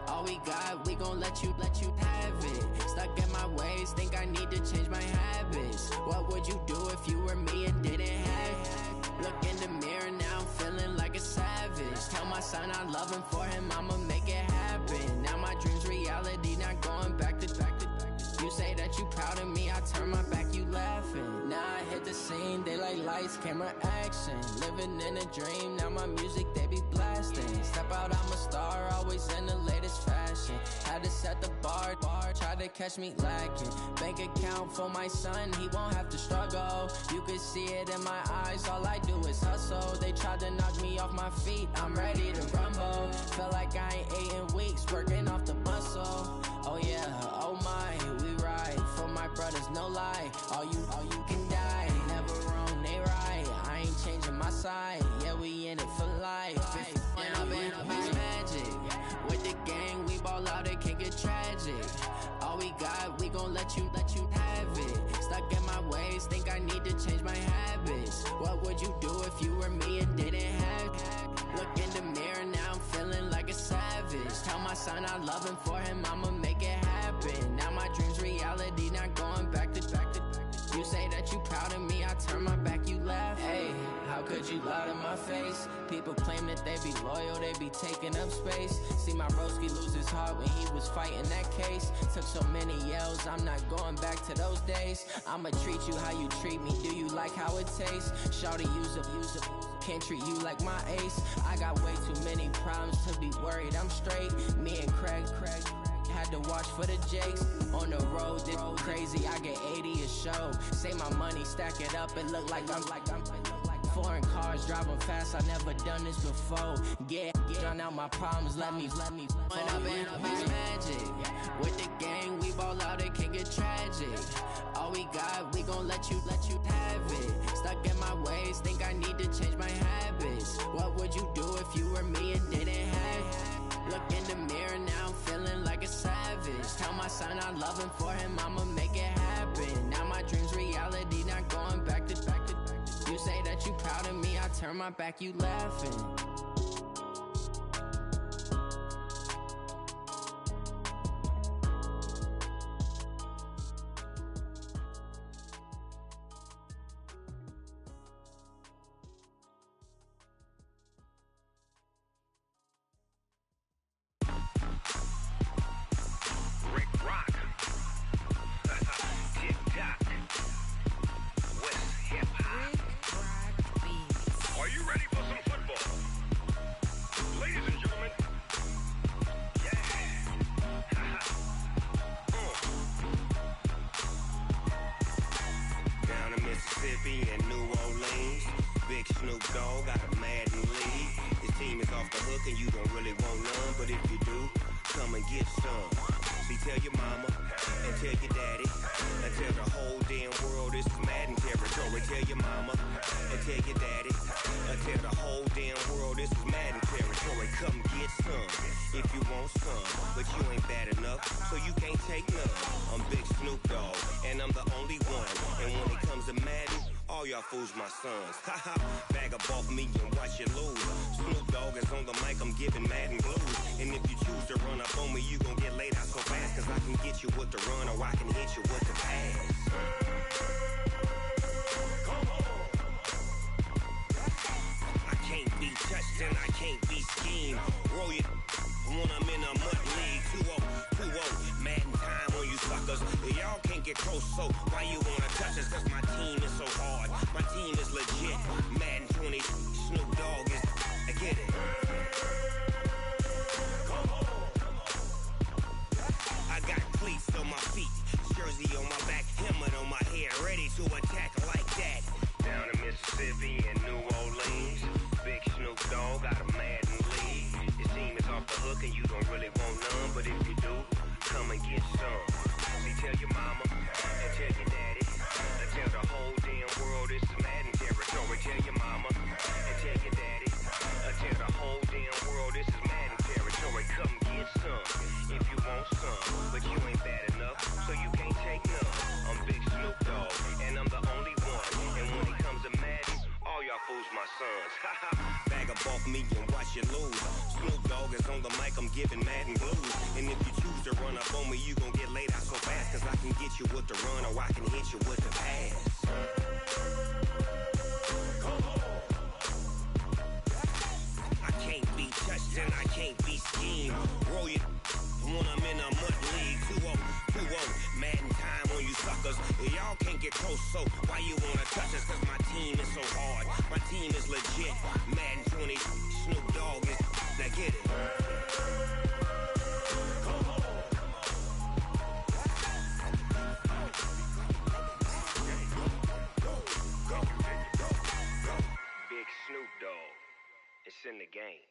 All we got, we gon' let you have it. Stuck in my ways, think I need to change my habits. What would you do if you were me and didn't have it? Look in the mirror, now I'm feeling like a savage. Tell my son I love him, for him I'ma make it happen. Now my dream's reality, not going back to. You say that you proud of me, I turn my back, you laughing. Now I hit the scene, they like lights, camera, action. Living in a dream, now my music, they be blasting. Step out, I'm a star, always in the latest fashion. Had to set the bar, try to catch me lacking. Bank account for my son, he won't have to struggle. You can see it in my eyes, all I do is hustle. They tried to knock me off my feet, I'm ready to rumble. Feel like I ain't ate in weeks, working off the muscle. Oh yeah, oh my, we ride for my brothers, no lie. All you can die, never wrong, they right. I ain't changing my side, yeah, we in it for life. When up and up, it's magic. With the gang, we ball out, it can get tragic. All we got, we gon' let you have it. Stuck in my ways, think I need to change my habits. What would you do if you were me and didn't have it? Look in the mirror, now I'm feeling like a savage. Tell my son I love him, for him I'ma make it happen. Now my dream's reality, not going back to. You say that you proud of me, I turn my back, you laugh. Hey, how could you lie to my face? People claim that they be loyal, they be taking up space. See my broski lose his heart when he was fighting that case. Took so many yells, I'm not going back to those days. I'ma treat you how you treat me, do you like how it tastes? Shawty, use up, can't treat you like my ace. I got way too many problems to be worried, I'm straight. Me and Craig had to watch for the Jakes. On the road, this crazy, I get 80 a show. Say my money, stack it up, it look like I'm foreign cars, driving fast, I never done this before. Drown out my problems, let me When up and up, it's magic. With the gang, we ball out, it can get tragic. All we got, we gon' let you have it. Stuck in my ways, think I need to change my habits. What would you do if you were me and didn't have it? Look in the mirror, now I'm feeling like a savage. Tell my son I love him, for him I'ma make it happen. Now my dream's reality, not going back to. You say that you proud of me, I turn my back, you laughing. Fools my sons. Haha, bag up off me and watch you lose. Snoop Dogg is on the mic, I'm giving Madden blues. And if you choose to run up on me, you gon' get laid out so fast. Cause I can get you with the run or I can hit you with the pass. I can't be touched and I can't be schemed. Roll you when I'm in a mud league. 2-0, Madden time on you suckers. Y'all can't get close, so why you wanna touch us? Cause my team is so hard. My team is legit. Madden 20, Snoop Dogg is. I get it. I got cleats on my feet, jersey on my back, helmet on my head, ready to attack like that. Down in Mississippi and New Orleans, big Snoop Dogg got a Madden league. Your team is off the hook and you don't really want none, but if you do, come and get some. See, tell your mama and tell your daddy, and tell the whole damn world it's Madden. on the mic, I'm giving Madden blues. And if you choose to run up on me, you gon' get laid out so fast. Cause I can get you with the run or I can hit you with the pass. I can't be touched and I can't be schemed. Roll you when I'm in a mud league. 2-0, Madden time on you suckers. Y'all can't get close, so why you wanna touch us? Cause my team is so hard. My team is legit. Madden 20, Snoop Dogg is. Now get it. Big Snoop Dogg. It's in the game.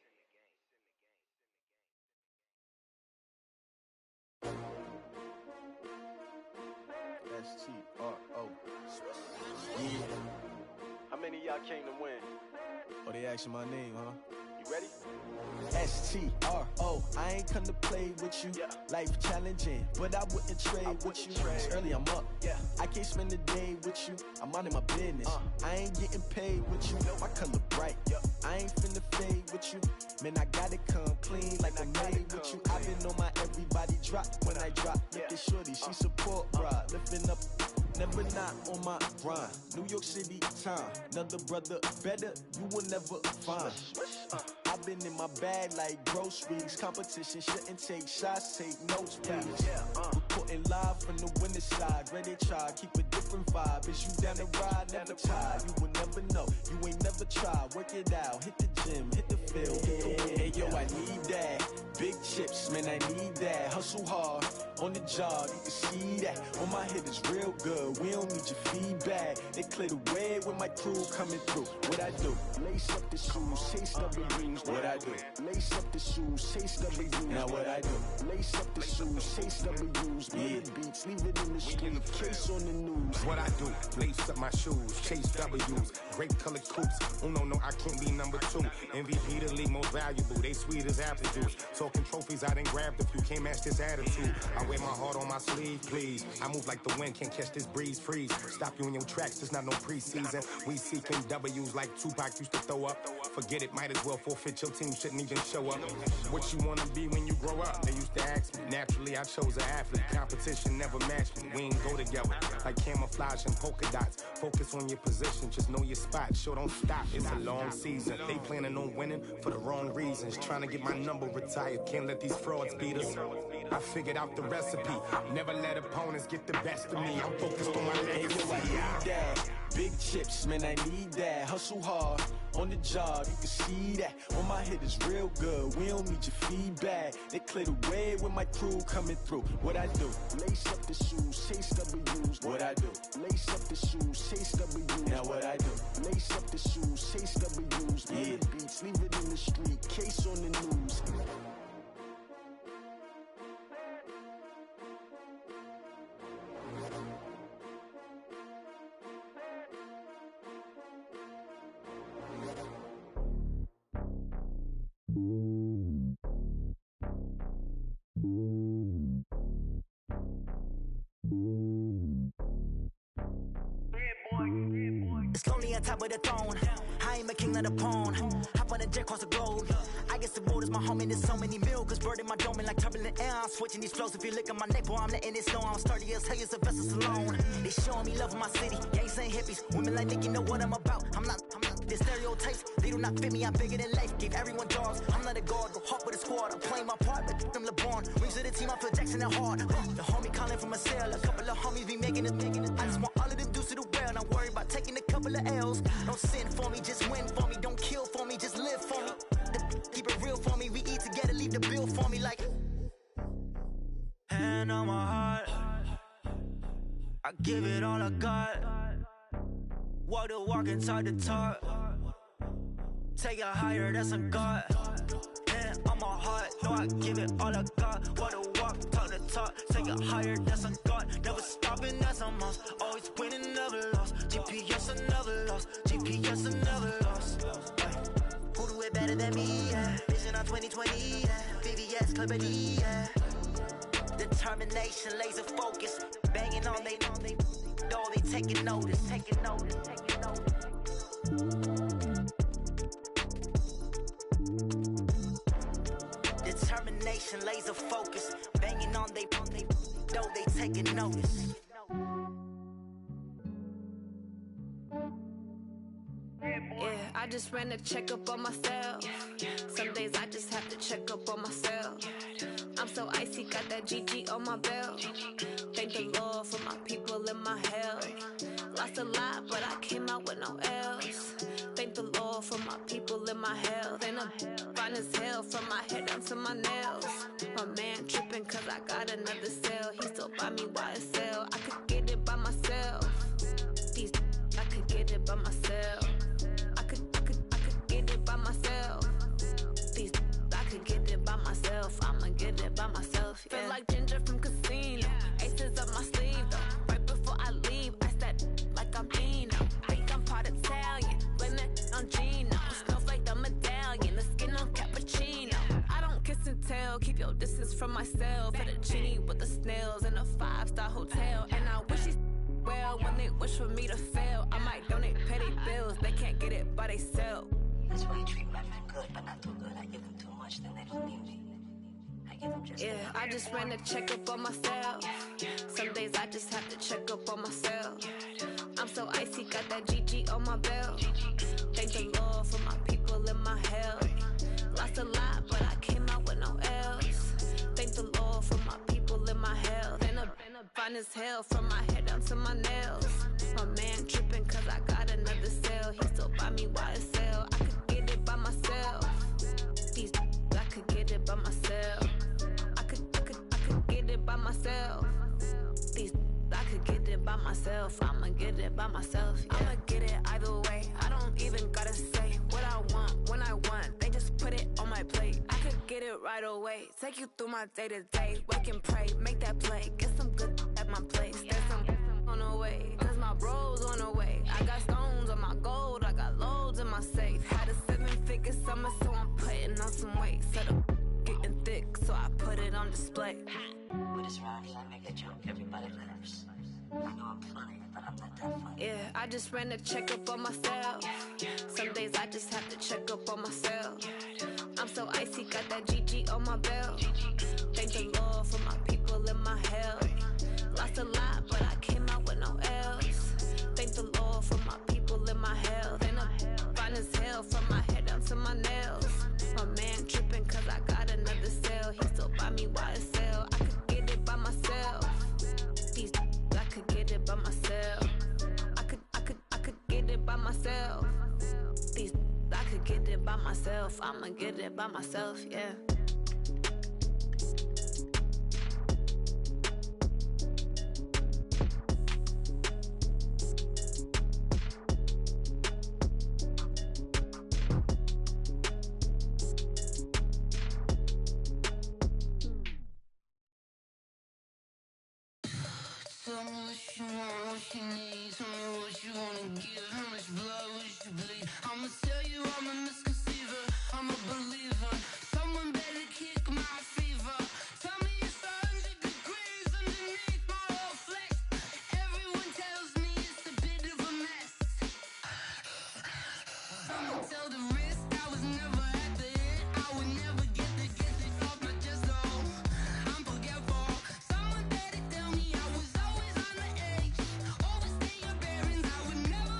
S-T-R-O. Yeah. How many of y'all came to win? Oh, they asking my name, huh? You ready? S-T-R-O. I ain't come to play with you. Yeah. Life challenging, but I wouldn't trade with you. It's early, I'm up. Yeah. I can't spend the day with you. I'm minding my business. I ain't getting paid with you. My color bright. I ain't finna fade with you. Man, I gotta come clean like I'm made with you. I've been on my everybody drop when I drop. Look at shorty, she support, bruh. Lifting up. Never not on my grind. New York City time. Another brother better, you will never find. I've been in my bag like groceries. Competition shouldn't take shots, take notes, please. Reporting live from the winning side. Ready to try, keep a different vibe. Is you down the ride, never tired. You will never know, you ain't never tried. Work it out, hit the gym, hit the field. Hey yo, I need that. Big chips, man, I need that. Hustle hard, on the job, you can see that. On my head is real good, we don't need your feedback. They clear the way with my crew coming through. What I do? Lace up the shoes, chase W's. What I do? Lace up the shoes, chase W's. Now what I do? Lace up the shoes, chase W's. Million beats, leave it in the street, case on the news. What I do? Lace up my shoes, chase W's. Great color coops. Oh no, I can't be number 2. MVP the league most valuable. They sweet as apple juice. Talking trophies, I didn't grab the few. Can't match this attitude. I wear my heart on my sleeve, please. I move like the wind, can't catch this breeze, freeze. Stop you in your tracks, there's not no preseason. We seeking W's like Tupac used to throw up. Forget it, might as well forfeit. Your team shouldn't even show up. What you wanna be when you grow up? They used to ask me. Naturally, I chose an athlete. Competition never matched me. We ain't go together like camouflage and polka dots. Focus on your position, just know your spot. Sure, don't stop. It's a long season. They planning on winning for the wrong reasons. Trying to get my number retired. Can't let these frauds beat us. I figured out the recipe. Never let opponents get the best of me. I'm focused on my legacy. I need that. Big chips, man, I need that. Hustle hard, on the job, you can see that. On my head is real good, we don't need your feedback. They clear the way with my crew coming through. What I do? Lace up the shoes, chase W's. What I do? Lace up the shoes, chase W's. Now what I do? Lace up the shoes, chase W's. Million beats, leave it in the street, case on the news. It's lonely on top of the throne. I ain't a king, not a pawn. Hop on a jet across the globe. I guess the world is my home and there's so many milkers burning my dome and like turbulent air. I'm switching these flows. If you look at my neck, boy, I'm letting it snow. I'm sturdy as hell, as a vessel alone. They showing me love in my city. Gangs ain't hippies. Women like Nick, you know what I'm about. I'm not the stereotypes. They do not fit me. I'm bigger than life. Give everyone dogs. I'm not a guard. Go hard with a squad. I'm playing my part, but them LeBron. Rings to the team. I feel Jackson and hard. The homie calling from a cell. A couple of homies be making it. I just want all of them dudes to the well. Not worry about taking a couple of L's. Don't sin for me, just win for me. Don't kill for me, just live for me. Keep it real for me. We eat together, leave the bill for me like. Hand on my heart, I give it all I got. Walk the walk and talk the talk. Take it higher, that's a God. Hand on my heart, no, I give it all I got. Walk the walk, talk the talk. Take it higher, that's a God. Never stopping, that's a must. Always winning, never lost. GPS, I never lost. GPS, I never lost. Who do it better than me? Yeah. Vision on 2020. Yeah. VVS, Clippity. Yeah. Determination, laser focus. Banging on they door, they taking notice. Taking notice, taking notice. taking notice. Yeah, I just ran a checkup on myself. Some days I just have to check up on myself. I'm so icy, got that GG on my belt. Thank the Lord for my people in my health. Lost a lot, but I came out with no else. Thank the Lord for my people in my health. And I'm fine as hell from my head down to my nails. My man tripping cause I got another cell. He still buy me YSL. I could get it by myself. These I could get it by myself. I could get it by myself. These I could get it by myself. I'ma get it by myself. Yeah. Feel like Ginger from Casino. Aces up my sleeve though. Right before I leave, I start like I'm Dino. Think I'm part Italian. Blame it on Gino. Snowflake the medallion. The skin on cappuccino. I don't kiss and tell. Keep your distance from myself. At a genie with the snails in a 5-star hotel. And I wish he's well when they wish for me to fail. I might donate petty bills. They can't get it by themselves. That's why you treat women good, but not too good. I give them too much, then they don't need me. I give them just yeah, I just ran a checkup on myself. Some days I just have to check up on myself. I'm so icy, got that GG on my belt. Thank the Lord for my people in my health. Lost a lot, but I came out with no else. Thank the Lord for my people in my health. And I'm fine as hell from my head down to my nails. My man tripping cause I got another cell. He still buy me YSL. I could get it by myself. These I could get it by myself. I could get it by myself. These I could get it by myself. I'ma get it by myself. Yeah. I'ma get it either way. I don't even gotta say what I want when I want. They just put it on my plate. I could get it right away. Take you through my day to day. Wake and pray, make that play. Get some good at my place. There's some on the way, cause my bro's on the way. I got stones on my gold. I got loads in my safe. Had a 7-figure summer, so I'm putting on some weight. Set up getting thick, so I put it on display. With this round, I make a joke, everybody laughs. I know I'm funny, but I'm not that funny. Yeah, I just ran a checkup on myself. Some days I just have to check up on myself. I'm so icy, got that GG on my belt. Thank the Lord for my people in my health. Lost a lot, but I came out with no else. Thank the Lord for my people in my health. And I'm fine as hell from my head down to my nails. My man tripping cause I got another cell. He still buy me YSL. I could get it by myself. These I could get it by myself. I could get it by myself. These I could get it by myself. I'ma get it by myself, yeah. Tell me what you want, what you need. Tell me what you wanna give. How much blood would you bleed? I'ma tell you I'm a misconceiver. I'm a believer. Someone better kick my fever. Tell me it's 100 degrees underneath my whole flesh. Everyone tells me it's a bit of a mess. I'ma tell the risk I was never at the end. I would never get this off my chest though. I'm forgetful. Someone better tell me I was always on the edge. Overstay your bearings, I would never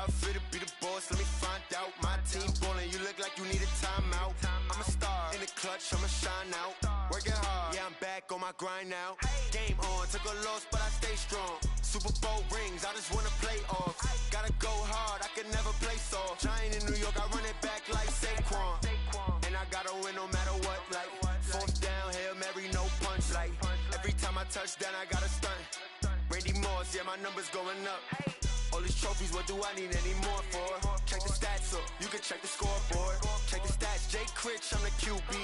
How I feel to be the boss, let me find out. My team ballin', you look like you need a timeout. I'm a star, in the clutch, I'ma shine out. Working hard, yeah, I'm back on my grind now. Game on, took a loss, but I stay strong. Super Bowl rings, I just wanna play off. Gotta go hard, I can never play soft. Giant in New York, I run it back like Saquon. And I gotta win no matter what, like fourth down, Hail Mary, no punch. Like every time I touch down, I gotta stunt. Randy Moss, yeah, my numbers going up. All these trophies, what do I need any more for? Check the stats up, you can check the scoreboard. Check the stats, Jake Critch, I'm the QB.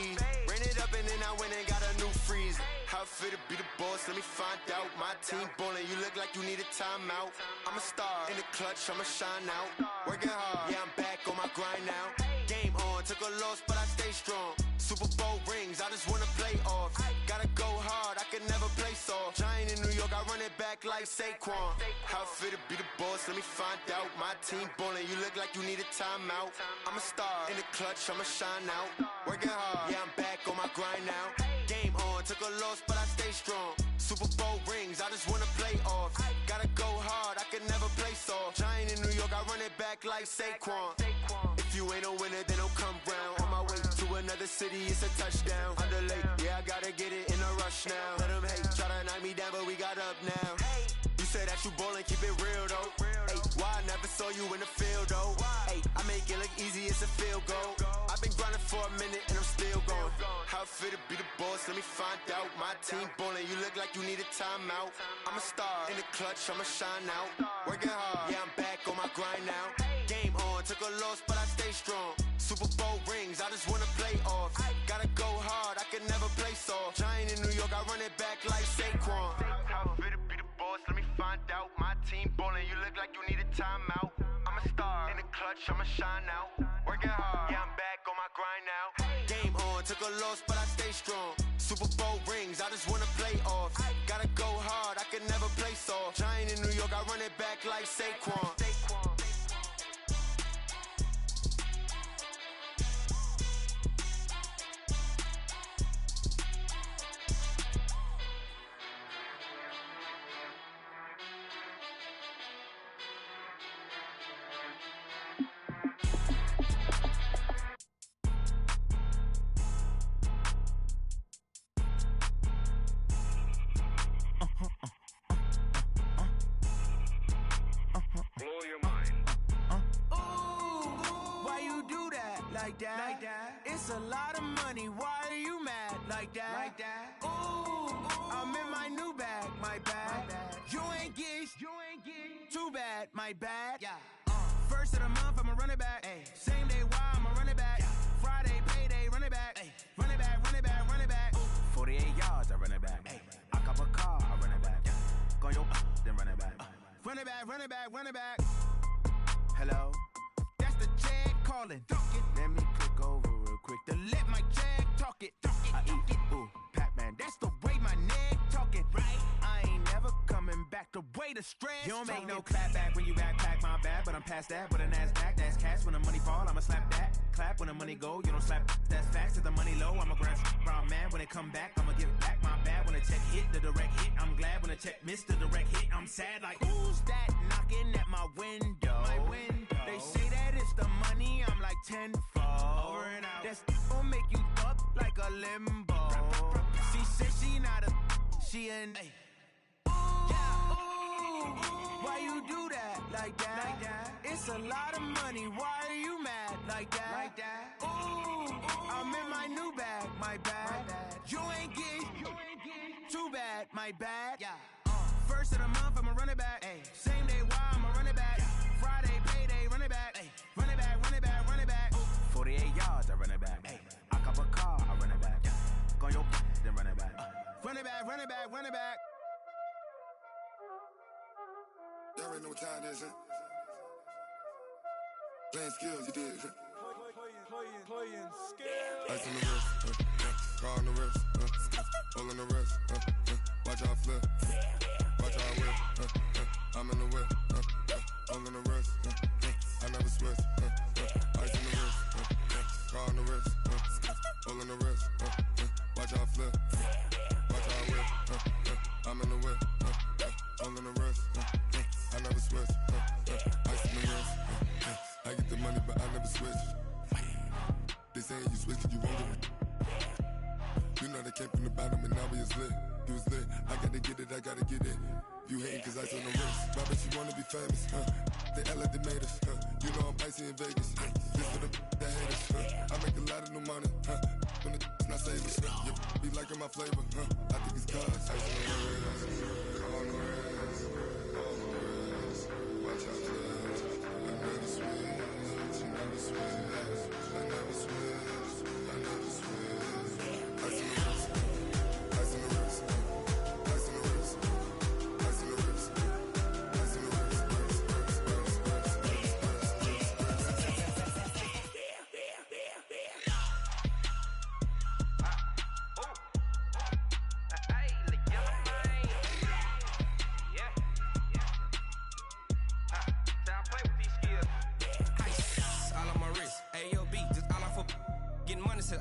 Ran it up and then I went and got a new freeze. How I feel to be the boss, let me find out. My team ballin', you look like you need a timeout. I'm a star, in the clutch, I'ma shine out. Working hard, yeah, I'm back on my grind now. Game on, took a loss, but I stay strong. Super Bowl rings, I just wanna play off. Gotta go hard, I can never play soft. Giant in New York, I run it back like Saquon. How I feel to be the boss, let me find out. My team ballin', you look like you need a timeout. I'm a star, in the clutch, I'ma shine out. Working hard, yeah, I'm back on my grind now. Game on, took a loss, but I stay strong. Super Bowl rings, I just wanna play off. Gotta go hard, I can never play soft. Giant in New York, I run it back like Saquon. If you ain't a winner, then don't come round. On my way to another city, it's a touchdown. Underlay, yeah, I gotta get it in a rush now. Let them hate, try to knock me down, but we got up now. You say that you ballin', keep it real though. Hey, why I never saw you in the field though? Hey, I make it look easy, it's a field goal. I've been grinding for a minute and I'm still going. How I feel to be the boss, let me find out. My team ballin', you look like you need a timeout. I'm a star, in the clutch, I'ma shine out. Working hard, yeah, I'm back on my grind now. Game on, took a loss, but I stay strong. Super Bowl rings, I just wanna play off. Gotta go hard, I can never play soft. Giant in New York, I run it back like Saquon. How I feel to be the boss, let me find out. My team ballin', you look like you need a timeout. I'm a star, in the clutch, I'ma shine out. Working hard, yeah, I'm back on my grind now. Game on, took a loss, but I stay strong. Super Bowl rings, I just wanna play off. Gotta go hard, I can never play soft. Giant in New York, I run it back like Saquon. Like that. It's a lot of money. Why are you mad like that? Ooh, I'm in my new bag, my bad. You ain't get too bad, my bad. Yeah. First of the month, I'ma run it back. Ay. Same day, why I'ma run it back. Friday, payday, run it back. Ay. Run it back, run it back, run it back. 48 yards, I run it back. Ay. I cop a car, I run it back. Go your then run it back. Run it back, run it back, run it back. Hello, that's the Jag calling. Let me click over real quick to let my Jag talk it. I eat it, ooh, Pac-Man. That's the way my neck talking. Right, I ain't never coming back. The way the stress. You don't make no clap back when you backpack my bad, but I'm past that. With a NASDAQ, that's cash. When the money fall, I'ma slap that. Clap when the money go, you don't slap. That's facts. If the money low, I'ma grab brown man. When it come back, I'ma give back my bad. When the check hit, the direct hit. I'm glad when the check missed the direct hit. I'm sad like who's that knocking at my window? My window. They say that it's the money. I'm like tenfold. Over and out. That's gon' make you up like a limbo. She said she not a, she an. Why you do that like that? It's a lot of money. Why are you mad like that? Ooh, I'm in my new bag, my bad. You ain't get too bad, my bad. Yeah. First of the month, I'ma run it back. Ay. Same day, why I'ma run it back. Friday, payday, run it back. Ay. Run it back, run it back, run it back. 48 yards, I run it back. Ay. I cop a car, I run it back. Go your then run it back. Run it back, run it back, run it back. Y'all already know what time it is, huh? Playing skills, you did. Playing skills. Ice on the wrist, car on the wrist, hole in the wrist, watch how I flip, watch how I whip, I'm in the whip, hole in the wrist, I never switch, ice on the wrist, car on the wrist, hole in the wrist, watch how I flip, watch how I whip, I'm in the whip, hole in the wrist, I never switch, ice on the wrist. money, but I never switch. They saying you switch 'cause you won't get it. You know they came from the bottom and now we is lit. You was lit, I gotta get it, I gotta get it. You hating 'cause ice on the wrist. My bitch, you wanna be famous, huh? They act like they made us, huh? You know I'm icy in Vegas, huh? This for the that hate us, huh? I make a lot of new money, huh? When the not saving, huh? You be liking my flavor, huh? I think it's cause ice on the wrist, on the wrist, on the wrist. Watch out, cuz I never switch, you never switch, I never switch, I never switch. Ice on the wrist, ice on the wrist, ice on the wrist, ice on the wrist, ice on the wrist.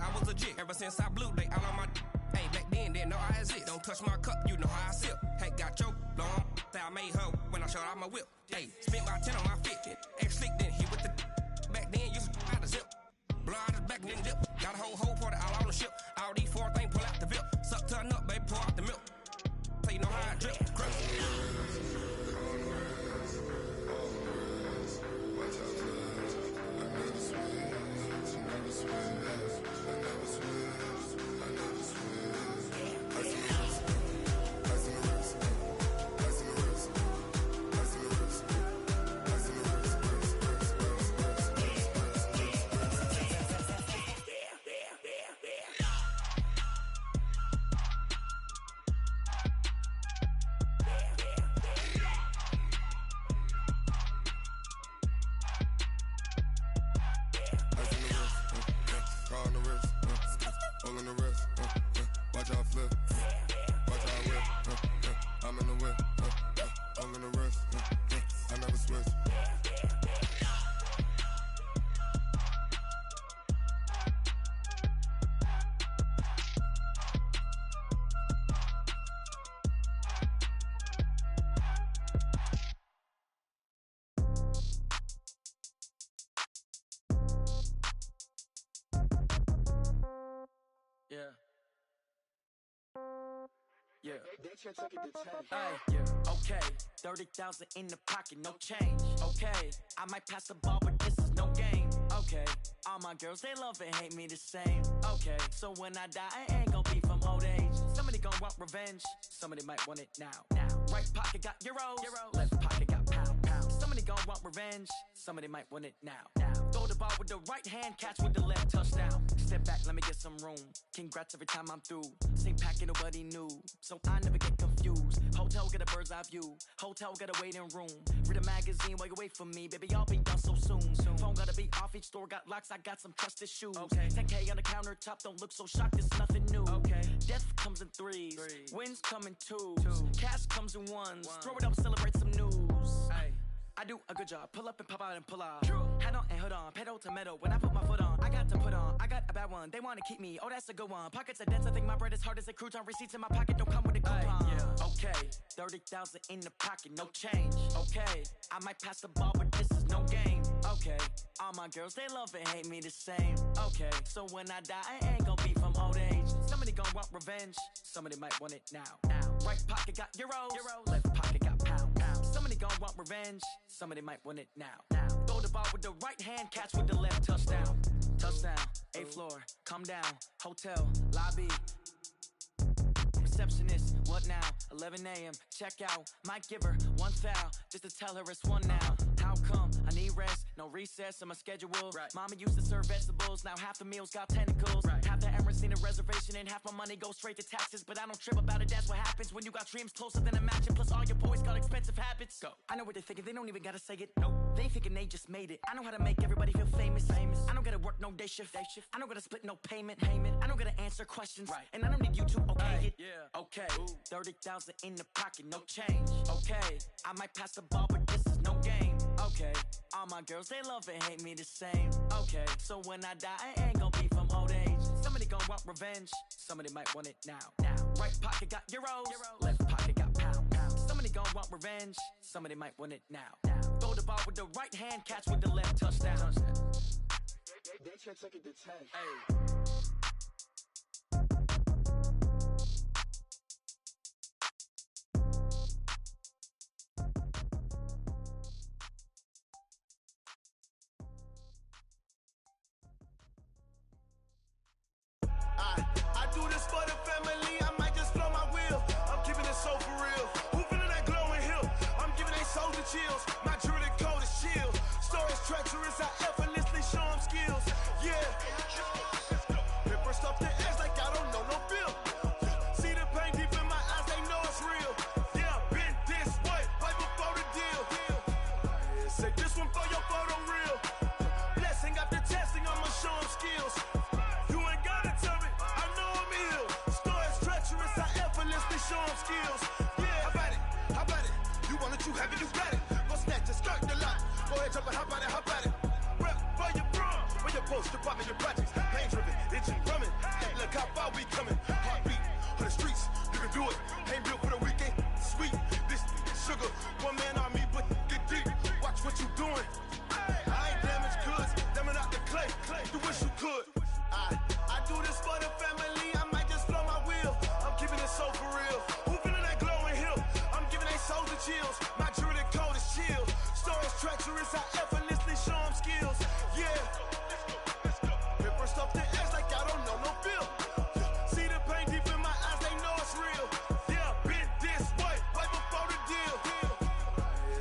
I was legit ever since I blew they all on my hey back then didn't know I exist. Don't touch my cup, you know how I sip. Hey, got your long that I made her when I showed out my whip. Hey, spent about 10 on my fit. Ex slick then hit with the back then used to out the zip. Blow out his back then dip. Got a whole party all on the ship. All these four things pull out the VIP. Suck turn up, baby, pour out the milk. So you know how I drip. Crush. Yeah. Hey, yeah. Okay, 30,000 in the pocket, no change. Okay, I might pass the ball, but this is no game. Okay, all my girls, they love and hate me the same. Okay, so when I die, I ain't gon' be from old age. Somebody gon' want revenge, somebody might want it now. Right pocket got euros, left pocket got pound. Somebody gon' want revenge, somebody might want it now. Throw the ball with the right hand, catch with the left, touchdown. Step back, let me get some room. Congrats every time I'm through. Same packet, nobody knew, so I never get confused. Hotel get a bird's eye view. Hotel get a waiting room. Read a magazine while you wait for me, baby. I'll be done so soon. Phone gotta be off. Each store got locks. I got some trusted shoes. Okay. 10K on the countertop. Don't look so shocked. It's nothing new. Okay. Death comes in threes. Wins come in twos. Cash comes in ones. Throw it up, celebrate some news. Hey. I do a good job, pull up and pop out and pull out. Head on and hood on, pedal to metal. When I put my foot on, I got to put on. I got a bad one, they wanna keep me. Oh, that's a good one. Pockets are dense, I think my bread is hard as a crouton. Receipts in my pocket don't come with a coupon. Yeah. Okay, 30,000 in the pocket, no change. Okay, I might pass the ball, but this is no game. Okay, all my girls, they love and hate me the same. Okay, so when I die, I ain't gon' be from old age. Somebody gon' want revenge, somebody might want it now. Right pocket got euros, left pocket got pound. Somebody gon' want revenge, somebody might want it now. Throw the ball with the right hand, catch with the left, touchdown. Touchdown, 8th floor, come down, hotel, lobby. Receptionist, what now? 11 a.m., check out. Might give her one foul, just to tell her it's one now. How come? I need rest, no recess in my schedule. Mama used to serve vegetables, now half the meals got tentacles. Half the Emirates need a reservation and half my money goes straight to taxes. But I don't trip about it, that's what happens when you got dreams closer than a match. And plus all your boys got expensive habits. Go. I know what they're thinking, they don't even gotta say it. Nope. They thinking they just made it. I know how to make everybody feel famous. I don't gotta work no day shift. I don't gotta split no payment. I don't gotta answer questions. And I don't need you to okay it. Okay, 30,000 in the pocket, no change. Okay, I might pass the ball, but this is no game. Okay, all my girls, they love and hate me the same. Okay, so when I die, I ain't gon' be from old age. Somebody gon' want revenge, somebody might want it now. Right pocket got euros, left pocket got pound. Somebody gon' want revenge, somebody might want it now. Throw the ball with the right hand, catch with the left, touchdown. They can't take it to 10. I do this for the family, I might just blow my wheel. I'm keeping it so for real. Who feeling that glowing hill? I'm giving they soldier chills. My jewelry code is chill. Stories treacherous, I effortlessly show them skills. Yeah. Paper stuff the edge like I don't know no feel. See the pain deep in my eyes, they know it's real. Yeah, been this way, right before the deal. Say this one for your photo real. Blessing after testing, I'ma show them skills. You ain't gotta tell me, I know I'm ill. Stories treacherous, I effortlessly show them skills. Yeah, how about it? You want it, you have it, you got it. Go snatch it, skirt the lot. Go ahead, jump it, how about it? Rep where you from, where you post, your pop in your projects. Pain driven, itching, drumming. Hey, look how far we coming. Heartbeat on the streets, you can do it. Ain't built for the weekend, sweet. This sugar, one man army, but get deep. Watch what you doing. I ain't damaged goods, damn out the clay. You wish you could. I do this for the family, I might just blow my wheel. I'm keeping it so for real. Who feeling that glowing hill? I'm giving they soldier chills. My jewelry code is chill. Stories treacherous, I effortlessly show them skills. Yeah. Paper stuff the edge like I don't know no feel. See the pain deep in my eyes, they know it's real. Yeah, been this way, right before the deal.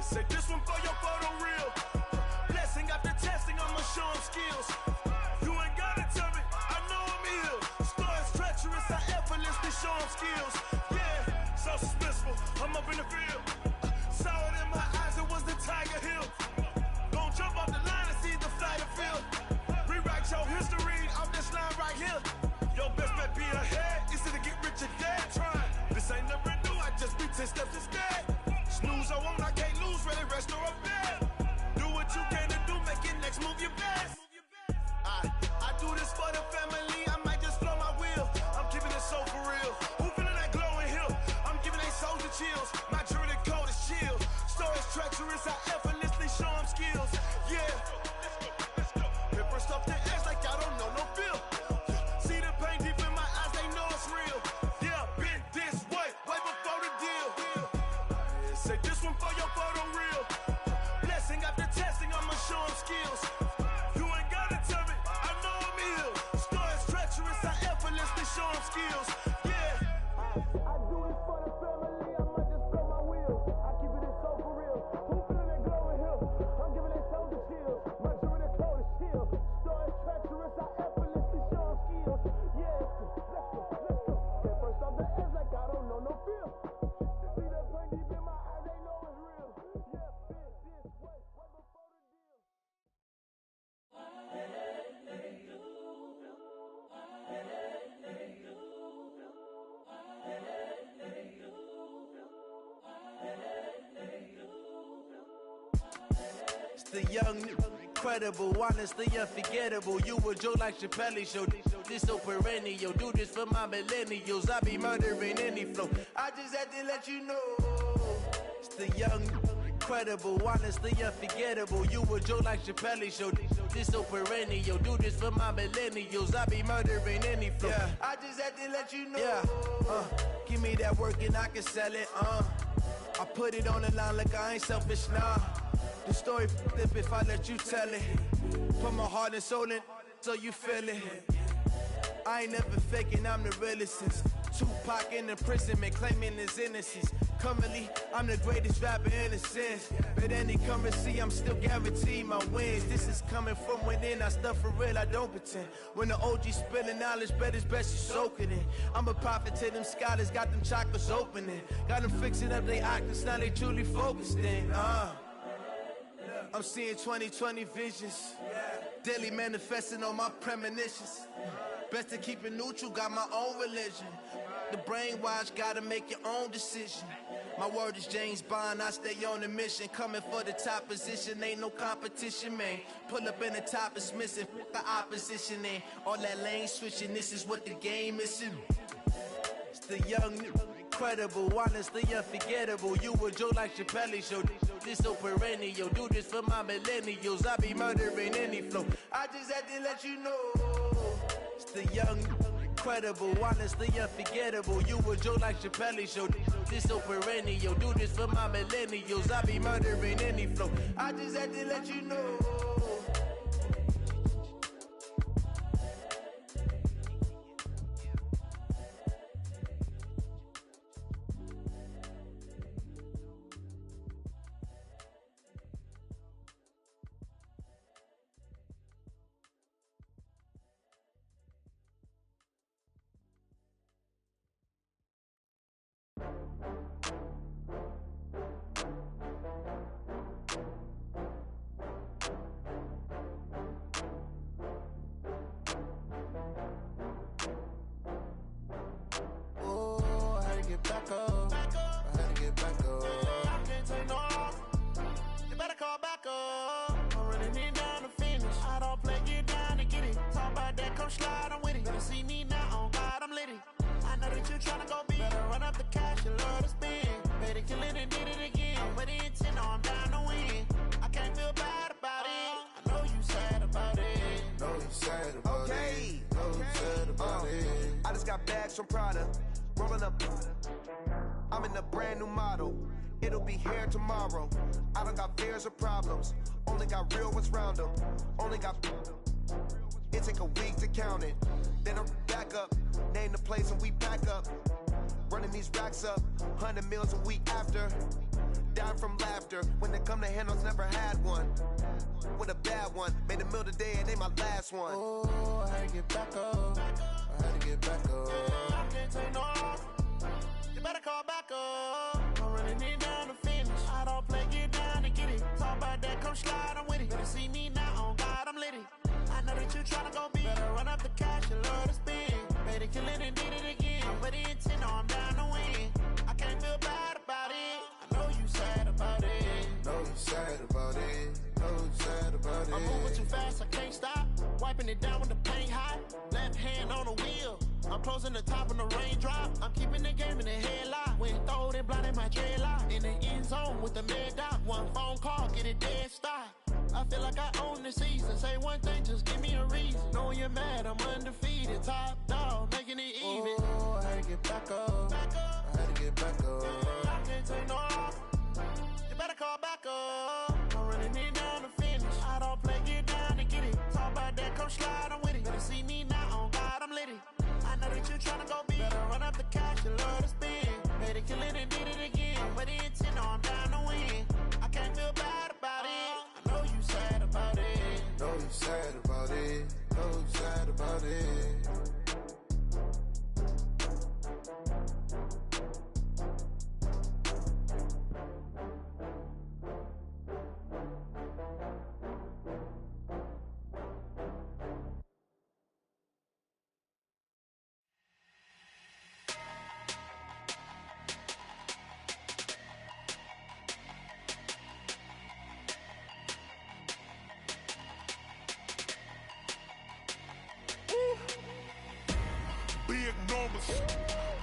Say this one for your photo real. Blessing after testing, I'ma show them skills. You ain't gotta tell me, I know I'm ill. Stories treacherous, I effortlessly show them skills. Yeah, so suspenseful, I'm up in the field. Saw it in my eyes, it was the Tiger Hill. Gon' jump off the line and see the flight of field. Rewrite your history off this line right here. Your best bet be ahead, easy to get rich or dead. Trying, this ain't never new, I just be 10 steps instead. Snooze I won't, I can't lose, ready, rest or up bed. Do what you can to do, make it next move your best. I do this for the family, I might just blow my wheel. I'm keeping it so for real. Who feeling that glowing hill? I'm giving they soldier chills. My jewelry code is chill. Stories treacherous, I effortlessly show them skills. Yeah. Paper stuff the edge like I don't know no feel. See the pain deep in my eyes, they know it's real. Yeah, been this way, right before the deal. Say this one for your photo real. Blessing after testing, I'ma show them skills. You ain't gotta tell me, I know I'm ill. Stories treacherous, I effortlessly show them skills. Yeah. I do this for the family, I might just blow my wheel. I keep it so for real. Who feeling that glowing hill? I'm giving they soldier chills. My jewelry code is chill. Stories treacherous, I effortlessly show them skills. Yeah, let's go. Paper stuff the edge like I don't know no feel. See that pain deep in my eyes, they know it's real. Yeah, been this way, right before the deal. It's the young, incredible, honestly unforgettable. You a joke like Chappelle Show. This so perennial. Do this for my millennials. I be murdering any flow. I just had to let you know. It's the young, incredible, honestly unforgettable. You a joke like Chappelle Show. This so perennial. Do this for my millennials. I be murdering any flow. Yeah. I just had to let you know. Yeah. Give me that work and I can sell it. I put it on the line like I ain't selfish, nah. The story flip if I let you tell it. Put my heart and soul in so you feel it. I ain't never faking, I'm the realest since Tupac in imprisonment, claiming his innocence. Currently, I'm the greatest rapper in a sense. But any currency, I'm still guaranteed my wins. This is coming from within, I stuff for real, I don't pretend. When the OG spilling knowledge, bet it's best you soak it in. I'm a prophet to them scholars, got them chakras opening. Got them fixing up their octaves, now they truly focused in. I'm seeing 2020 visions. Daily manifesting on my premonitions. Best to keep it neutral, got my own religion. The brainwash, gotta make your own decision. My word is James Bond, I stay on a mission. Coming for the top position, ain't no competition, man. Pull up in the top, it's missing, the opposition ain't. All that lane switching, this is what the game is. It's the young, credible, honestly unforgettable. You a joke like Chappelle Show. This so perennial. Do this for my millennials. I be murdering any flow. I just had to let you know. It's the young, credible, honestly unforgettable. You a joke like Chappelle Show. This so perennial. Do this for my millennials. I be murdering any flow. I just had to let you know. From Prada, rolling up. I'm in a brand new model. It'll be here tomorrow. I don't got fears or problems. Only got real ones round them. Only got. It take a week to count it. Then I'm back up. Name the place and we back up. Running these racks up. 100 meals a week after. Dying from laughter. When it come to handles, never had one. With a bad one. Made a meal today and they my last one. Oh, I had to get back up. I had to get back up. I can't take no loss. You better call back up. I'm running it down to finish. I don't play, get down to get it. Talk about that, come slide, I'm with it. Better see me now, on God, I'm litty. I know that you tryna go big. Better run up the cash, you love to spend. Better kill it and did it again. I'm with the intent, no, I'm down to win. I can't feel bad about it. I know you sad about it. Know you sad about it. Know you sad about it. I'm moving too fast, I can't stop. Wiping it down with the paint hot. Left hand on the wheel. I'm closing the top of the raindrop. I'm keeping the game in the headlock. When throwed and blinded my dreadlock. In the end zone with the mid dot. One phone call, get it dead stop. I feel like I own the season. Say one thing, just give me a reason. Knowing you're mad, I'm undefeated. Top dog, making it even. Oh, I had to get back up. I had to get back up. I can't take no loss. You better call back up. I'm running it down to finish. I don't play, get down to get it. Talk about that, come slide, I'm with it. Better see me now, on God, I'm litty. I know that you tryna go big. Better run up the cash, you love to spend. Better kill it and did it again. I'm with the intent, no, I'm down to win. I can't feel bad about it. I know you sad about it. Know you sad about it. Know you sad about it.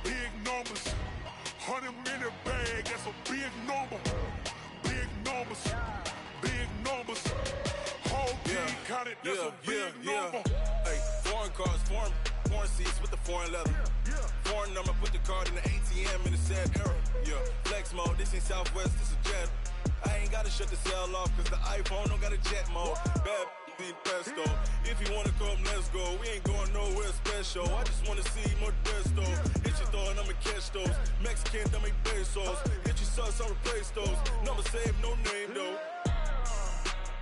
Big numbers, 100-minute bag, that's a big number. Big numbers, big numbers. Whole team counted, that's a big number. Hey, foreign cars, foreign seats with the foreign leather. Foreign number, put the card in the ATM in the sad era. Yeah, flex mode, this ain't Southwest, this a jet. I ain't gotta shut the cell off, cause the iPhone don't got a jet mode. Bad in pesto. If you wanna come, let's go. We ain't going nowhere special. I just wanna see more pesto. Hit your thought, I'ma catch those. Mexican, I'ma make pesos. Hit your sus, I'll replace those. Number save, no name though.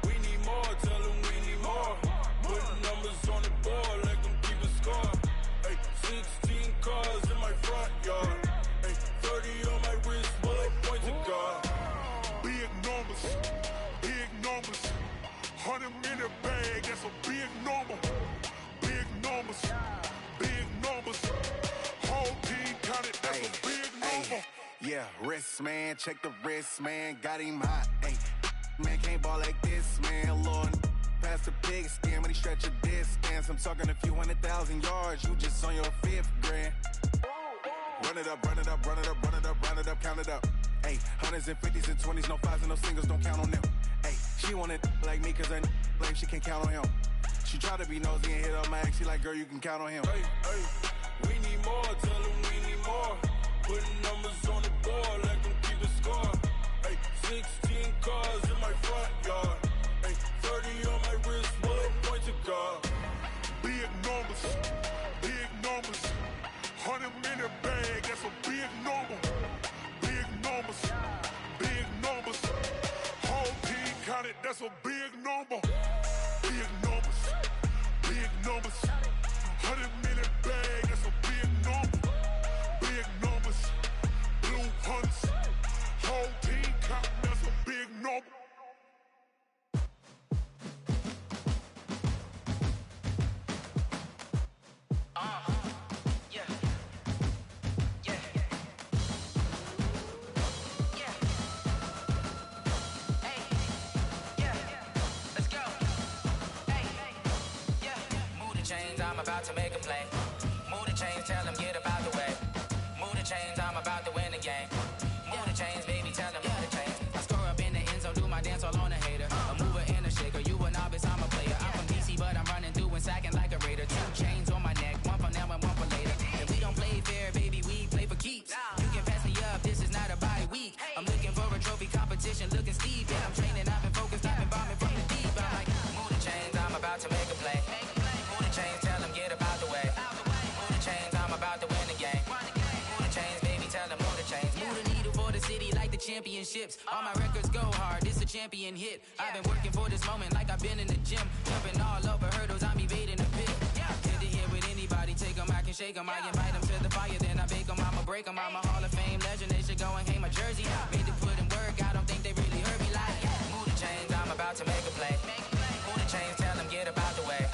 We need more, tell them we need more. Putting numbers on the board like them keeping score. Hey, 16 cars in my front yard. Hey, 30 on my wrist, while I point to God. Big numbers, big numbers. 100-minute bag, that's a big number. Big numbers, big numbers. Whole team counted, that's a big number. Yeah, wrist man, check the wrist man, got him hot. Ay, man can't ball like this, man. Lord, past the pig skin, but he stretch a distance. I'm talking a few 100,000 yards, you just on your 5th grand. Running it up, run it up, run it up, run it up, run it up, count it up. Hey, hundreds and fifties and 20s, no fives and no singles, don't count on them. Hey, she want it like me, cause that like she can't count on him. She try to be nosy and hit up my ex, she like, girl, you can count on him. Hey, hey, we need more, tell them we need more. Putting numbers on the board, let them keep the score. Hey, 16 cars in my front yard. Hey, 30 on my wrist, one point to guard. Big numbers, 100 minute bag, that's a big number. Big numbers, whole team counted, that's a big number. Big numbers, 100 minute bag, that's a big number. Big numbers, blue hunts, whole team counted, that's a big number. I'm about to make a play. Move the chains, tell them get about the way. Move the chains, I'm about to win the game. Move the chains, baby, tell them move the chains. I score up in the end zone, do my dance all on a hater. A mover and a shaker, you a novice, I'm a player. I'm from DC, but I'm running through and sacking like a raider. 2 chains on my neck, one for now and one for later. And we don't play fair, baby, we play for keeps. You can pass me up, this is not a bye week. I'm looking for a trophy competition, looking steep. And I'm training, I've been focused, I've been bombing from the deep. I'm like, move the chains, I'm about to make a play. Move the chains, tell them get about the way. Move the chains, I'm about to win the game. Move the chains, baby, tell them move the chains. Move the needle for the city like the championships. All my records go hard, this a champion hit. I've been working for this moment like I've been in the gym. Jumping all over hurdles, I'm evading the pit. Hit it here with anybody, take them, I can shake them. I invite them to the fire, then I bake them, I'ma break them. I'm a Hall of Fame legend, they should go and hang my jersey. Made to put in work, I don't think they really heard me like. Move the chains, I'm about to make a play. Move the chains, tell them get about the way.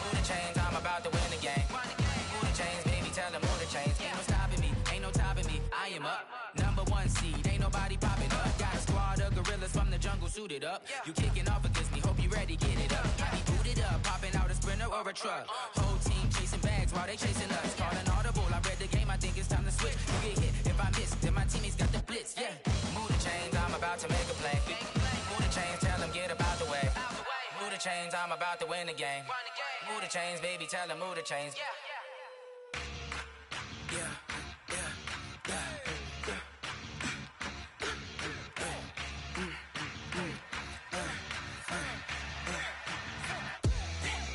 Move the chains, I'm about to win the game. Move the chains, baby, tell them move the chains. Ain't no stopping me, ain't no topping me. I am up, number 1 seed, ain't nobody popping up. Got a squad of gorillas from the jungle suited up. You kicking off against me, hope you ready, get it up. I be booted up, popping out a sprinter or a truck. Whole team chasing bags while they chasing us. Calling audible, I read the game, I think it's time to switch. You get hit if I miss, then my teammates got the blitz, yeah. Move the chains, I'm about to make a play. Move the chains, tell them get about the way. Move the chains, I'm about to win the game. Move the chains, baby, tell them move the chains.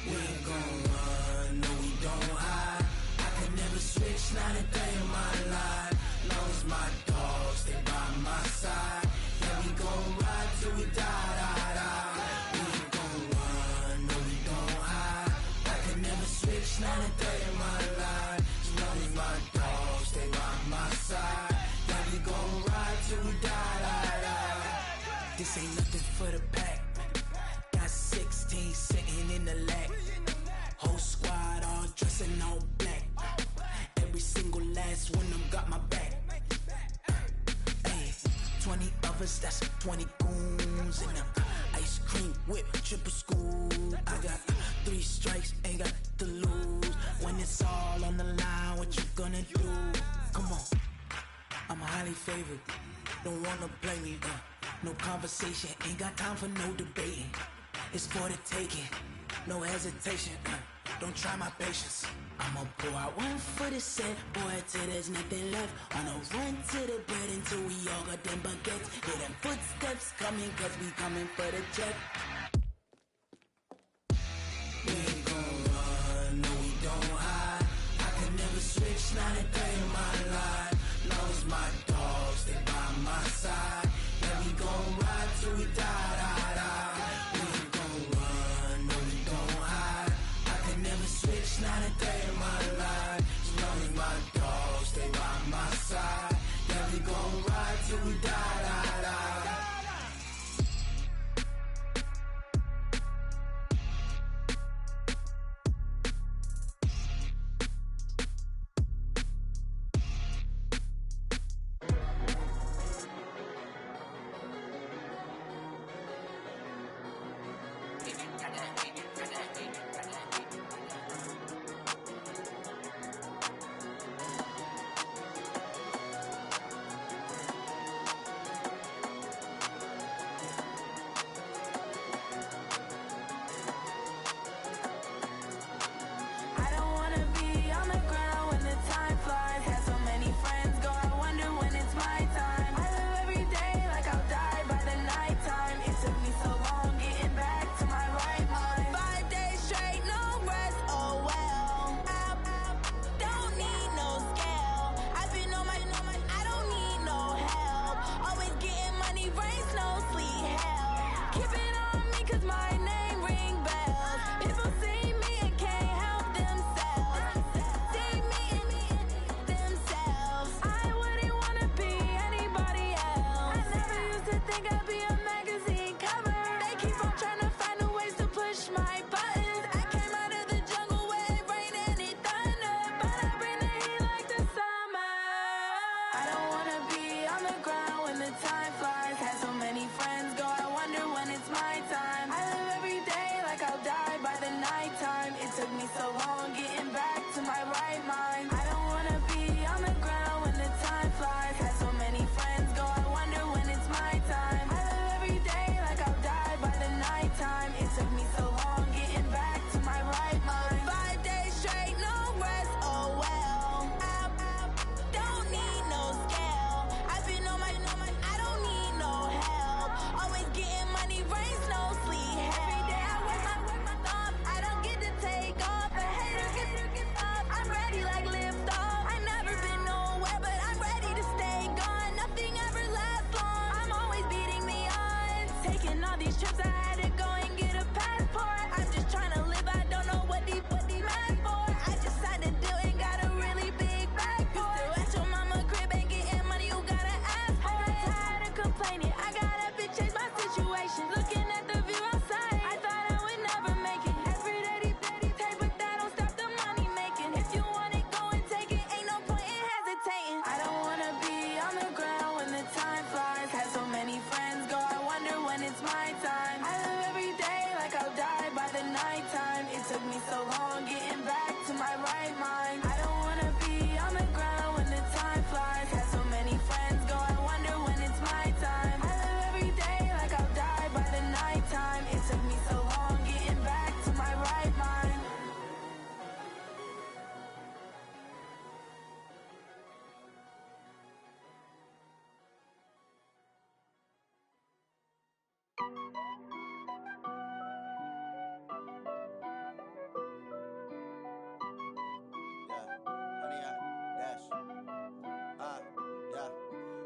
We ain't gon' run, no we don't hide. I can never switch, not a day in my life. Long as my dogs stay by my side. Yeah, we gon' ride till we die, die, die. We ain't gon' run, no we don't hide. I can never switch, not a day in my life. As long as my dogs stay by my side. Yeah, we gon' ride till we die, die, die. This ain't nothing for the pack. Got 16 sitting in the lap. Whole squad all dressed in all black. Every single last one of them got my back. Hey, 20 of us, that's 20 goons in them. Ice cream whip, triple scoop. I got 3 strikes, ain't got to lose. When it's all on the line, what you gonna do? Come on, I'm highly favored. Don't wanna play me, no conversation, ain't got time for no debating. It's for the taking, no hesitation. Don't try my patience. I'ma pour out one for the set, boy, till there's nothing left. On a run to the bread until we all got them baguettes. Hear them footsteps coming, cause we coming for the check. We ain't gon' run, no we don't hide. I can never switch, not a day in my life. Long as my dogs stay by my side. Yeah, we gon' ride till we die, die, die. We ain't gon' run, no we don't hide. I can never switch, not a day in my life. As long as my dogs stay by my side. Yeah, we gon' ride till we die, die, die.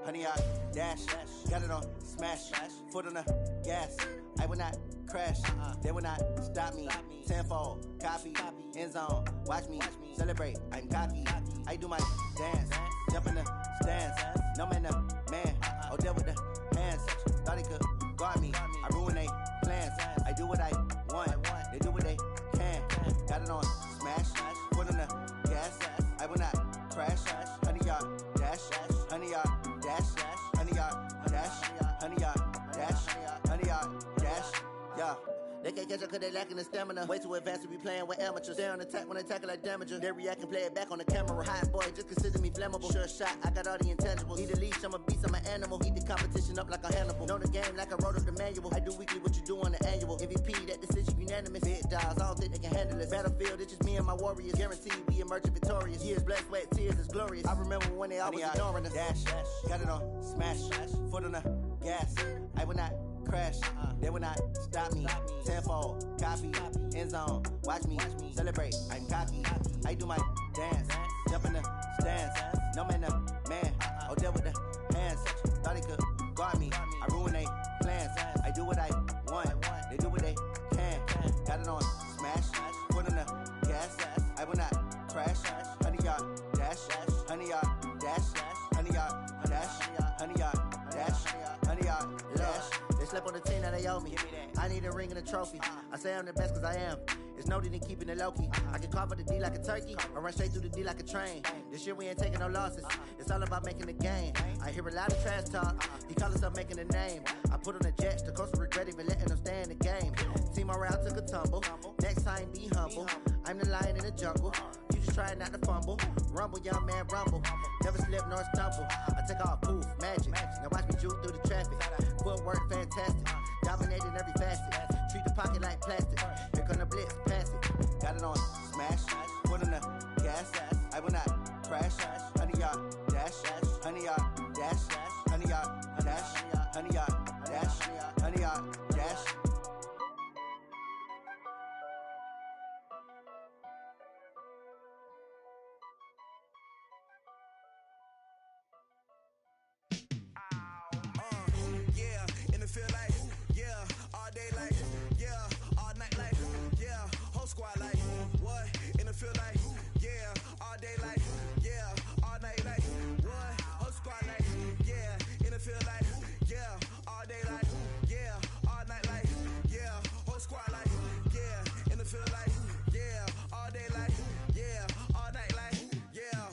Honey, I dash, got it on smash, foot on the gas. I will not crash, they will not stop me. Tenfold, copy, end zone, watch me celebrate. I'm cocky, I do my dance, jump in the stands. No man, man, oh there with the hands. Thought he could guard me, I ruin they plans. I do what I want, they do what they can. Got it on smash, foot on the gas. I will not crash, honey, y'all dash, honey, y'all dash, honey, y'all dash, honey, y'all dash, honey, y'all dash, yeah. They can't catch up cause they lacking the stamina. Way too advanced to be playing with amateurs. Stay on attack when they tackle like damager. They react and play it back on the camera. Hot boy, just consider me flammable. Sure shot, I got all the intangibles. Need a leash, I'm a beast, I'm an animal. Heat the competition up like a Hannibal. Know the game like I wrote up the manual. I do weekly what you do on the annual. MVP, that decision unanimous. Big dials, I don't think they can handle it. Battlefield, it's just me and my warriors. Guaranteed we emerge victorious. Years, blood, sweat, tears, is glorious. I remember when they always ignoring us. Dash, got it on smash, foot on the gas. I will not crash, they will not stop me. Tenfold, copy, end zone, watch me celebrate. I'm cocky, I do my dance, jump in the stands. No man, man, oh there with the hands. Thought he could guard me, I ruin they plans. I do what I want, they do what they can. Got it on smash, foot on the gas. I will not crash, honey y'all dash, honey y'all dash, honey y'all dash, honey y'all dash, honey y'all dash. They slept on the team that they owe me. I need a ring and a trophy. I say I'm the best cause I am. It's noted in keeping it low-key. I can carve up the D like a turkey or run straight through the D like a train. This year we ain't taking no losses. It's all about making the game. I hear a lot of trash talk. He call himself making a name. I put on the Jets. The coach will regret even letting them stay in the game. Team morale took a tumble. Next time be humble. I'm the lion in the jungle. You just try not to fumble. Rumble, young man, rumble. Never slip nor stumble. I take off, poof, magic. Now watch me juke through the traffic. Footwork fantastic. Dominating every facet. Treat the pocket like plastic. Here come the blitz, pass it. Got it on smash. Foot on the gas. I will not crash. Honey, y'all dash. Honey, y'all dash. Honey, y'all dash. Honey, y'all dash. Honey, y'all dash. Feel like, yeah, all day like, yeah, all night like, yeah, whole squad like, what? In the feel like, yeah, all day like, yeah, all night like, what? Whole squad like, yeah, in the feel like, yeah, all day like, yeah, all night like, yeah, whole squad like, yeah, in the feel like, yeah, all day like, yeah, all night like, yeah.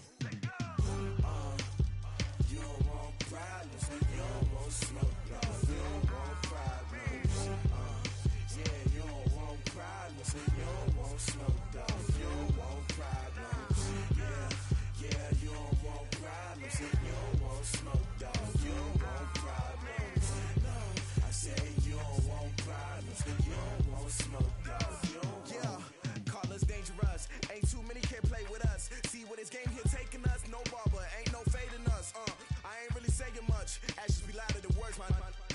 You don't want problems, you don't want smoke. You don't want problems, yeah, you don't want problems, you don't want smoke, dog, you don't want problems, yeah, you don't want problems, you don't want smoke, dog, you don't want problems, no, I say you don't want problems, you don't want smoke, dog, you don't want. Yeah, call us dangerous, ain't too many can play with us, see what this game here taking us, no barber, ain't no fading us, I ain't really saying much, actions be louder than words, man.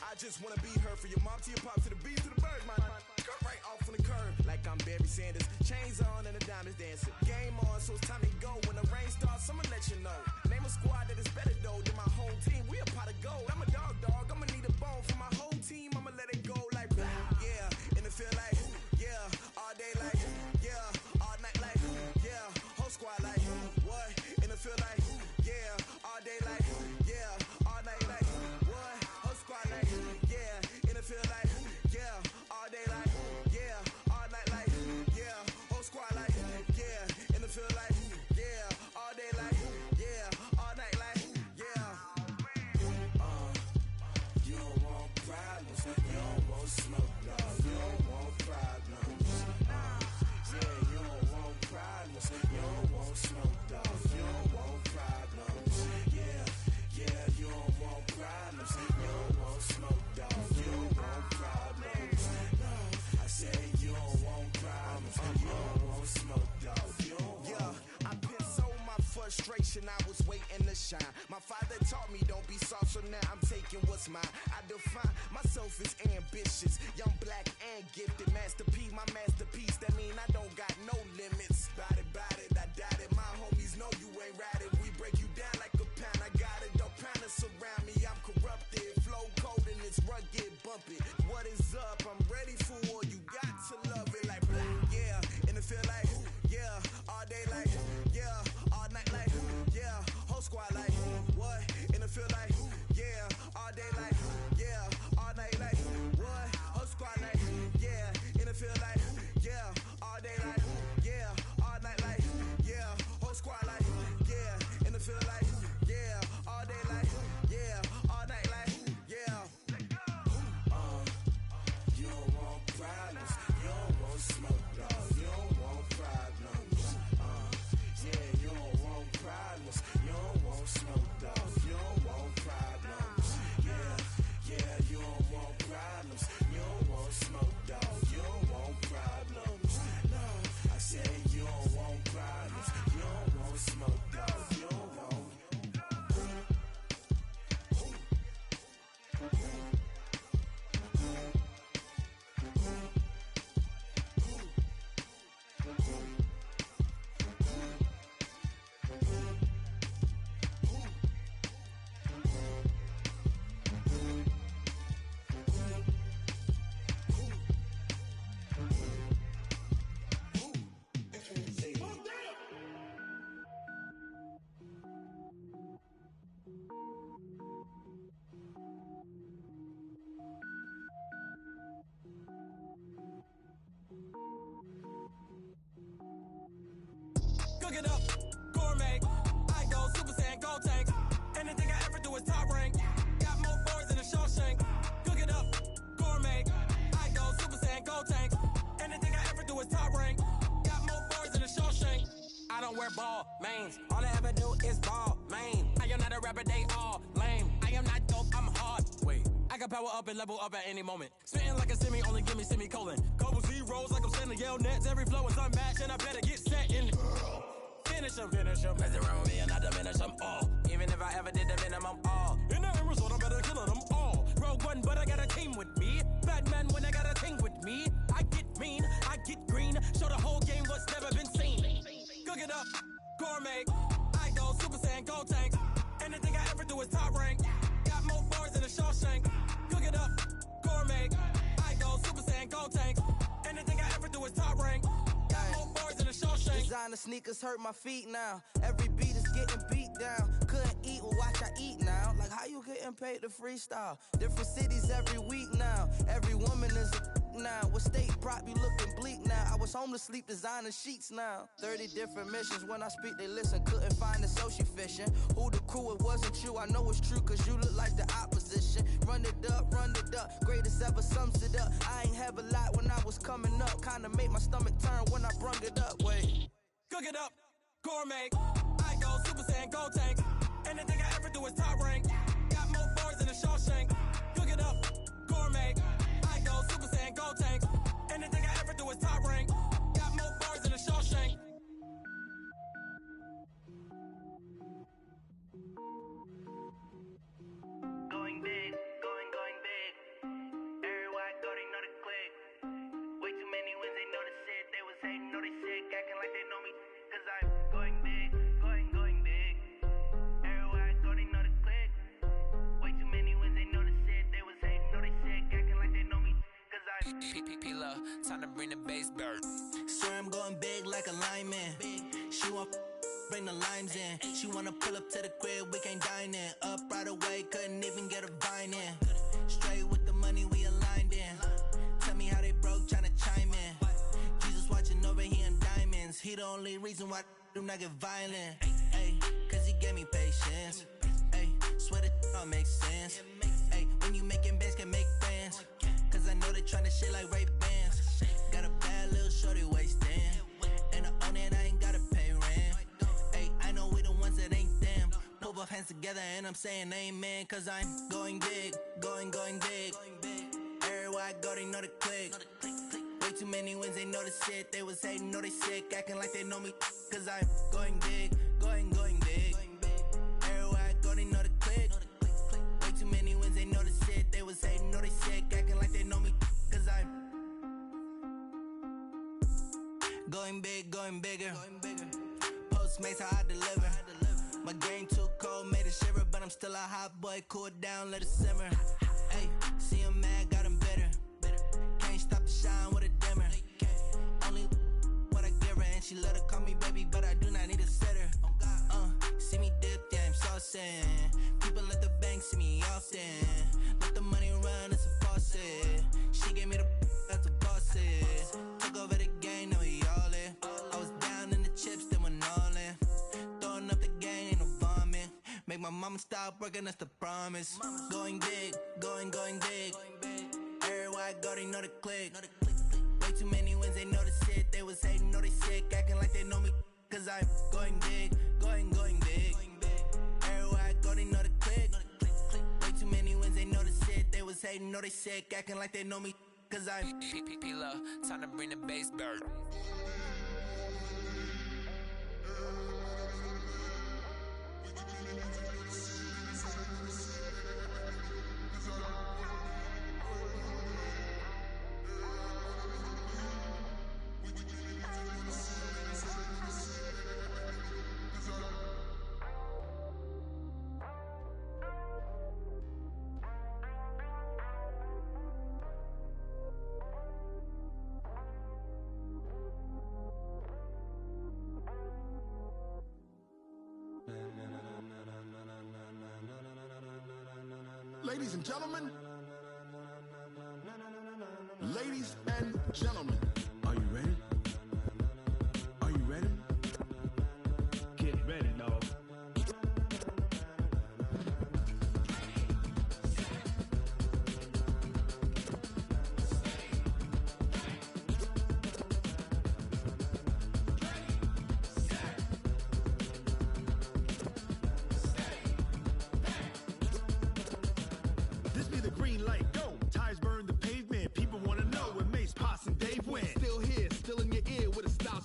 I just wanna be heard for your mom to your pop to the beat to the birds, man. Cut right off on the curb like I'm Barry Sanders. Chains on and the diamonds dancing. Game on, so it's time to go. When the rain starts, I'ma let you know. Name a squad that is better though than my whole team. We a pot of gold. I'm a dog. I'ma need a bone for my whole team. I'ma let it go like blah. Yeah, and it feel like yeah, all day like yeah, all night like yeah, whole squad like what? And it feel like yeah, all day like yeah, all night like what? Whole squad like yeah, and it feel like yeah, all day like yeah, all night like yeah, whole squad like yeah, and it feel like yeah, all day like yeah, shine. My father taught me don't be soft, so now I'm taking what's mine. I define myself as ambitious, young, black, and gifted. Master P, my masterpiece. That mean I don't got no limits. Bout it, I doubt it. My homies know you ain't ratted. We break you down like a pound. I got it, don't pound to surround me. I'm corrupted, flow cold and it's rugged, bump it. What is up? I'm ready for war. You got to love it like black, yeah. And it feel like, yeah. All day like, yeah. All night like, yeah. Whole squad like, what? And it feel like, yeah. All day like, yeah. All night like, what? Whole squad like, yeah. And it feel like, yeah. All day like, yeah. All night like, yeah. Whole squad like, yeah. And it feel like, yeah. All day like, yeah. All night like, yeah. You don't want problems. You don't want smoke, dog. You don't want problems. Yeah, you don't want problems. You don't want smoke, dog. You don't want problems. Yeah, you don't want problems. You don't want smoke, dog. You don't want problems. No, I said you don't want problems. You don't want smoke, dog. You don't want. Cook it up, gourmet. I go Super Saiyan, Gold Tank. Anything I ever do is top rank. Got more boys than a Shawshank. Cook it up, gourmet. I go Super Saiyan, Gold Tank. Anything I ever do is top rank. Got more boys than a Shawshank. I don't wear ball mains. All I ever do is ball main. I am not a rapper, they all lame. I am not dope, I'm hard. Wait, I can power up and level up at any moment. Spitting like a semi, only give me semicolon. Couple zeros like I'm sending yell nets. Every flow is unmatched and I better get set in. Finish them. Mess around with me and I diminish them all. Even if I ever did the minimum, all. In the end result, I'm better killing them all. Rogue One, but I got a team with me. Batman when I got a thing with me. I get mean, I get green. Show the whole game what's never been seen. Cook it up, gourmet. I go Super Saiyan, Gold Tank. Anything I ever do is top rank. Got more bars than a Shawshank. Cook it up, gourmet. I go Super Saiyan, Gold Tank. Anything I ever do is top rank. Got more bars than a Shawshank. Designer sneakers hurt my feet now. Every beat is getting beat down. Couldn't eat, well watch I eat now. Like how you getting paid to freestyle? Different cities every week now. Every woman is a now. What state prop you looking bleak now? I was home to sleep designer sheets now. 30 different missions. When I speak they listen. Couldn't find the social fishing. Who the crew, it wasn't you. I know it's true cause you look like the opposition. Run it up. Greatest ever sums it up. I ain't have a lot when I was coming up. Kinda made my stomach turn when I brung it up. Wait. Cook it up, gourmet. I go Super Saiyan, Gold Tank. Anything I ever do is top rank. Got more bars than a Shawshank. Cook it up, gourmet. I go Super Saiyan, Gold Tank. Anything I ever do is top rank. Got more bars than a Shawshank. Going big, going big. Everywhere I go, they know the click. Way too many wins, they know the shit. They was hating, know they sick, acting like they know me. Cause I'm going big, going big. Everywhere I go, they know the click. Way too many wins, they know the shit. They was hating, know they sick, acting like they know me. Cause I'm P-P-P-Love, time to bring the bass bird. Swear I'm going big like a lineman. She want bring the limes in. She wanna pull up to the crib, we can't dine in. Up right away, couldn't even get a vine in. Straight with the money, we aligned in. Tell me how they broke, tryna chime in. Jesus watching over here in diamonds. He the only reason why do not get violent. Ay, cause he gave me patience. Ay, swear that all makes sense. Ay, when you making bands, can make friends. Cause I know they tryna shit like Ray-Bans. Got a bad little shorty wasting. And I own it, I ain't gotta pay rent. Ay, I know we the ones that ain't them. Put both hands together and I'm saying amen. Cause I'm going big, going big. Everywhere I go, they know the click. Way too many wins, they know the shit. They was hating, know they sick, acting like they know me. Cause I'm going big, going big. Everywhere Going big, going bigger. Postmates how I deliver. My game too cold, made it shiver, but I'm still a hot boy. Cool it down, let it simmer. Hey, see him mad, got him bitter. Can't stop the shine with a dimmer. Only what I give her, and she let her call me baby, but I do not need a sitter. See me dip, yeah, I'm saucing. People at the bank see me often. Let the money run, it's a faucet. She gave me the that's a faucet. Took over the game, now we all in. I was down in the chips, then went all in. Throwing up the gang, ain't no vomit. Make my mama stop working, that's the promise. Going big, going big. Everywhere I go, they know the click. Way too many wins, they know the shit. They was hating, know they sick, acting like they know me. Cause I'm going big, going big. Everywhere I go, they know the click. Way too many wins, they know the shit. They was hating, know they sick, acting like they know me. Cause I'm P-Love, time to bring the bass bird. Ladies and gentlemen, ladies and gentlemen, are you ready? Are you ready? Get ready, dog.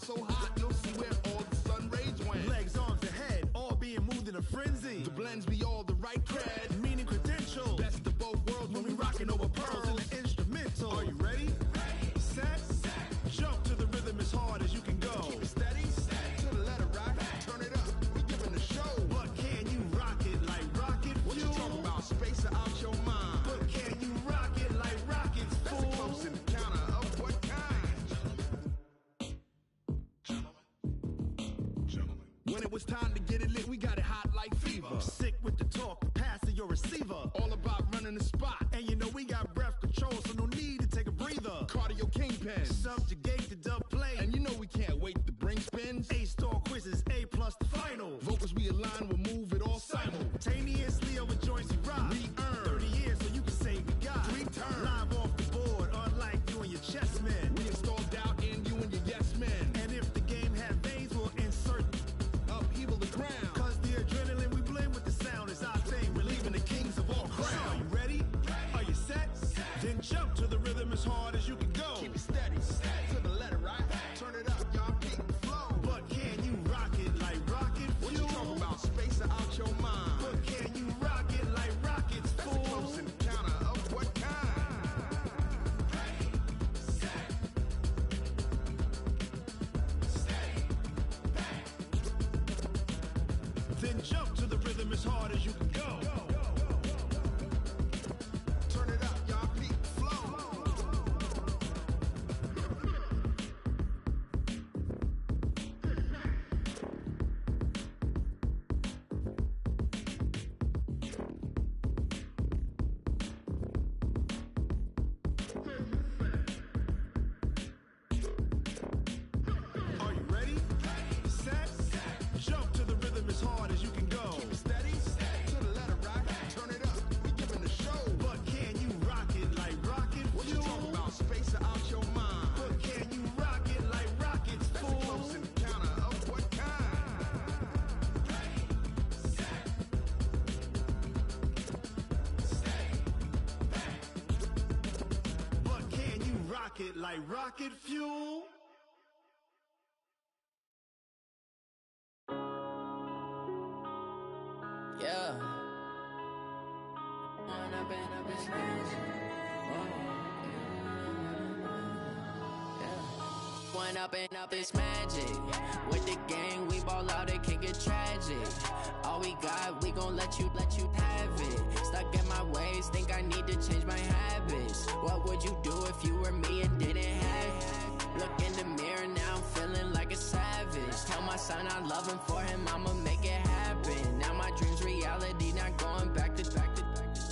So hot, you'll see where all the sun rays went. Legs, arms, ahead, all being moved in a frenzy. The blends be all the right cred, meaning credentials. Best of both worlds when we rockin' over pearls in the instrumental. Are you ready? Set, jump to the rhythm as hard as you can go. Keep it steady, to the letter right. Turn it up, we giving the show. But can you rock it like rocket fuel? What you talking about? Space or out your mind? But can you rock it like rockets, fool? That's a close encounter of what kind? When it was time to get it lit, we got it hot like fever. Sick with the talk, passing your receiver. All about running the spot. And you know we got breath control, so no need to take a breather. Cardio kingpin. Subjugate the dub play. And you know we can't wait to bring spins. A-star quizzes, A+ the final. Vocals we align, we'll move it all simultaneously over joints we rock. We earn 30 years so you can say we got 3 turns. Live off the board, unlike you and your chess men. We install doubt in you and your yes men. And if the game had veins, we'll insert upheaval the ground. Cause the adrenaline we blend with the sound is our thing. We're leaving the kings of all crowns. Are you ready? Are you set? Then jump to the rhythm as hard as you can go. Keep it steady, to the letter right. Turn it up, y'all peak the flow. But can you rock it like rocket fuel? What you talking about? Space or out your mind? But can you rock it like rockets, fool? That's a close encounter of what kind? Then jump to the rhythm as hard as you can go. Turn it up, y'all peak the flow. Are you ready? Set, jump to the rhythm as hard as you can go. Keep it steady, to the letter right. Turn it up, we giving the show. But can you rock it like rocket What you fuel? talking about? Space or out your mind? But can you rock it like rockets, That's a fool? close encounter of what kind? But can you rock it like rocket fuel? Yeah. Run up in a bitch. Yeah. One up and up, it's magic. With the gang, we ball out, it can get tragic. All we got, we gon' let you have it. Stuck in my ways, think I need to change my habits. What would you do if you were me and didn't have it? Look in the mirror, now I'm feeling like a savage. Tell my son I love him, for him I'ma make it happen. Now my dream's reality, not going back to.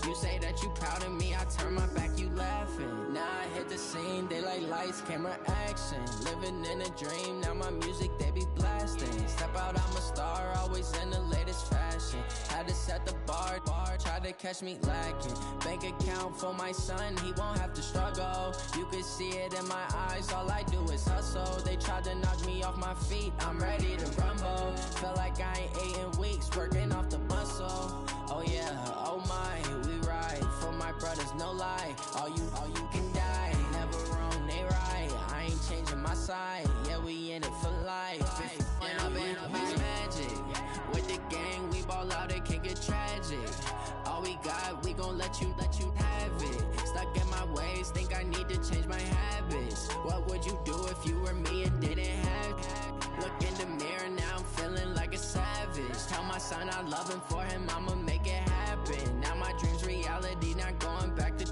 You say that you proud of me, I turn my back, you laughing. Now I hit the scene, they like lights, camera, action. Living in a dream, now my music, they be blasting. Step out, I'm a star, always in the latest fashion. Had to set the bar, try to catch me lacking. Bank account for my son, he won't have to struggle. You can see it in my eyes, all I do is hustle. They tried to knock me off my feet, I'm ready to rumble. Feel like I ain't ate in weeks, working off the muscle. Oh yeah, oh my, we ride for my brothers, no lie. All you can die, never wrong, they right. I ain't changing my side, yeah, we in it for life. And I've been magic. With the gang, we ball out, it can get tragic. All we got, we gon' let you have it. Stuck in my ways, think I need to change my habits. What would you do if you were me and didn't have it? Look in the mirror, now I'm feeling like a savage. Tell my son I love him, for him I'ma make it happen. Now my dream's reality, not going back to.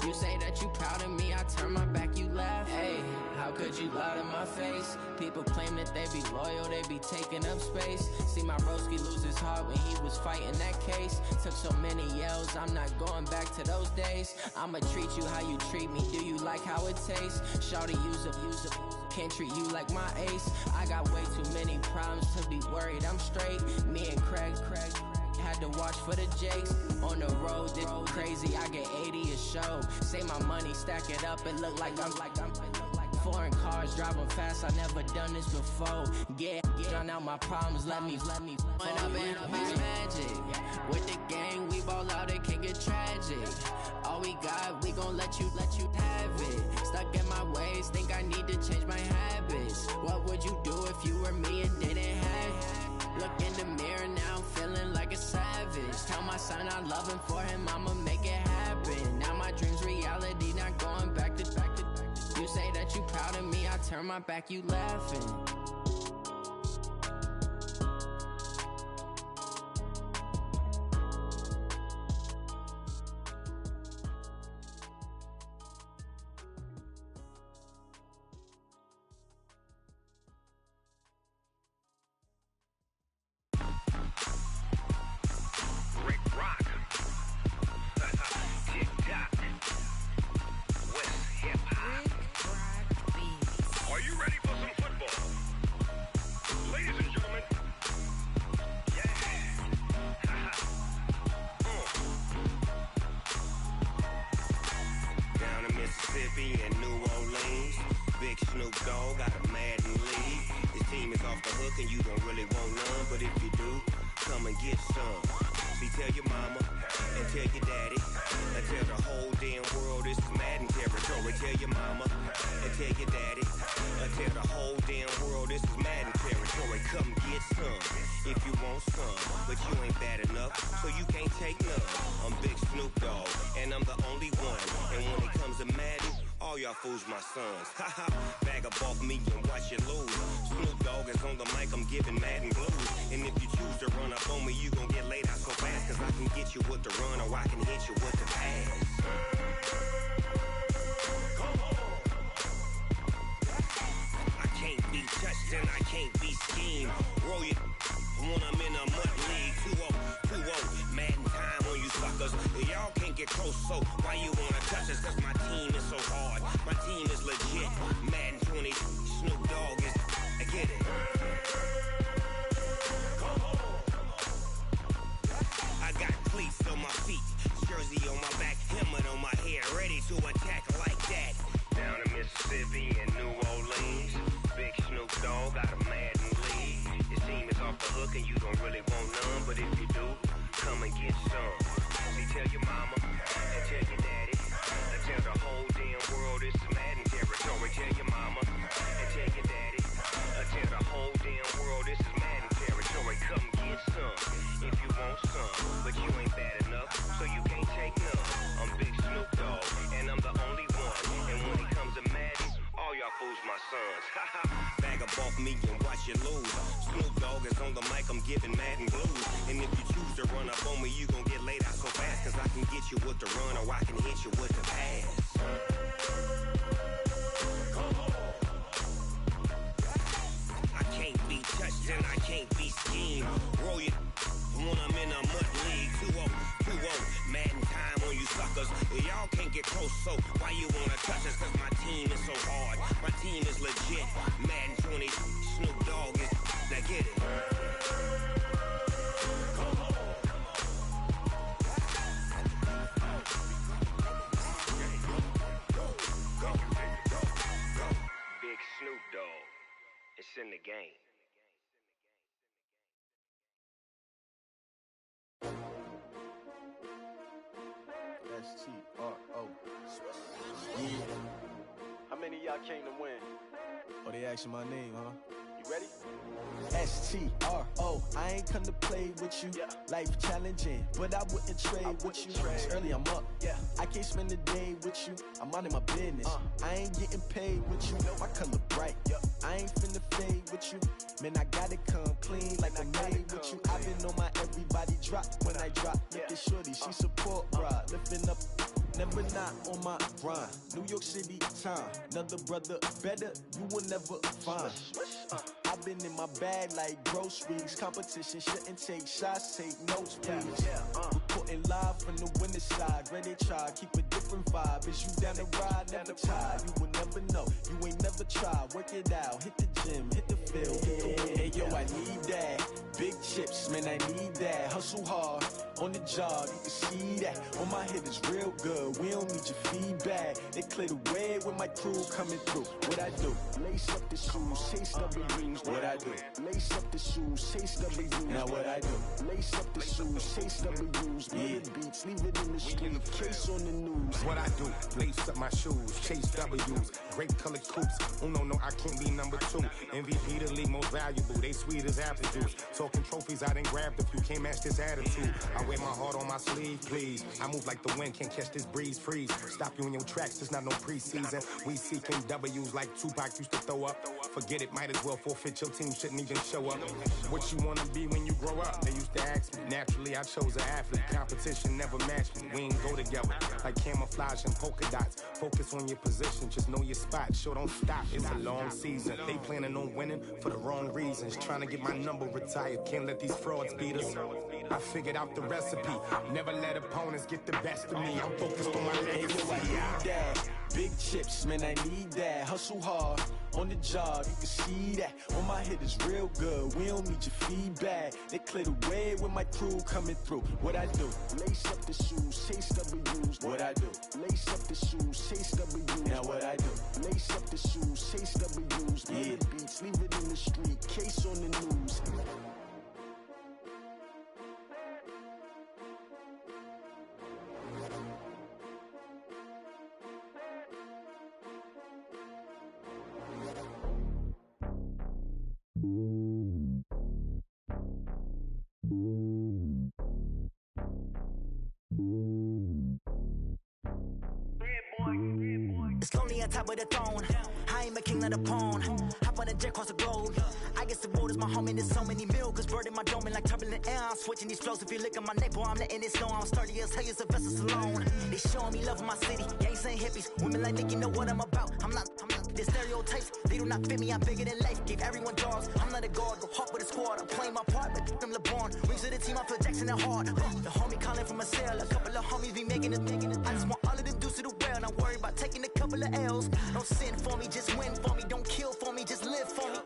You say that you proud of me, I turn my back, you laugh. Hey, how could you lie to my face? People claim that they be loyal, they be taking up space. See my broski lose his heart when he was fighting that case. Took so many yells, I'm not going back to those days. I'ma treat you how you treat me, do you like how it tastes? Shawty, use up, can't treat you like my ace. I got way too many problems to be worried, I'm straight. Me and Craig had to watch for the Jakes. On the road, this crazy, I get 80 a show. Say my money, stack it up, it look like I'm foreign cars, driving fast, I never done this before. Yeah, drown out my problems, let me One up and up, it's magic. With the gang, we ball out, it can get tragic. All we got, we gon' let you have it. Stuck in my ways, think I need to change my habits. What would you do if you were me and didn't have it? Look in the mirror, now I'm feeling like a savage. Tell my son I love him, for him I'ma make it happen. Now my dream's reality, not going back to. You say that you proud of me, I turn my back, you laughing. My sons, haha, bag up off me and watch you lose. Snoop Dogg is on the mic, I'm giving Madden blues. And if you choose to run up on me, you gon' get laid out so fast. Cause I can get you with the run or I can hit you with the pass. Come on. I can't be touched and I can't be schemed. Roll you when I'm in a mud league. 2-0, Madden time on you suckers. Y'all can't get close, so why you wanna touch us? Cause my team is so hard. My team is legit. Madden 20, Snoop Dogg is. I get it. Come on. I got cleats on my feet, jersey on my back, helmet on my head, ready to attack like that. Down in Mississippi and New Orleans, Big Snoop Dogg got a Madden lead. Your team is off the hook and you don't really want none, but if you do, come and get some. See, tell your mama and tell your daddy. Tell the whole damn world this is Madden territory. Tell your mama and tell your daddy. Tell the whole damn world this is Madden territory. Come get some if you want some, but you ain't bad enough, so you can't take none. I'm Big Snoop Dogg, and I'm the only one. And when it comes to Madden, all y'all fools my sons. me and watch you lose. Snoop Dogg is on the mic, I'm giving Madden blues. And if you choose to run up on me, you gon' get laid out so fast. Cause I can get you with the run or I can hit you with the pass. I can't be touched and I can't be schemed. Roll you when I'm in a mud league. 2-0, Madden time on you suckers. Y'all can't get close, so why you wanna touch us? Cause my team is so hard, my team is legit. Madden 20, Snoop Dogg is, now get it. Big Snoop Dogg, it's in the game. S-T-R-O. Yeah. How many of y'all came to win? Oh, they asking my name, huh? You ready? S-T-R-O. I ain't come to play with you. Yeah. Life challenging, but I wouldn't trade with you. It's early, I'm up. Yeah. I can't spend the day with you. I'm minding my business. I ain't getting paid with you. My color bright. I ain't finna fade with you. Man, I gotta come clean like I'm made with you. I've been on my everybody drop when I drop. Look at shorty, she support, bruh. Lifting up, never not on my grind. New York City time, another brother better, you will never find. I've been in my bag like groceries. Competition shouldn't take shots, take notes, please. Reporting live from the winning side. Ready to try, keep a different vibe. Is you down the ride, never tired. You will never know, you ain't never tried. Work it out, hit the gym, hit the field, hit the win. Hey yo, I need that. Big chips, man, I need that. Hustle hard, on the job, you can see that. On my head is real good, we don't need your feedback. They clear the way with my crew coming through. What I do? Lace up the shoes, chase W's. What I do? Lace up the shoes, chase W's. Now what I do? Lace up the shoes, chase W's. Yeah. Beats, leave it in the street, case on the news. What I do? Lace up my shoes, chase W's. Great colored coops. Oh no, I can't be number 2. MVP the league most valuable. They sweet as apple juice. Talking trophies, I done grabbed a few. Can't match this attitude. I wear my heart on my sleeve, please. I move like the wind, can't catch this breeze, freeze. Stop you in your tracks, there's not no preseason. We seeking W's like Tupac used to throw up. Forget it, might as well forfeit. Your team shouldn't even show up. What you wanna be when you grow up? They used to ask me. Naturally, I chose an athlete. Competition never matched me. We ain't go together like camouflage and polka dots. Focus on your position, just know your spot. Sure, don't stop. It's a long season. They planning on winning for the wrong reasons. Trying to get my number retired. Can't let these frauds beat us. I figured out the recipe. Never let opponents get the best of me. I'm focused on my legacy. I need that. Big chips, man, I need that. Hustle hard, on the job, you can see that. On my head is real good, we don't need your feedback. They clear the way with my crew coming through. What I do? Lace up the shoes, chase W's. What I do? Lace up the shoes, chase W's. Now what I do? Lace up the shoes, chase W's. Yeah. Beats, leave it in the street, case on the news. It's lonely on top of the throne. I am a king of the pawn. Hop on a jet across the globe. I guess the world is my home and there's so many milkers. Bird in my dome and like turbulent air. I'm switching these flows. If you look at my neck, boy, I'm letting it snow. I'm sturdy as hell as a vessel alone. They showing me love in my city. Gangs ain't hippies. Women like Nicki know what I'm about. I'm not the stereotypes. They do not fit me. I'm bigger than life. Give everyone dogs. I'm not a guard. Go hard with a squad. I'm playing my part, but I'm LeBron. Rings to the team. I feel Jackson and hard. The homie calling from a cell. A couple of homies be making it. I just want all of them dudes to the well. Not worry about taking a couple of L's. Don't sin for me, just win for me. Don't kill for me, just live for me.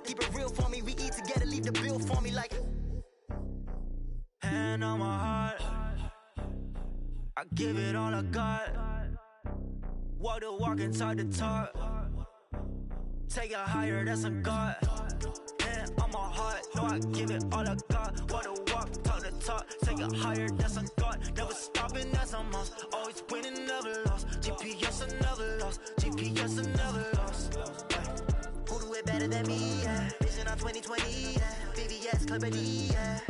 Keep it real for me. We eat together, leave the bill for me like. Hand on my heart, I give it all I got. Walk the walk and talk the talk. Take it higher, that's a God. Hand on my heart, no, I give it all I got. Walk the walk, talk the talk. Take it higher, that's a God. Never stopping, that's a must. Always winning, never lost. GPS, I never lost. GPS, I never lost. Who do it better than me? Yeah. Vision on 2020. Yeah. VVS, Clarity. Yeah.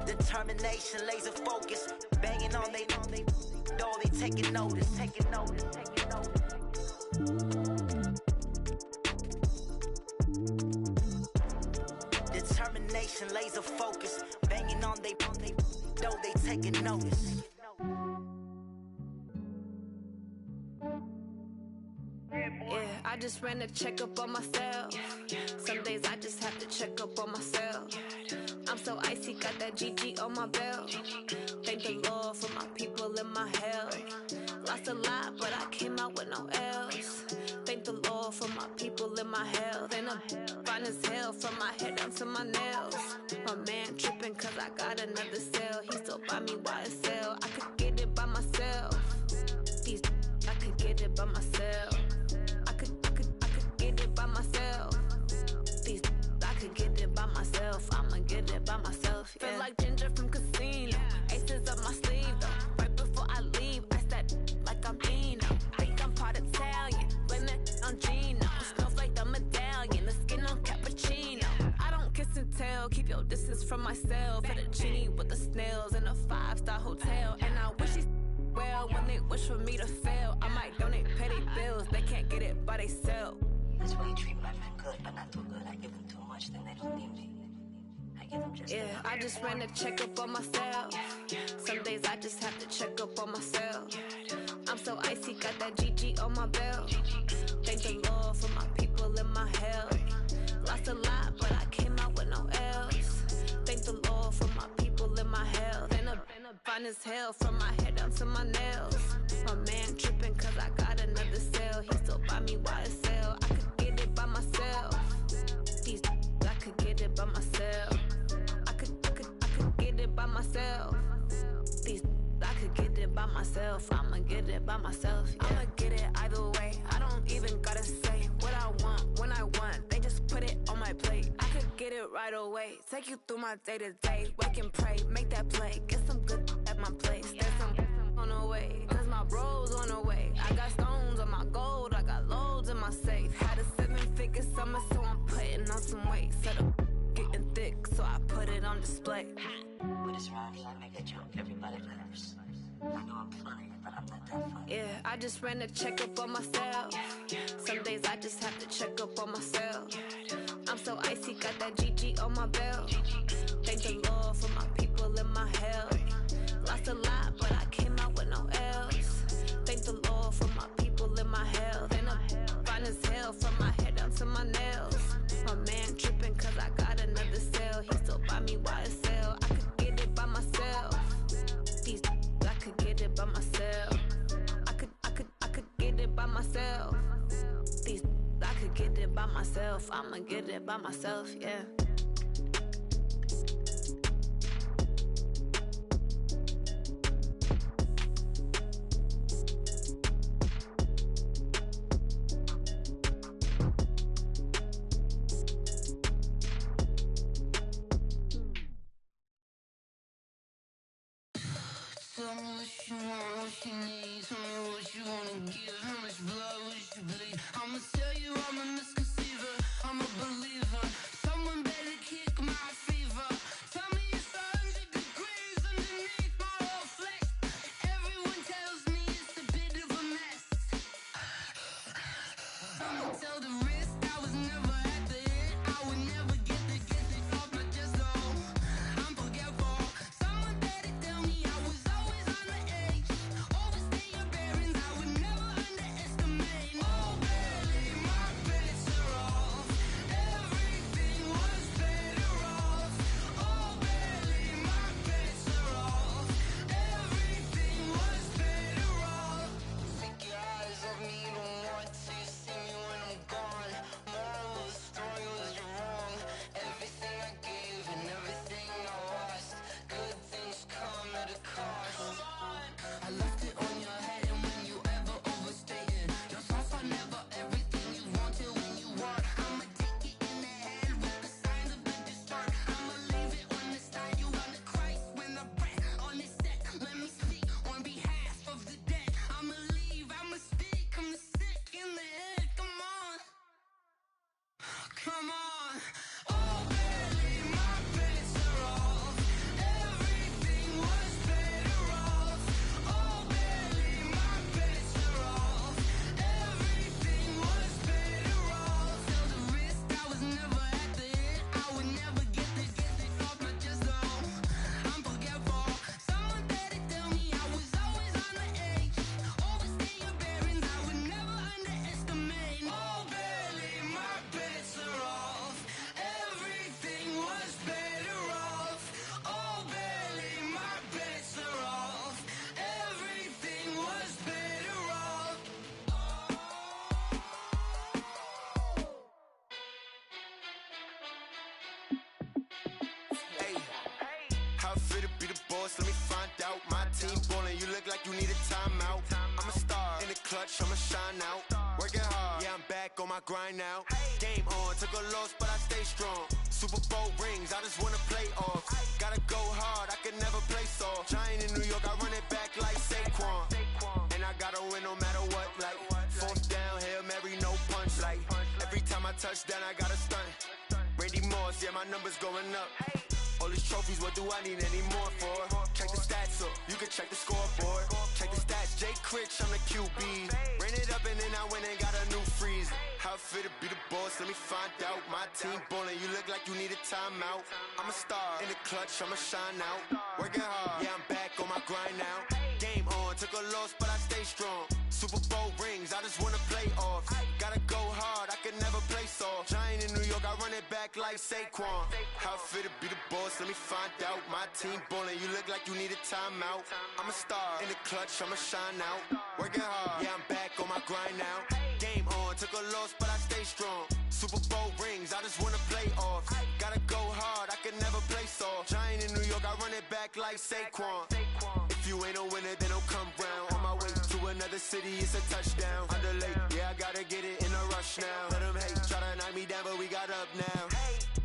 Determination, laser focus. Banging on they door, they taking notice. Taking notice. Taking notice. focus. Banging on they though they taking notice. Yeah, I just ran a checkup on myself. Some days I just have to check up on myself. I'm so icy, got that GG on my belt. Thank the Lord for my people in my health. Lost a lot, but I came out with no L's. Thank the Lord for my people in my health. And I'm fine as hell from my head down to my nails. My man tripping cause I got another cell. He still buy me YSL. I could get it by myself. These I could get it by myself. I could get it by myself. These I could get it by myself. I'ma get it by myself. Yeah. Feel like Ginger from Casino. Aces up my sleeve though. Right before I leave, I start like I'm Dino. Think I'm part Italian. Blame it on Gino. Smells like the medallion. The skin on cappuccino. I don't kiss and tell. Keep your distance from myself. At a genie with the snails in a 5-star hotel. And I wish he's well when they wish for me to fail. I might donate petty bills. They can't get it by themselves. That's why you treat my friend good, but not too good. I give them too much, then they don't need me. I give them just yeah, I just ran a checkup on myself. Some days I just have to check up on myself. I'm so icy, got that GG on my belt. Thank the Lord for my people in my health. Lost a lot, but I came out with no L's. Thank the Lord for my people in my health. And I'm fine as hell from my head down to my nails. My man tripping cause I got another cell. He still buy me YSL. I could get it by myself. These I could get it by myself. I could get it by myself. These I could get it by myself. I'ma get it by myself. Yeah. I'ma get it either way. I don't even gotta say what I want when I want. They just put it on my plate. I could get it right away. Take you through my day to day. Wake and pray, make that play. Get some good at my place. There's some on the way, cause my bro's on the way. I got stones on my gold. I got loads in my safe. Had a 7-figure summer, so I'm putting on some weight. Set up getting thick, so I put it on display. With this round, I make a joke, everybody laughs. I know I'm funny, but I'm not that funny. Yeah, I just ran a checkup on myself. Some days I just have to check up on myself. I'm so icy, got that GG on my belt. Thank the Lord for my people in my health. Lost a lot, but I came out with no L's. Thank the Lord for my people in my health. And I'm fine as hell from my head down to my nails. My man tripping cause I got another cell. He still buy me YSL. I could get it by myself. These I could get it by myself. I could get it by myself. These I could get it by myself. I'ma get it by myself, yeah. Tell me what you want, what you need. Tell me what you wanna give. How much blood would you bleed? I'ma tell you I'm a misconceiver. I'm a believer. Someone better kick my fever. Tell me it's 100 degrees underneath my whole flesh. Everyone tells me it's a bit of a mess. I'ma tell the risk I was never at the end. I would never get the off my chest though. I'm forgetful. Someone better tell me I was always on the edge. Overstay your bearings, I would never underestimate. Oh baby, my bets are off. Everything was better off. How I fit to be the boss, let me find out. My team ballin', you look like you need a timeout. I'm a star, in the clutch, I'ma shine out. Working hard, yeah, I'm back on my grind now. Game on, took a loss, but I stay strong. Super Bowl rings, I just wanna play off. Gotta go hard, I can never play soft. Giant in New York, I run it back like Saquon. And I gotta win no matter what, like fourth down, Hail Mary, no punch. Like every time I touch down, I gotta stunt. Randy Moss, yeah, my numbers going up. All these trophies, what do I need any more for? Check the stats up, you can check the scoreboard. Check the stats, Jay Critch, I'm the QB. Ran it up and then I went and got a new freeze. How I fit to be the boss, let me find out. My team ballin', you look like you need a timeout. I'm a star, in the clutch, I'ma shine out. Working hard, yeah, I'm back on my grind now. Game on, took a loss, but I stay strong. Super Bowl rings, I just wanna play off. Gotta go hard, I can never play soft. Giant in New York, I run it back like Saquon. How I fit to be the boss, let me find out. My team ballin', you look like you need a timeout. I'm a star, in the clutch, I'ma shine out. Working hard, yeah, I'm back on my grind now. Game on, took a loss, but I stay strong. Super Bowl rings, I just wanna play off. Gotta go hard, I can never play soft. Giant in New York, I run it back like Saquon. If you ain't a winner, then don't come round. On my way to another city, it's a touchdown. Underlay, yeah, I gotta get it in a rush now. Let them hate, try to knock me down, but we got up now.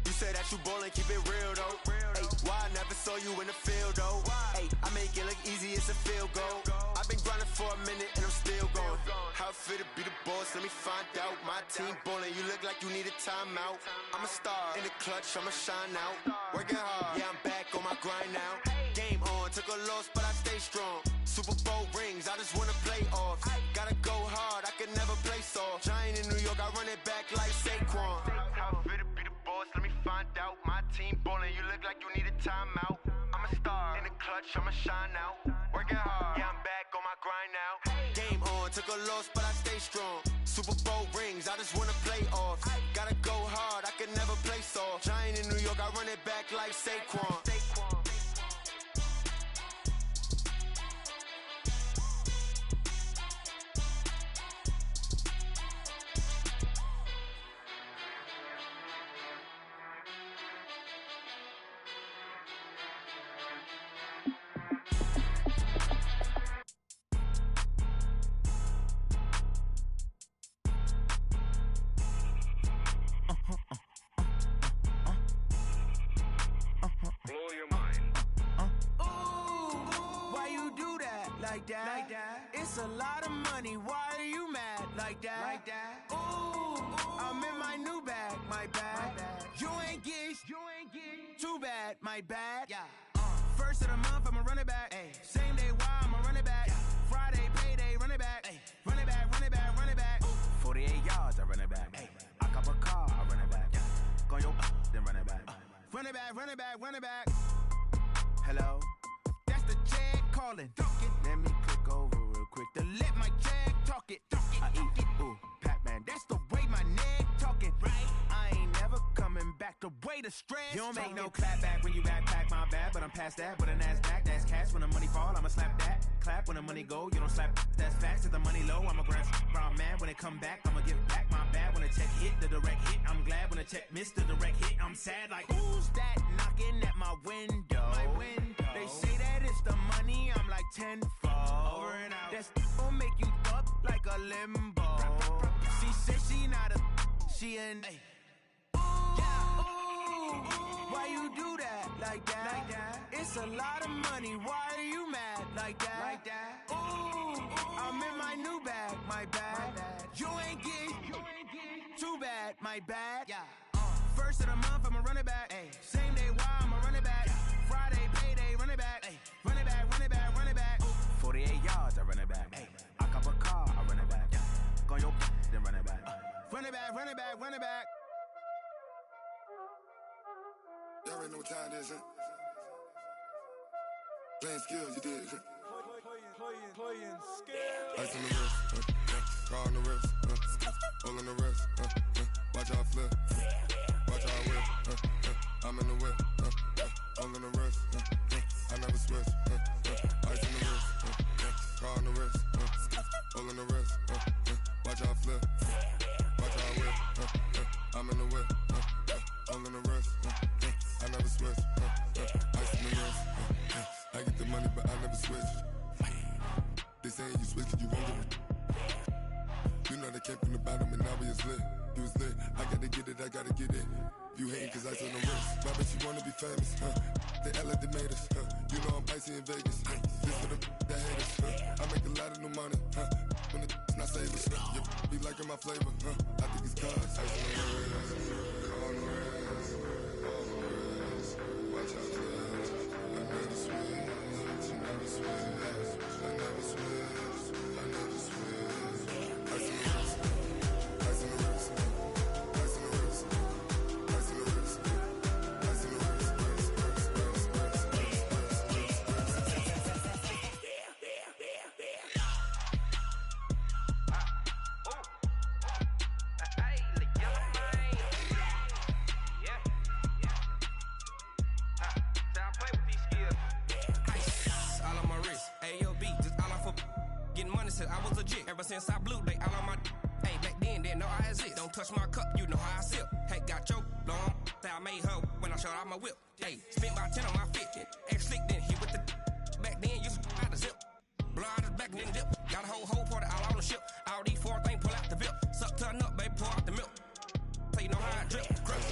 You say that you ballin', keep it real though. Ay, why I never saw you in the field though? Ay, I make it look easy, it's a field goal. I've been grinding for a minute and I'm still going. How I fit to be the boss, let me find out. My team ballin', you look like you need a timeout. I'm a star, in the clutch, I'ma shine out. Working hard, yeah, I'm back on my grind now. Game on, took a loss, but I stay strong. Super Bowl rings, I just wanna play off. Gotta go hard, I can never play soft. Giant in New York, I run it back like Saquon. How I fit to be the boss, let me find out. My team ballin', you look like you need a timeout. I'm a star, in the clutch, I'ma shine out. Working hard, yeah, I'm back on my grind now. Game on, took a loss, but I stay strong. Super Bowl rings, I just wanna play off. Gotta go hard, I can never play soft. Giant in New York, I run it back like Saquon. Like that. It's a lot of money. Why are you mad like that? Ooh, I'm in my new bag. My bad. You ain't geek. Too bad. My bad. Yeah. First of the month, I'ma run it back. Ay. Same day, why I'ma run it back. Friday, payday, run it back. Ay. Run it back, run it back, run it back. 48 yards, I run it back. Ay. I cop a car, I run it back. Go your then run it back. Run it back, run it back, run it back. Hello. That's the check calling. Let me click over real quick to let my check talk it. I eat it, ooh, Pac-Man. That's the way my neck talking. Right? I ain't never coming back the way the stress. You don't make no clap back when you backpack, my bad. But I'm past that with a NASDAQ. That's cash when the money fall. I'ma slap that. Clap when the money go. You don't slap. That's facts. If the money low, I'ma grab brown man. When it come back, I'ma give back my bad. When the check hit, the direct hit. I'm glad when the check missed the direct hit. I'm sad like who's that knocking at my window? My window. They say that it's the money. I'm like tenfold. Over and out. That's gon' make you up like a limbo. She said she not a. She an. Yeah. Ooh, why you do that like that? It's a lot of money. Why are you mad like that? Ooh, I'm in my new bag. My bad. You ain't geek. Too bad. My bad. Yeah. First of the month, I'ma run it back. Ay. Same day, why I'ma run it back. Friday, payday, run it back. Ay. Run it back, run it back, run it back. 48 yards, I run it back. Ay. I cop a car, I run it back. Go your then run it back. Run it back, run it back, run it back. Y'all already know what time it is, huh? Playing skills, you did, huh? Playing skills. Ice on the wrist, car on the wrist, all on the wrist, watch how I flip, watch how I whip, I'm in the whip, all on the wrist, I never switch, ice on the wrist, car on the wrist, all on the wrist, watch how I flip, watch how I whip, I'm in the whip, all on the wrist, I never switch, ice on the wrist, money, but I never switch. They saying you switch, you won't get it. You know they came from the bottom and now we is lit. You was lit, I gotta get it, I gotta get it. You hating cause I on the wrist. My bitch, you wanna be famous, They act like they made us, You know I'm icy in Vegas, This for the that hate us, I make a lot of new money, When it's not savers, You be liking my flavor, I think it's cause ice on the wrist, on the wrist, on the wrist. Watch out, please. I never switch, I never switch, I never switch, I never switch. Ice on the wrist, ice on the wrist, ice on the wrist, ice on the wrist, ice on the wrist. I was legit ever since I blew they all on my. Hey, back then didn't know I exist. Don't touch my cup, you know how I sip. Hey, got your long. That I made her when I showed out my whip. Hey, spent about 10 on my fit. Ex-slick then hit with the. Back then used to out the zip. Blow out his back then dip. Got a whole party all on the ship. All these 4 things pull out the VIP. Suck turn up, baby, pour out the milk. So you know how I drip. Crush.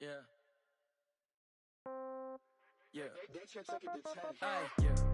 Yeah.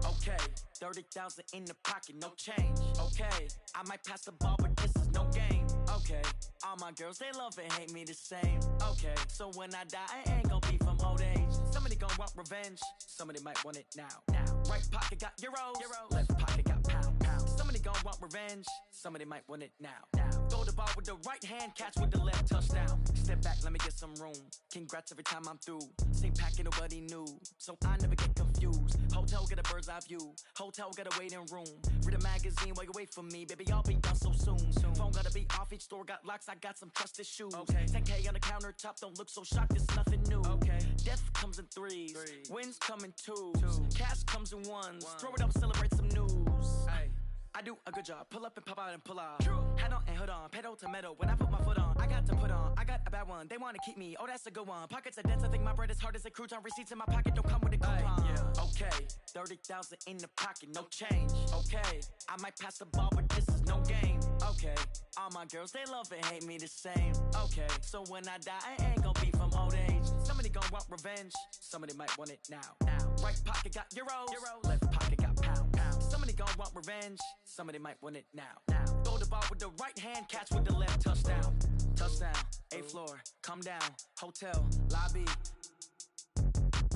Okay, 30,000 in the pocket, no change. Okay, I might pass the ball, but this is no game. Okay, all my girls, they love and hate me the same. Okay, so when I die, I ain't gon' be from old age. Somebody gon' want revenge, somebody might want it now. Right pocket got euros, left pocket got pound. Somebody gon' want revenge, somebody might want it now. Throw the ball with the right hand, catch with the left, touchdown. Step back, let me get some room. Congrats every time I'm through. Same packet, nobody knew, so I never get confused. Hotel get a bird's eye view. Hotel got a waiting room. Read a magazine while you wait for me, baby. I'll be done so soon. Phone gotta be off. Each store got locks. I got some trusted shoes. Okay. 10K on the countertop. Don't look so shocked. It's nothing new. Okay. Death comes in threes. Wins come in twos. Cash comes in ones. Throw it up, celebrate some news. Ay. I do a good job. Pull up and pop out and pull out. Head on and hood on. Pedal to metal. When I put my foot on, I got to put on. I got a bad one. They want to keep me. Oh, that's a good one. Pockets are dense. I think my bread is hard as a crouton. Receipts in my pocket don't come with a coupon. Yeah. Okay. 30,000 in the pocket. No change. Okay. I might pass the ball, but this is no game. Okay. All my girls, they love and hate me the same. Okay. So when I die, I ain't gonna be from old age. Somebody gonna want revenge. Somebody might want it now. Right pocket got euros. Left pocket got pound. Somebody gon' want revenge. Somebody might want it now. Throw the ball with the right hand, catch with the left, touchdown. Touchdown, 8th floor, come down. Hotel, lobby.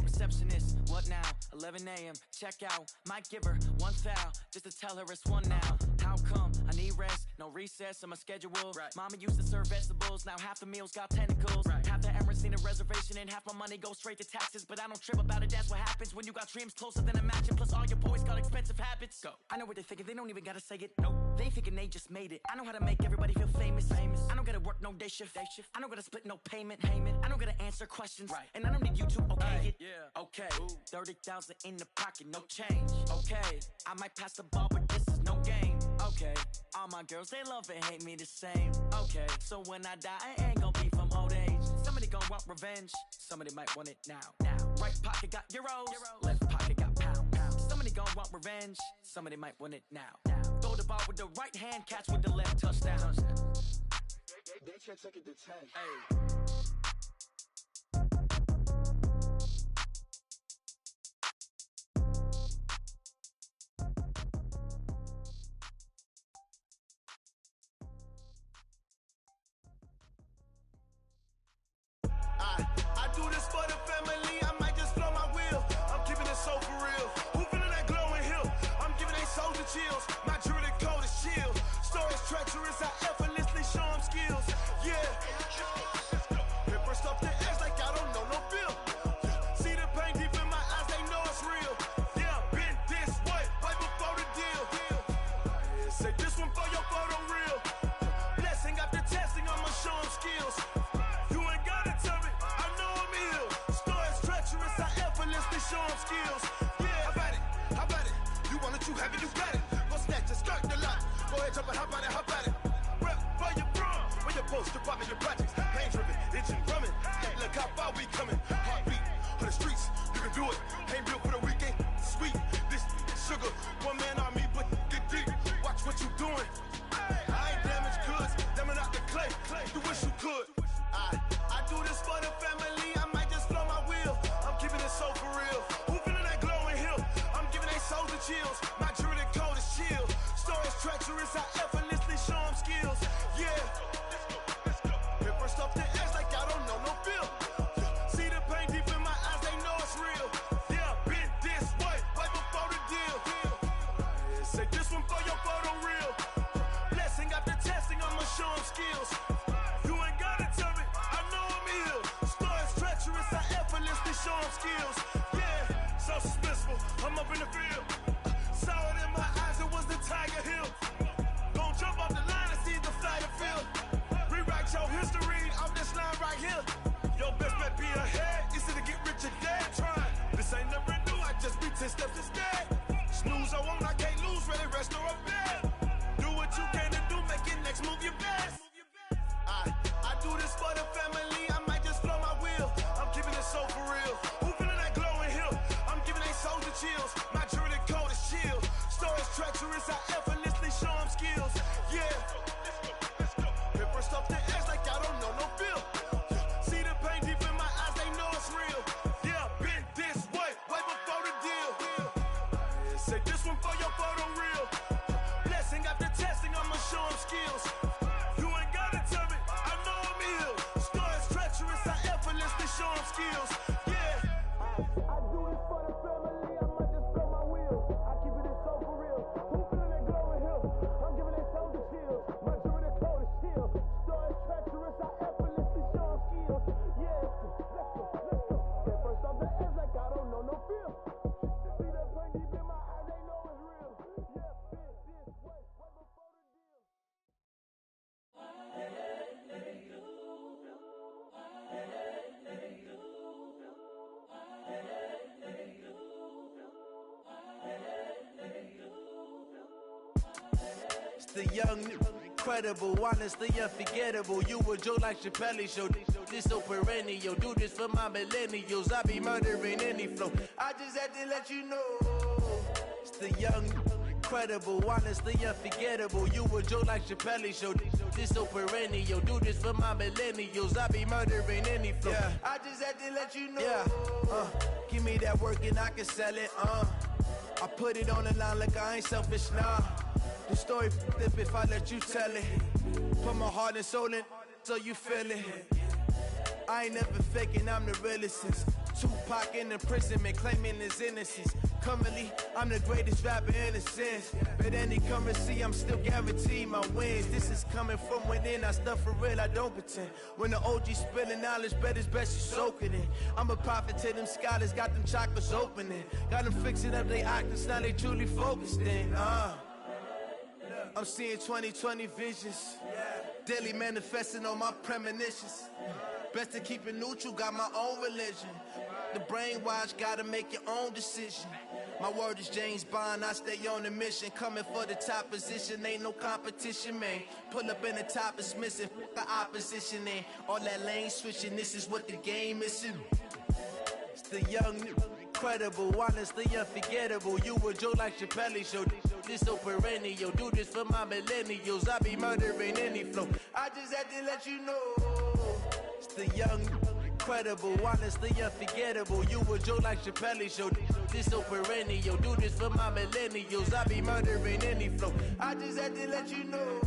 Receptionist, what now? 11 a.m., check out. Might give her one foul, just to tell her it's one now. How come? I need rest, no recess in my schedule. Right. Mama used to serve vegetables, now half the meals got tentacles. Right. Half the Emirates need a reservation and half my money goes straight to taxes. But I don't trip about it, that's what happens when you got dreams closer than a mansion. Plus all your boys got expensive habits. Go. I know what they're thinking, they don't even gotta say it. Nope. They thinking they just made it. I know how to make everybody feel famous. I don't gotta work no day shift. I don't gotta split no payment. I don't gotta answer questions. Right. And I don't need you to okay it. Yeah. Okay. 30,000 in the pocket, no change. Okay. I might pass the ball, but this is no game. Okay. All my girls, they love and hate me the same. Okay. So when I die, I ain't gonna be from old age. Somebody gon' want revenge. Somebody might want it now. Right pocket got euros. Left pocket got pound. Somebody gon' want revenge. Somebody might want it now. Throw the ball with the right hand, catch with the left, touchdown. can't take it to 10. I do this for the family, I might just blow my wheel. I'm keeping it so for real. Who feeling that glowing hill? I'm giving they soldier chills. My jewelry cold as chill. Stories treacherous, I effortlessly show them skills. Yeah. Paper stuff the edge like I don't know no feel. See the pain deep in my eyes, they know it's real. Yeah, been this way, right before the deal. Say this one for your photo real. Blessing after testing, I'ma show them skills. You ain't gotta tell me, I know I'm ill. Stories treacherous, I effortlessly show them skills. Yeah, how about it? You want it, you have it, you got it. Go snatch it, skirt the lot. Go ahead, jump it, how about it? Rep for your bro, when you're posted, popping your projects. Pain driven, itching, drumming. Look how far we coming. Heartbeat for the streets, you can do it. Ain't built for the weekend, sweet. This sugar, one man army, but get deep. Watch what you doing. I ain't damaged goods, damn it out the clay. You wish you could. I do this for the family, I might just blow my wheel. I'm keeping it so for real. Who feeling that glowing hill? I'm giving they soldier chills. My jewelry cold as chill. Stories treacherous, I effortlessly show them skills. Yeah. Paper stuff the edge like I don't know no feel. See the pain deep in my eyes, they know it's real. Yeah, been this way, right before the deal. Say this one for your photo real. Blessing after testing, I'ma show them skills. You ain't gotta tell me, I know I'm ill. Stories treacherous, I effortlessly show them skills. Yeah, so suspenseful, I'm up in the field. Saw it in my eyes, it was the Tiger Hill. Gon' jump off the line and see the flight of field. Rewrite your history off this line right here. Your best bet be ahead, easy to get rich or dead trying. This ain't never new, I just be 10 steps instead. Snooze I won't, I can't lose, ready, rest or a bed. Do what you can to do, make your next move your best. I do this for the family, I might just blow my wheel. I'm keeping it so for real. Who feeling that glowing hill? I'm giving they soldier chills. My jewelry cold as chill. Stories treacherous, I effortlessly show them skills. Yeah. Paper stuff the edge like I don't know no feel. See the pain deep in my eyes, they know it's real. Yeah, been this way, right before the deal. Say this one for your photo real. Blessing after testing, I'ma show them skills. You ain't gotta tell me, I know I'm ill. Stories treacherous, I effortlessly show them skills. Yeah. I do this for the family, I might just blow my wheel. I keep it so for real. Who feeling that glowing hill? I'm giving it soldier chills. My jewelry cold as chill. Stories treacherous, I effortlessly show them skills. Yeah. Let's go. Get first off the edge like I don't know no feel. See the pain deep in my eyes, they know it's real. Yeah, been this way, right before the deal. It's the young, incredible, honestly unforgettable. You a joke like Chappelle Show. This so perennial. Do this for my millennials. I be murdering any flow. I just had to let you know. It's the young, incredible, honestly unforgettable. You a joke like Chappelle Show. This so perennial. Do this for my millennials. I be murdering any flow. Yeah. I just had to let you know. Yeah. Give me that work and I can sell it. I put it on the line like I ain't selfish, nah. The story flip if I let you tell it. Put my heart and soul in so you feel it. I ain't never faking, I'm the realest since Tupac in imprisonment, claiming his innocence. Currently, I'm the greatest rapper in a sense. But any currency, I'm still guaranteed my wins. This is coming from within, I stuff for real, I don't pretend. When the OG spilling knowledge, bet it's best you soak it in. I'm a prophet to them scholars, got them chakras opening. Got them fixing up they octaves, now they truly focused in. I'm seeing 2020 visions. Daily manifesting on my premonitions. Best to keep it neutral, got my own religion. The brainwash, gotta make your own decision. My word is James Bond, I stay on the mission. Coming for the top position, ain't no competition, man. Pull up in the top, it's missing, the opposition, and all that lane switching, this is what the game is. It's the young, incredible, honestly unforgettable. You a joke like Chappelle Show. This so perennial, do this for my millennials. I be murdering any flow. I just had to let you know. It's the young, incredible, honestly unforgettable. You a joke like Chappelle Show. This so perennial, do this for my millennials. I be murdering any flow. I just had to let you know.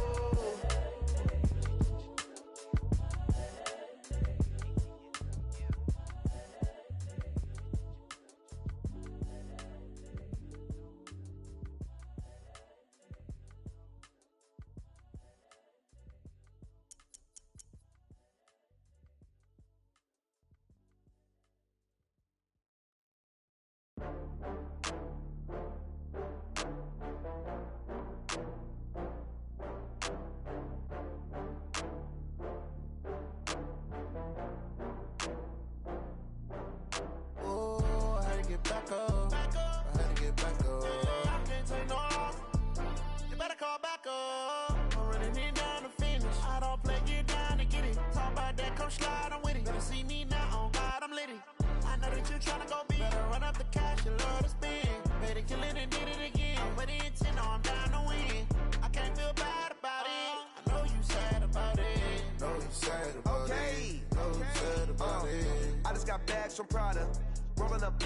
From Prada, rolling up.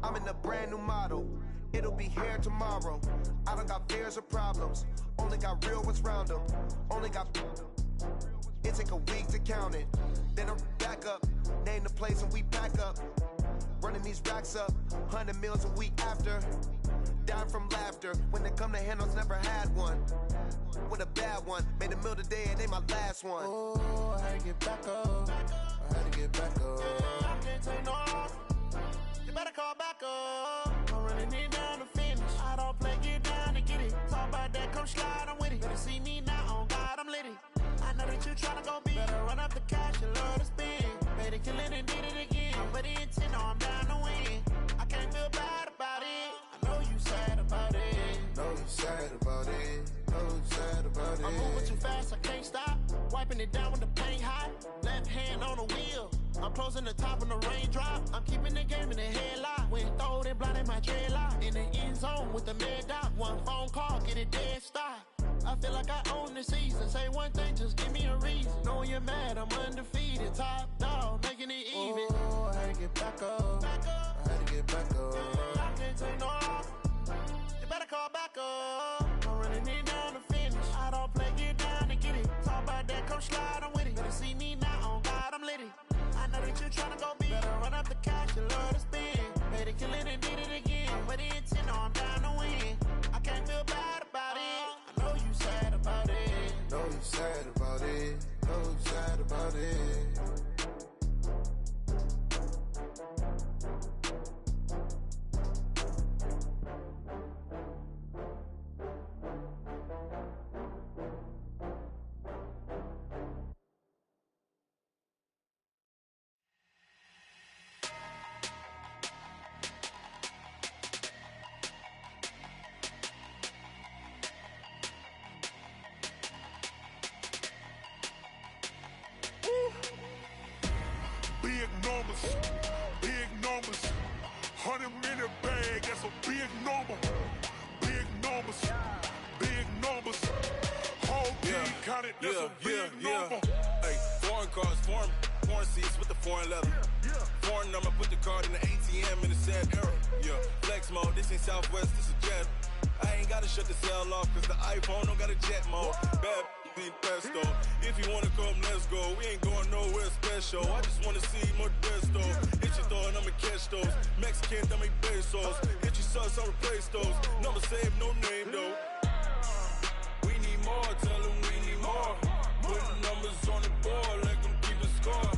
I'm in a brand new model. It'll be here tomorrow. I don't got fears or problems. Only got real ones round them. Only got. It take a week to count it. Then I'm back up. Name the place and we back up. Running these racks up. 100 meals a week after. Dying from laughter. When they come to handles, never had one. With a bad one. Made a meal today and they my last one. Oh, I had to get back up. I had to get back up. I can't take no off. You better call back up. I'm running it down to finish. I don't play, get down and get it. Talk about that, come slide, I'm with it. Better see me now, on God, I'm litty. I know that you tryna go big. Better run up the cash, you love to spend. Made it, kill it, and did it again. But the intent, no, I'm down to win. I can't feel bad about it. I know you sad about it. Know you sad about it. Know you sad about it. I'm moving too fast, I can't stop. Wiping it down with the paint hot. Left hand on the wheel. I'm closing the top when the raindrop. I'm keeping the game in the headlock. When throwed and blinded my dreadlock. In the end zone with the mad dot. One phone call, get it dead stop. I feel like I own the season. Say one thing, just give me a reason. Knowing you're mad, I'm undefeated. Top dog, making it even. Oh, I had to get back up. I had to get back up. I can't take no off. You better call back up. I'm running it down to finish. I don't play, get down and get it. Talk about that, come slide, I'm with it. Better see me now, on God, I'm litty. I know that you tryna go big. Better run up the cash, you love to spend. Made it, kill it, and did it again. But the intent, no, I'm down to win. I can't feel bad about it. I know you sad about it. Know you sad about it. Know you sad about it. Big numbers, 100-minute bag, that's a big number. Big numbers, whole team counted, that's a big number. Hey, foreign cars, foreign seats with the foreign leather. Foreign number, put the card in the ATM in the sad era. Yeah, flex mode, this ain't Southwest, this is Jet. I ain't gotta shut the cell off, cause the iPhone don't got a jet mode. Bad need pesto. If you wanna come, let's go. We ain't going nowhere special. I just wanna see Modesto. Hit your thought, I'ma catch those. Mexican, I make pesos. Hit your sus, I'll replace those. Number saved, no name though. We need more, tell them we need more. Putting numbers on the board, let them keep a score.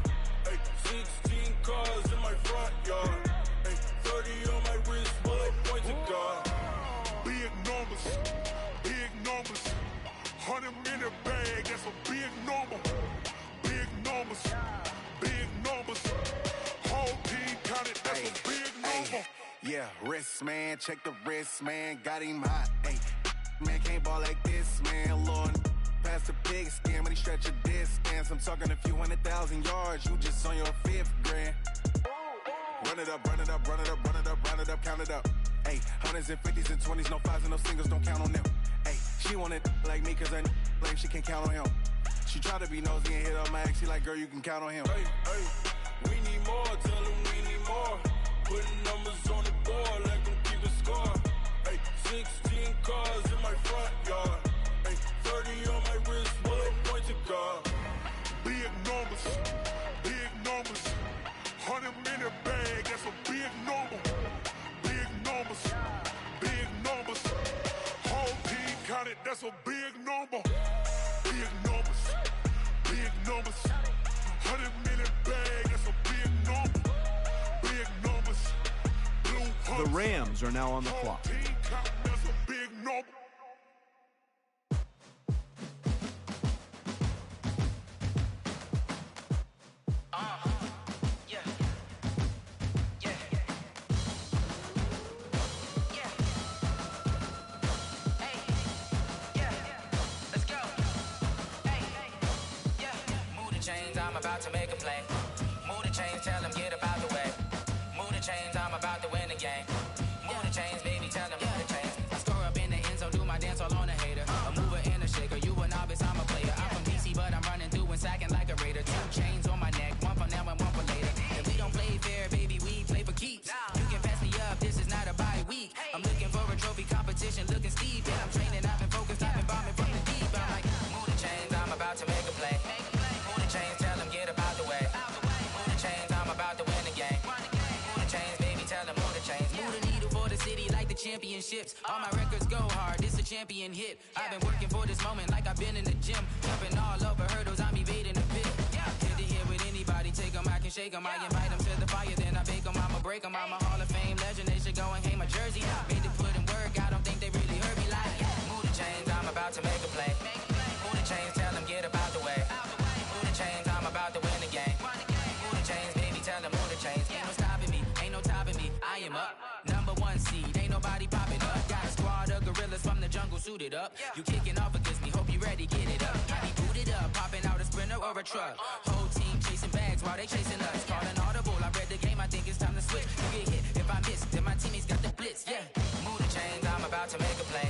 Hey, 16 cars in my front yard. Hey, 30 on my wrist, bullet point to God. Big numbers, 100-minute bag, that's a big number. Big numbers, whole team counted, that's a big number. Yeah, wrist man, check the wrist man, got him hot. Ay, man can't ball like this, man. Lord, past the big skin, when he stretch a distance. I'm talking a few 100,000 yards, you just on your 5th grand. What run it up, run it up, run it up, run it up, run it up, count it up. Ayy, hundreds and fifties and 20s, no fives and no singles, don't count on them. Ayy, she want it like me, cause I lame, she can't count on him. She try to be nosy and hit up my ex, she like, girl, you can count on him. Hey, hey, we need more, tell them we need more. Putting numbers on the board, let them keep a score. Hey, 16 cars in my front yard. Hey, 30 on my wrist, bullet point to God. Big numbers, big numbers. 100-minute bag, that's a big number. Big numbers, big numbers. Whole team counted, that's a big number. Big numbers, big numbers. 100-minute bag, that's a big number. Big numbers. Blue The Rams are now on the clock. team counting, that's a big number. I'm about to make a play. Move the chains, tell them get up out the way. Move the chains, I'm about to win the game. Move the chains, baby, tell them move the chains. I score up in the end zone, do my dance all on a hater. A mover and a shaker, you a novice, I'm a player. I'm from DC, but I'm running through and sacking like a raider. 2 chains on my neck, one for now and one for later. If we don't play fair, baby, we play for keeps. You can pass me up, this is not a bye week. I'm looking for a trophy competition, looking steep. And I'm training, I've been focused, I've been bombing from the deep. I'm like, move the chains, I'm about to make a play. Move the chains, tell them get up out the way. Move the chains, I'm about to win the game. Move the chains, baby, tell them move the chains. Move the needle for the city like the championships. All my records go hard, this a champion hit. I've been working for this moment like I've been in the gym. Jumping all over hurdles, I'm evading the pit. Hit to hit with anybody, take them, I can shake them. I invite them to the fire, then I bake them. I'ma break them, I'm a Hall of Fame legend. They should go and hang my jersey. Made to put in work, I don't think they really heard me like. Move the chains, I'm about to make a play. Move the chains, tell them get up out the way. Move the chains, I'm about to win the game. Move the chains, baby, tell them move the chains. Ain't no stopping me, ain't no topping me. I am up, #1 seed, ain't nobody popping up. Got a squad of gorillas from the jungle suited up. You kicking off against me, hope you ready, get it up. I be booted up, popping out a Sprinter or a truck. Whole team chasing bags while they chasing us. Calling audible, I read the game, I think it's time to switch. You get hit if I miss, then my teammates got the blitz, yeah. Move the chains, I'm about to make a play.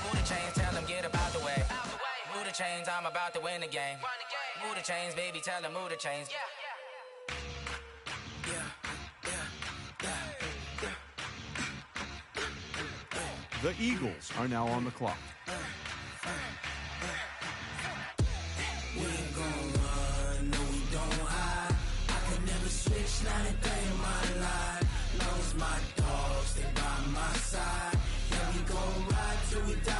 Move the chains, tell them get up out the way. Move the chains, I'm about to win the game. Move the chains, baby, tell them move the chains. The Eagles are now on the clock. We ain't gon' run, no we don't hide. I could never switch, not a day in my life. Long as my dogs, they by my side. Yeah, we gon' ride till we die.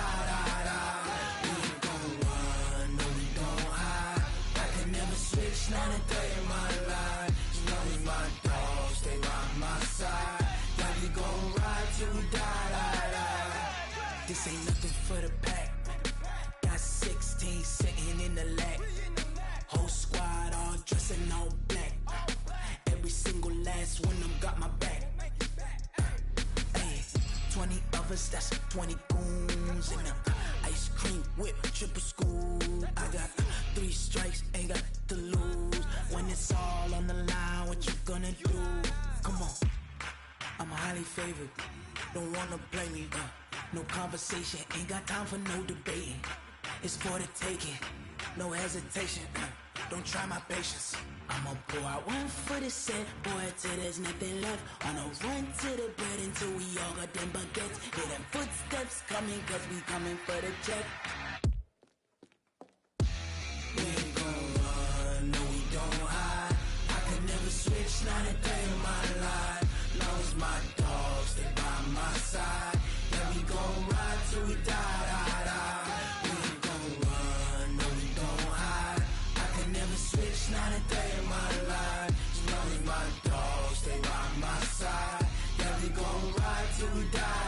We ain't gon' run, no we don't hide. I could never switch, not a day in my life. Long as my dogs, they by my side. Yeah, we gon' ride till we die. This ain't nothing for the pack. Got 16 sitting in the lap. Whole squad all dressed in all black. Every single last one of them got my back. Hey, 20 of us, that's 20 goons. And ice cream whip, triple scoop. I got 3 strikes, ain't got to lose. When it's all on the line, what you gonna do? Come on, I'm highly favored. Don't wanna blame me, no conversation, ain't got time for no debating. It's for the taking, no hesitation. Don't try my patience. I'ma pour out one for the set, boy, till there's nothing left. On a run to the bread until we all got them baguettes. Hear them footsteps coming, cause we coming for the check. We ain't gon' run, no we don't hide. I could never switch, not a day in my life. Long as my dogs, they by my side. Yeah, we gon' ride till we die. We ain't gon' run, no we don't hide. I could never switch, not a day in my life. As long as my dogs, stay by my side. Yeah, we gon' ride till we die.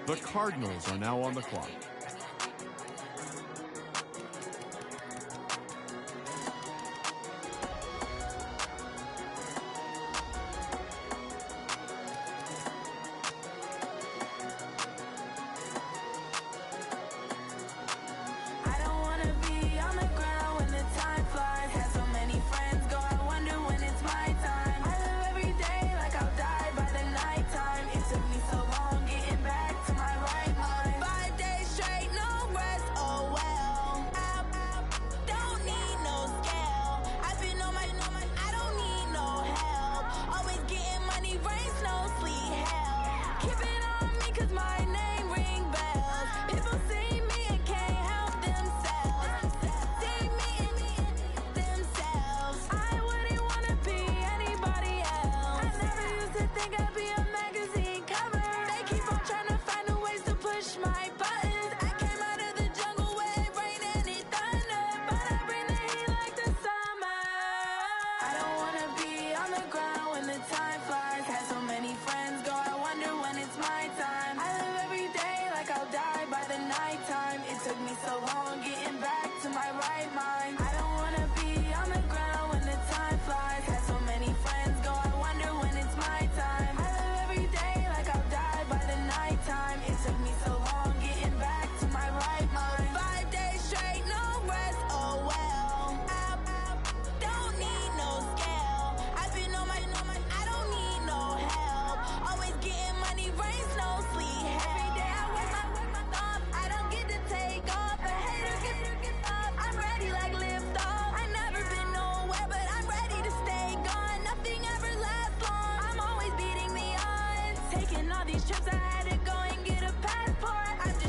The Cardinals are now on the clock.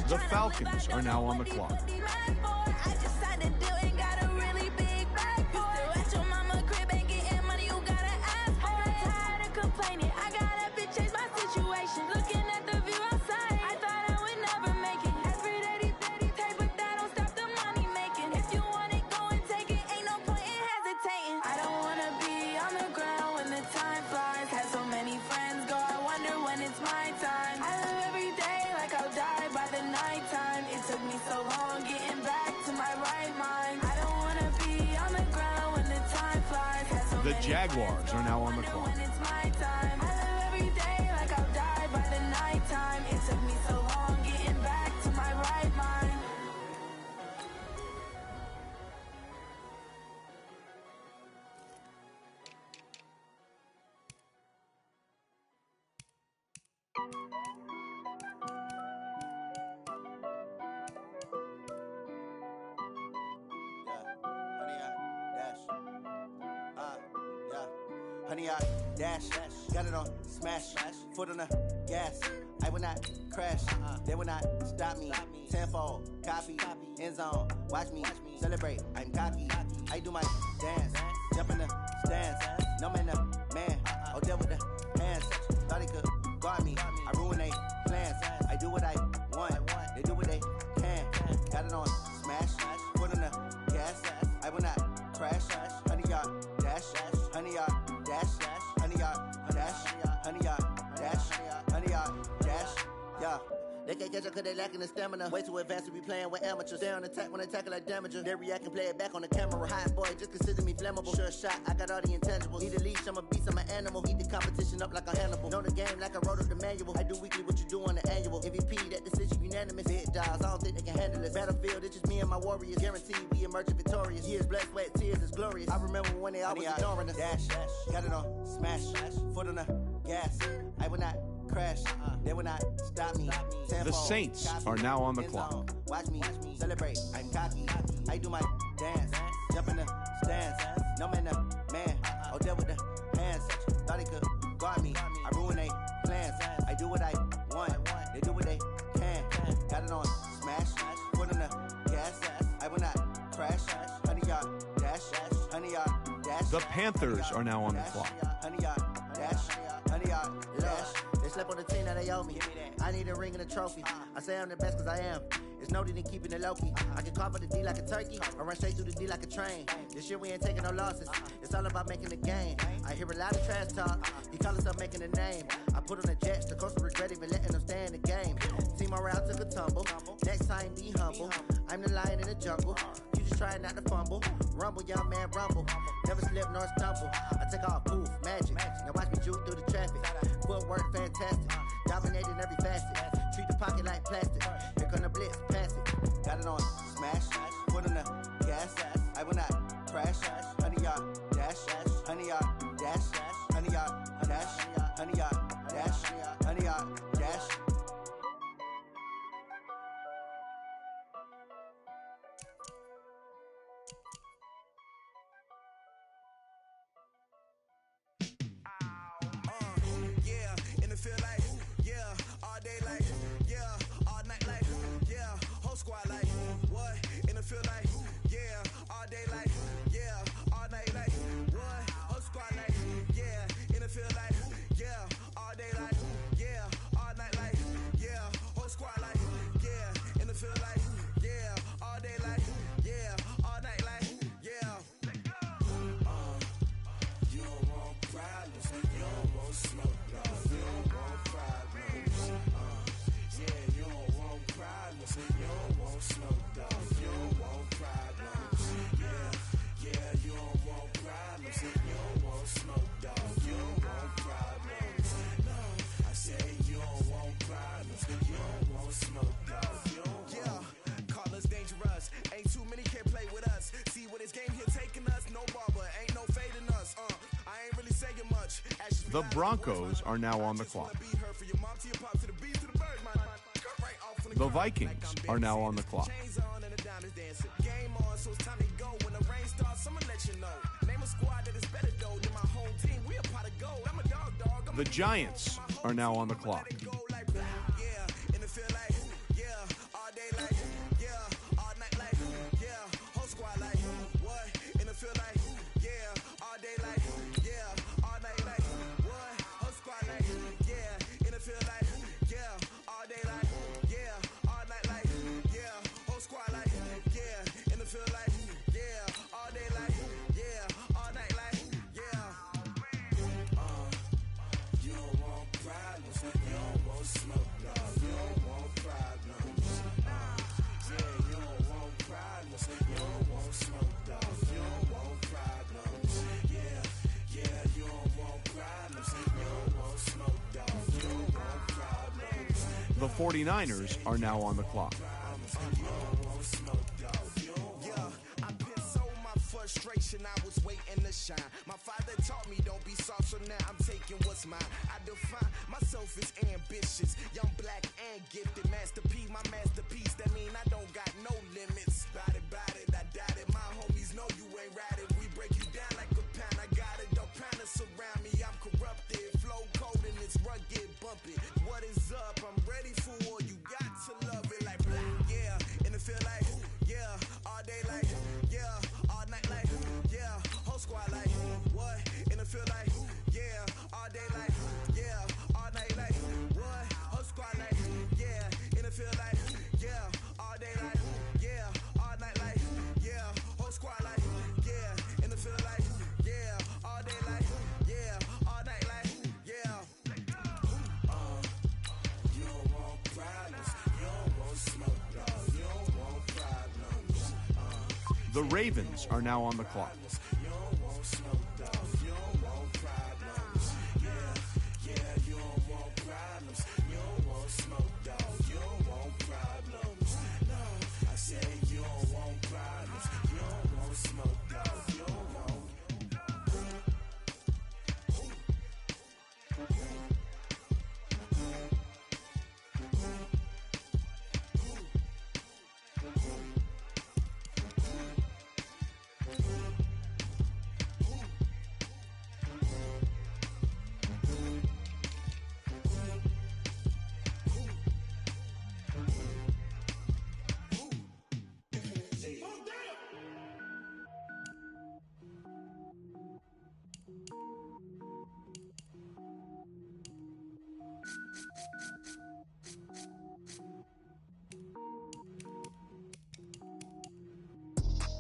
The Falcons are now on the clock. I just signed a deal, ain't got a really big bag for it. At your mama crib, ain't getting money, you gotta ask for it. I'm tired of complaining, I gotta change my situation. Looking at the view outside, I thought I would never make it. Every day they take, but that don't stop the money making. If you want it, go and take it, ain't no point in hesitating. I don't wanna be on the ground when the time flies. Had so many friends go, I wonder when it's my time. I live every day like I'll die by the nighttime. It took me so long getting back to my right mind. I don't wanna be on the ground when the time flies. Had so The many Jaguars are now on the clock. when it's my time. I live every day like I'll die by the nighttime. It took me so long getting back to my right mind. Honey, I dash, got it on smash, foot on the gas. I will not crash, they will not stop me. Tenfold, copy, end zone, watch me celebrate. I'm cocky, I do my dance, jump in the stands. No man, the man, oh, deal with the hands. Thought he could guard me, I ruin they plans. I do what I want, they do what they can. Got it on smash, foot on the gas. I will not crash, honey, yard dash, honey, yard dash, honey, yard dash, honey, yard dash, honey, yard dash, yeah. They can't catch up cause they lacking the stamina. Way too advanced to be playing with amateurs. Stay on attack when they tackle like damager. They react and play it back on the camera. Hot boy, just consider me flammable. Sure shot, I got all the intangibles. Need a leash, I'm a beast, I'm an animal. Heat the competition up like a Hannibal. Know the game like I wrote up the manual. I do weekly what you do on the annual. MVP, that decision unanimous. Big dogs, I don't think they can handle it. Battlefield, it's just me and my warriors. Guaranteed we emerging victorious. Years, blood, sweat, tears, it's glorious. I remember when they always ignoring us. Dash, got it on smash, foot on the gas. I will not crash, they will not stop me. The Saints are now on the clock. Watch me celebrate, I'm cocky, I do my dance, jump in the stands. No man, the man, oh, deal with the hands. Thought he could guard me, I ruin they plans. I do what I want, they do what they can. Got it on smash, foot on the gas. I will not crash, honey, yard dash, honey, yard dash. The Panthers are now on the clock. Honey, yard dash, honey, yard dash. They slept on the team that they owe me. I need a ring and a trophy. I say I'm the best cause I am. It's no need in keeping it low-key. I can carve the D like a turkey, or run straight through the D like a train. This year we ain't taking no losses. It's all about making the game. I hear a lot of trash talk. He call himself making a name. I put on the Jets, the coach regret even letting them stay in the game. Team morale took a tumble. Next time be humble. I'm the lion in the jungle. You just trying not to fumble. Rumble, young man, rumble. Never slip nor stumble. I take off, poof, magic. Now watch me juke through the traffic. Footwork fantastic. Dominating every facet. Treat the pocket like plastic. Here come the blitz, pass it. Got it on smash, foot on the gas. I will not crash. Honey, yard dash, honey, yard dash, honey, yard dash, honey, yard dash, honey, yard dash. Feel like, yeah, all day like, yeah, all night like, yeah, whole squad like, what? In the field like, yeah, all day like, yeah, all night like, what? Whole squad like, yeah, in the field like, yeah, all day like, yeah, all night like, yeah, whole squad like, yeah, in the field like, yeah, all day like, yeah, all night like, yeah. You don't want problems, you don't want smoke, dog. You don't want problems. Yeah, you don't want problems. You don't want smoke, dog. You don't want problems. Yeah, you don't want problems. You don't want smoke, dog. You don't want problems. No, I say you don't want problems. You don't want smoke, dog. You don't want. Call us dangerous. Ain't too many can play with us. See what this game here taking us. No barber, ain't no fading us. I ain't really saying much. The Broncos are now on the clock. The Vikings are now on the clock. The Giants are now on the clock. 49ers are now on the clock. Frustration, I was waiting to shine. My father taught me don't be soft, so now I'm taking what's mine. I define myself as ambitious, young, black, and gifted. Master P, my masterpiece. That mean I don't got no limits. Bout it, I doubt it. My homies know you ain't ratted. We break you down like a pound. I got it, don't pound to surround me. I'm corrupted, flow cold and it's rugged, bumpy. What is up? I'm ready for war. You got to love it like black, yeah. And it feel like, yeah, all day like, yeah. Like, yeah, whole squad like, what? And it feel like, yeah, all day like, yeah, all night like, what? Whole squad like, yeah, and it feel like, yeah, all day like, yeah, all night like, yeah, whole squad like, yeah, and it feel like, yeah, all day like, yeah, all night like, yeah. You don't want problems, you don't want smoke, dog, you don't want problems. The Ravens are now on the clock.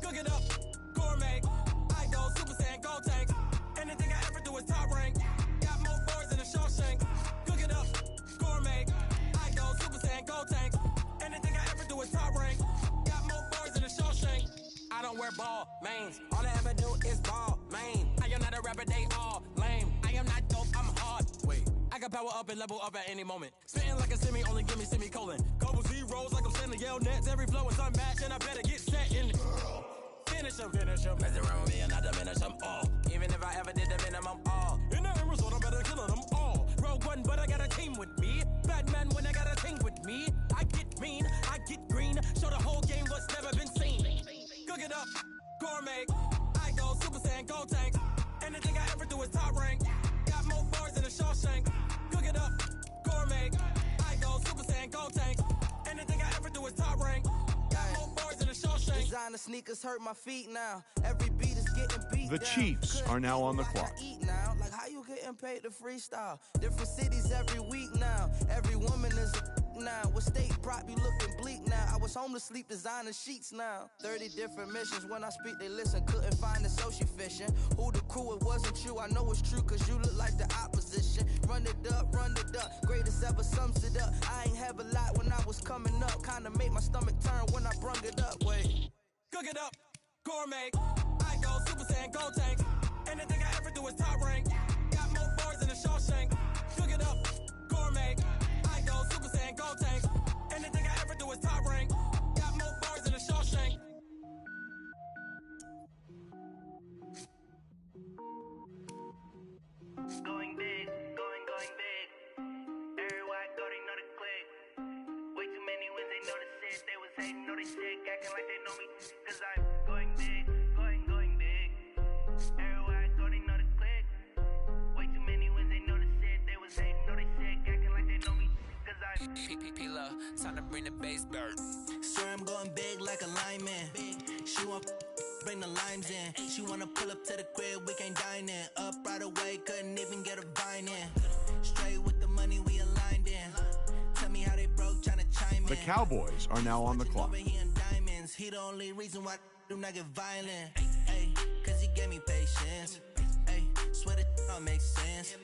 Cook it up, gourmet. I go Super Saiyan, go tank. Anything I ever do is top rank. Got more boards than a Shawshank. Cook it up, gourmet. I go Super Saiyan, go tank. Anything I ever do is top rank. Got more boards than a Shawshank. I don't wear ball mains. All I ever do is ball main. I am not a rapper, they all lame. I am not dope, I'm hard. Wait, I can power up and level up at any moment. Spitting like a semi, only give me semicolon. Couple zeros like I'm sending yell nets. Every flow is unmatched and I better get set in. Finish them. Mess around with me and I diminish them all. Even if I ever did the minimum all. In the end result, I better kill them all. Rogue One, but I got a team with me. Batman when I got a team with me. I get mean, I get green. Show the whole game what's never been seen. Cook it up, gourmet. I go Super Saiyan, go tank. Anything I ever do is top rank. Got more bars than a Shawshank. Cook it up, gourmet. I go Super Saiyan, go tank. Anything I ever do is top rank. Designer sneakers hurt my feet now. Every beat is getting beat. The Chiefs are now on the clock. Now. Like how you getting paid to freestyle? Different cities every week now. Every woman is a now. With state prop, you looking bleak now. I was home to sleep designing sheets now. 30 different missions. When I speak, they listen. Couldn't find the social fishing. Who the crew? It wasn't you. I know it's true, cause you look like the opposition. Run it up. Greatest ever sums it up. I ain't have a lot when I was coming up. Kinda made my stomach turn when I brung it up. Wait. Cook it up, gourmet. I go Super Saiyan, go tank. Anything I ever do is top rank. Got more bars than a Shawshank. Cook it up, gourmet. I go Super Saiyan, go tank. Anything I ever do is top rank. Got more bars than a Shawshank. Going big, going big. Everywhere I go, they know the click. Way too many wins, they know the shit. They was hating, know they sick, acting like they know me. Cause I'm going big, going big. Everywhere I go, they know the click. Way too many wins, they know the shit. They was hating, know they sick, acting like they know me. Cause I'm P-P-P-Love, time to bring the bass bird. Swear I'm going big like a lineman. She want bring the limes in. She wanna pull up to the crib, we can't dine in. Up right away, couldn't even get a vine in. Straight with the money we aligned in. Tell me how they broke, tryna chime in. The Cowboys are now on the clock. He the only reason why I do not get violent. Ay, cause he gave me patience. Ay, swear that all makes sense.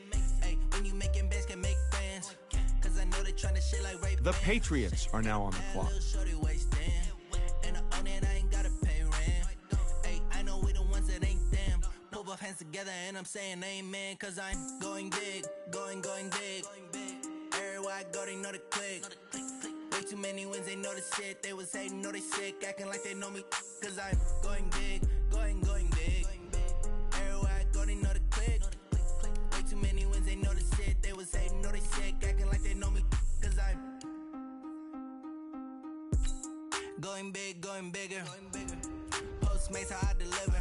Ay, when you making bands can make friends. Cause I know they tryna shit like rape. The Patriots are now on the clock. And I own it, I ain't gotta pay rent. Ay, I know we the ones that ain't them. Put both hands together and I'm saying amen. Cause I'm going big, going big. Everywhere I Everywhere I go, they know the click. Way too many wins, they know the shit. They was hating, know they sick, acting like they know me. Cause I'm going big, going big. Everywhere I go, they know the click. Way too many wins, they know the shit. They was hating, know they sick, acting like they know me. Cause I'm going big, going bigger. Postmates, how I deliver.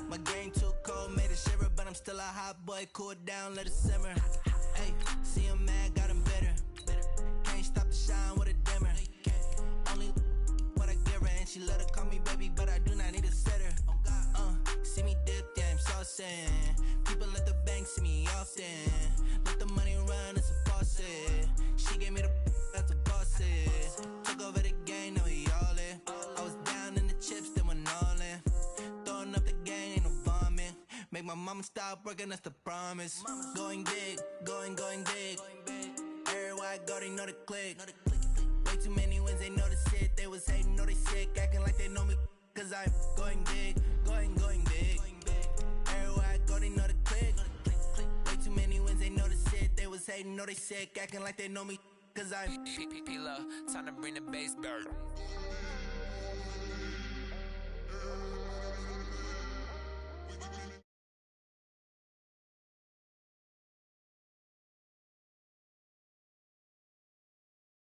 My game too cold, made it shiver, but I'm still a hot boy. Cool it down, let it simmer. Hey, see him mad, got him bitter. Can't stop the shine with a dimmer. Only what I give her, and she let her call me baby, but I do not need a sitter. See me dip, yeah, I'm saucing. People at the bank see me often. Let the money run, it's a faucet. She gave me the that's a boss it. Took over the game, now we all in. I was down in the chips, then went all in. Throwing up the gang, ain't no vomit. Make my mama stop working, that's the promise. Going big, going big. Everywhere I go, they know the click. Way too many wins, they know the shit. They was hating, know they sick, acting like they know me. Cause I'm going big, going big. Everywhere I go, they know the click. Way too many wins, they know the shit. They was hating, know they sick, acting like they know me. Cause I'm P-Love, time to bring the bass bird.